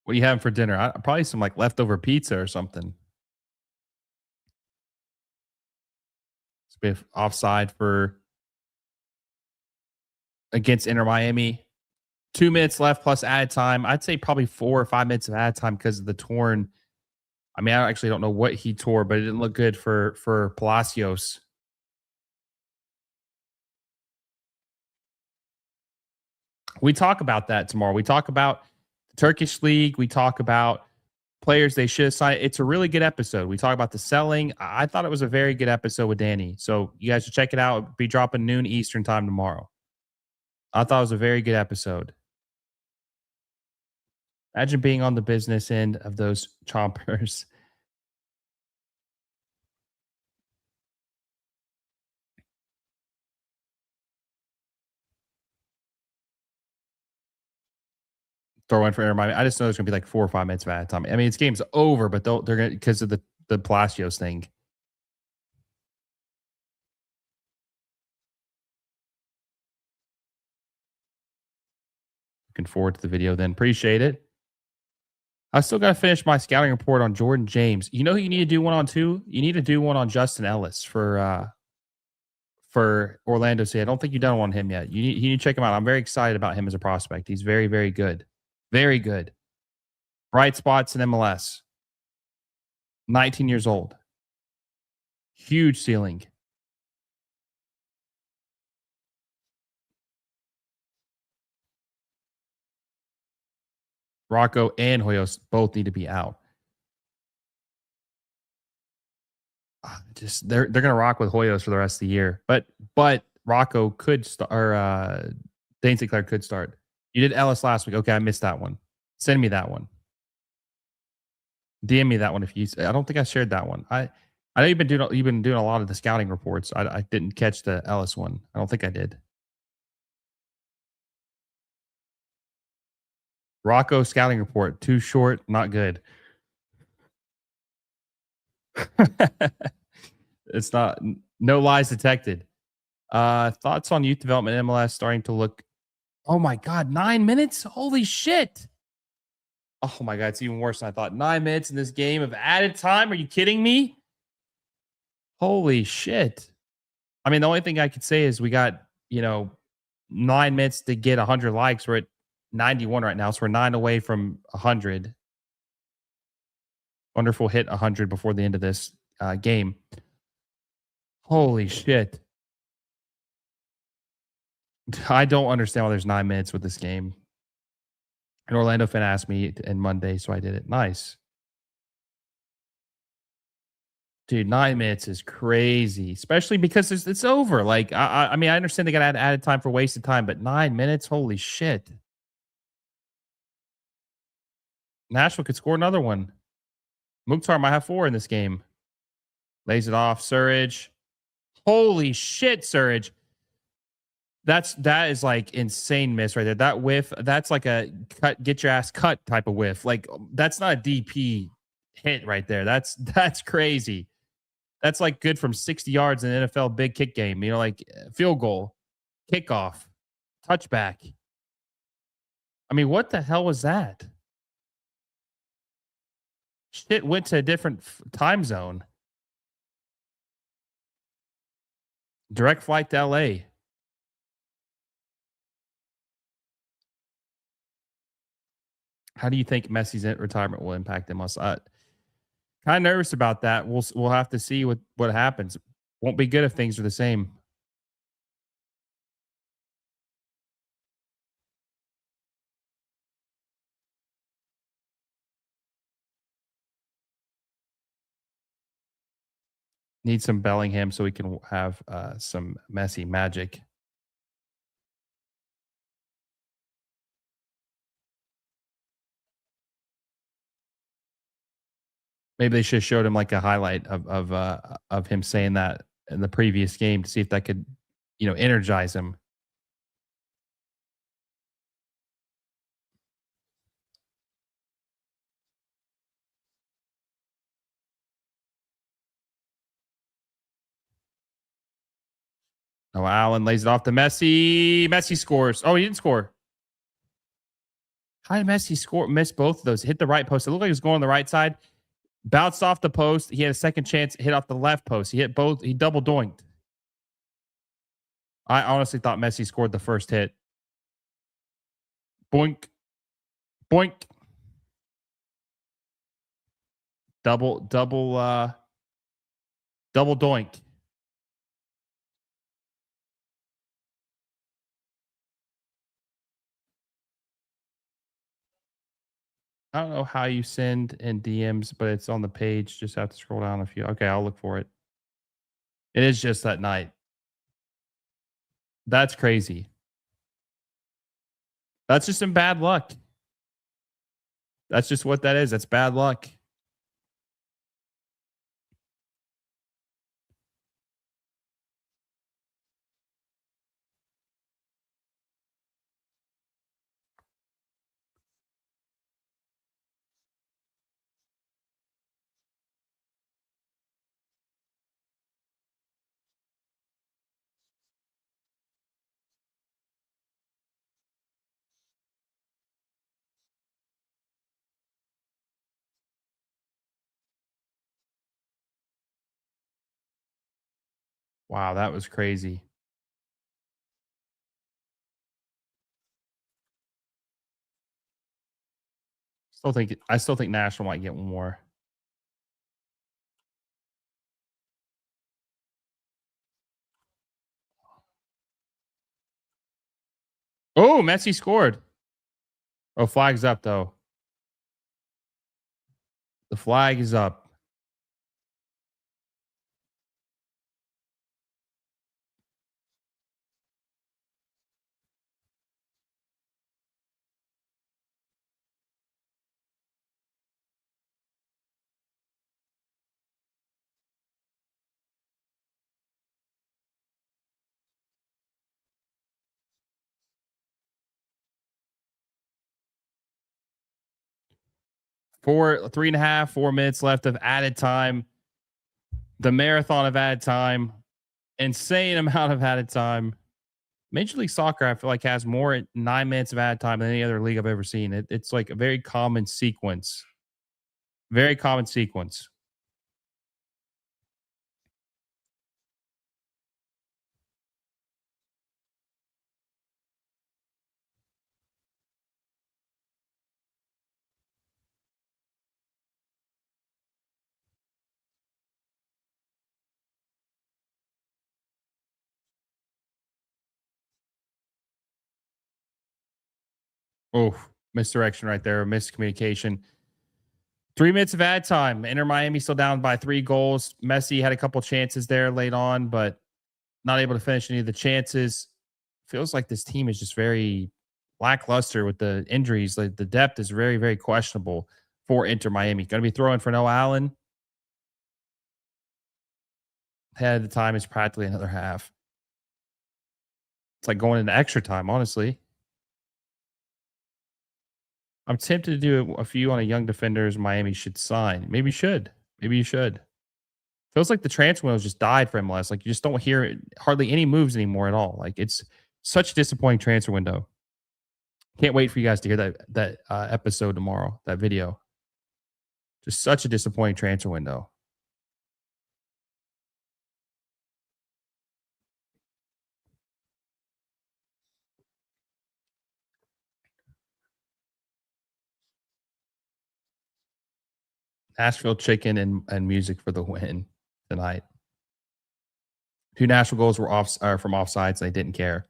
What are you having for dinner? Probably some like leftover pizza or something. It's a bit offside for against Inter Miami. 2 minutes left plus added time. I'd say probably 4 or 5 minutes of added time because of the torn. I mean, I actually don't know what he tore, but it didn't look good for Palacios. We talk about that tomorrow. We talk about the Turkish league. We talk about players they should sign. It's a really good episode. We talk about the selling. I thought it was a very good episode with Danny. So you guys should check it out. It'll be dropping noon Eastern time tomorrow. I thought it was a very good episode. Imagine being on the business end of those chompers. Throw in for Inter Miami. I just know there's gonna be like 4 or 5 minutes of added time. I mean, it's game's over, but they're gonna because of the Palacios thing. Looking forward to the video then. Appreciate it. I still got to finish my scouting report on Jordan James. You know who you need to do one on too? You need to do one on Justin Ellis for Orlando City. I don't think you've done one on him yet. You need to check him out. I'm very excited about him as a prospect. He's very, very good. Very good. Bright spots in MLS. 19 years old. Huge ceiling. Rocco and Hoyos both need to be out. Just they're gonna rock with Hoyos for the rest of the year. But Rocco could start, or Dane Sinclair could start. You did Ellis last week. Okay, I missed that one. Send me that one. DM me that one if you. I don't think I shared that one. I know you've been doing a lot of the scouting reports. I didn't catch the Ellis one. I don't think I did. Rocco scouting report, too short, not good. It's not, no lies detected. Thoughts on youth development in MLS starting to look, oh my God, 9 minutes? Holy shit. Oh my God, it's even worse than I thought. 9 minutes in this game of added time. Are you kidding me? Holy shit. I mean, the only thing I could say is we got, 9 minutes to get 100 likes. We're at 91 right now, so we're 9 away from 100. Wonderful hit 100 before the end of this game. Holy shit. I don't understand why there's 9 minutes with this game. An Orlando fan asked me on Monday, so I did it. Nice. Dude, 9 minutes is crazy, especially because it's over. Like, I mean, I understand they got to add added time for wasted time, but 9 minutes, holy shit. Nashville could score another one. Mukhtar might have 4 in this game. Lays it off. Surridge. Holy shit, Surridge. That is like insane miss right there. That whiff, that's like a cut, get your ass cut type of whiff. Like, that's not a DP hit right there. That's crazy. That's like good from 60 yards in an NFL big kick game. Like field goal, kickoff, touchback. I mean, what the hell was that? Shit went to a different time zone. Direct flight to LA. How do you think Messi's retirement will impact MLS? Kind of nervous about that. We'll have to see what happens. Won't be good if things are the same. Need some Bellingham so we can have some Messi magic. Maybe they should have showed him like a highlight of him saying that in the previous game to see if that could, energize him. Oh, Allen lays it off to Messi. Messi scores. Oh, he didn't score. How did Messi miss both of those? Hit the right post. It looked like he was going on the right side. Bounced off the post. He had a second chance. Hit off the left post. He hit both. He double doinked. I honestly thought Messi scored the first hit. Boink. Boink. Double doink. I don't know how you send in DMs, but it's on the page. Just have to scroll down a few. Okay, I'll look for it. It is just that night. That's crazy. That's just some bad luck. That's just what that is. That's bad luck. Wow, that was crazy. I still think Nashville might get one more. Oh, Messi scored. Oh, flag's up though. The flag is up. Three and a half, 4 minutes left of added time. The marathon of added time. Insane amount of added time. Major League Soccer, I feel like, has more 9 minutes of added time than any other league I've ever seen. It's like a very common sequence. Very common sequence. Oh, misdirection right there. Miscommunication. 3 minutes of add time. Inter Miami still down by 3 goals. Messi had a couple chances there late on, but not able to finish any of the chances. Feels like this team is just very lackluster with the injuries. Like the depth is very, very questionable for Inter Miami. Going to be throwing for Noah Allen. Head of the time is practically another half. It's like going into extra time, honestly. I'm tempted to do a few on a young defenders Miami should sign. Maybe you should. Maybe you should. Feels like the transfer window just died for MLS. Like you just don't hear hardly any moves anymore at all. Like it's such a disappointing transfer window. Can't wait for you guys to hear that episode tomorrow. That video. Just such a disappointing transfer window. Nashville chicken and music for the win tonight. 2 Nashville goals were from offsides. And they didn't care.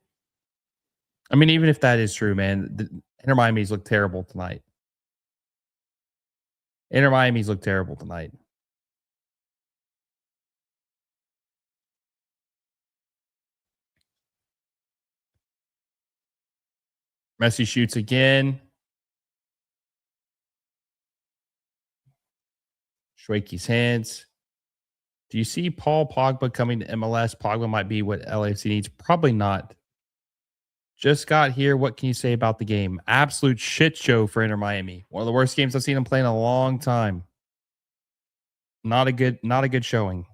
I mean, even if that is true, man, the Inter Miami's look terrible tonight. Inter Miami's look terrible tonight. Messi shoots again. Schweike's hands. Do you see Paul Pogba coming to MLS? Pogba might be what LAFC needs. Probably not. Just got here. What can you say about the game? Absolute shit show for Inter Miami. One of the worst games I've seen them play in a long time. Not a good showing.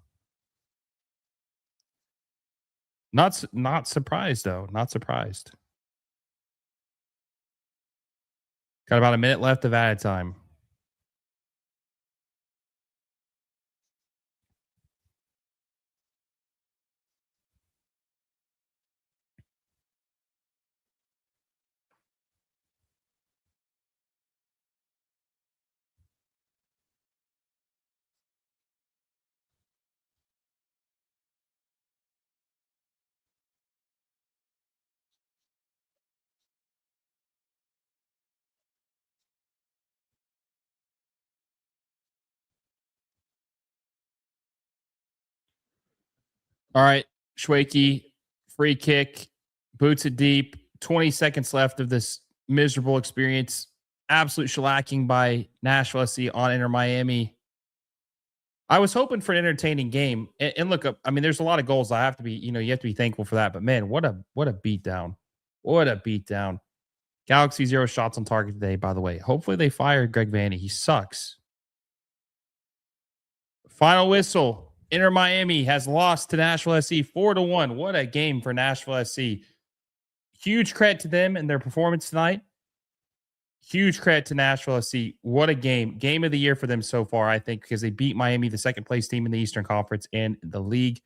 Not surprised though. Not surprised. Got about a minute left of added time. All right, Schweike, free kick, boots it deep. 20 seconds left of this miserable experience. Absolute shellacking by Nashville SC on Inter Miami. I was hoping for an entertaining game. And look, I mean, there's a lot of goals. I have to be, you have to be thankful for that. But man, what a beatdown. What a beatdown. Galaxy 0 shots on target today, by the way. Hopefully they fire Greg Vanny. He sucks. Final whistle. Inter Miami has lost to Nashville SC 4-1. What a game for Nashville SC. Huge credit to them and their performance tonight. Huge credit to Nashville SC. What a game. Game of the year for them so far, I think, because they beat Miami, the second place team in the Eastern Conference and the league.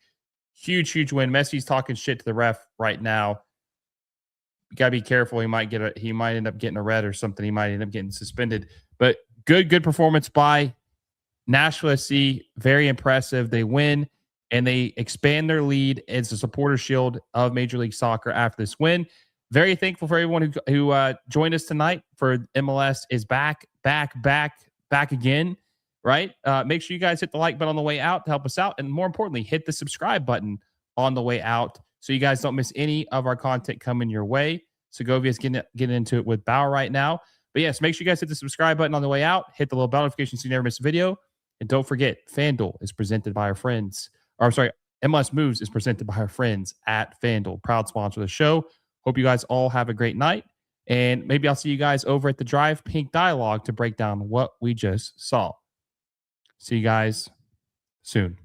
Huge win. Messi's talking shit to the ref right now. You gotta be careful. He might end up getting a red or something. He might end up getting suspended. But good performance by Nashville SC. Very impressive. They win and they expand their lead as the supporter shield of Major League Soccer after this win. Very thankful for everyone who joined us tonight for MLS is back again. Right? Make sure you guys hit the like button on the way out to help us out. And more importantly, hit the subscribe button on the way out so you guys don't miss any of our content coming your way. Segovia's getting into it with Bauer right now. But yes, make sure you guys hit the subscribe button on the way out. Hit the little bell notification so you never miss a video. And don't forget, FanDuel is presented by our friends. Or I'm sorry, MLS Moves is presented by our friends at FanDuel. Proud sponsor of the show. Hope you guys all have a great night. And maybe I'll see you guys over at the Drive Pink Dialogue to break down what we just saw. See you guys soon.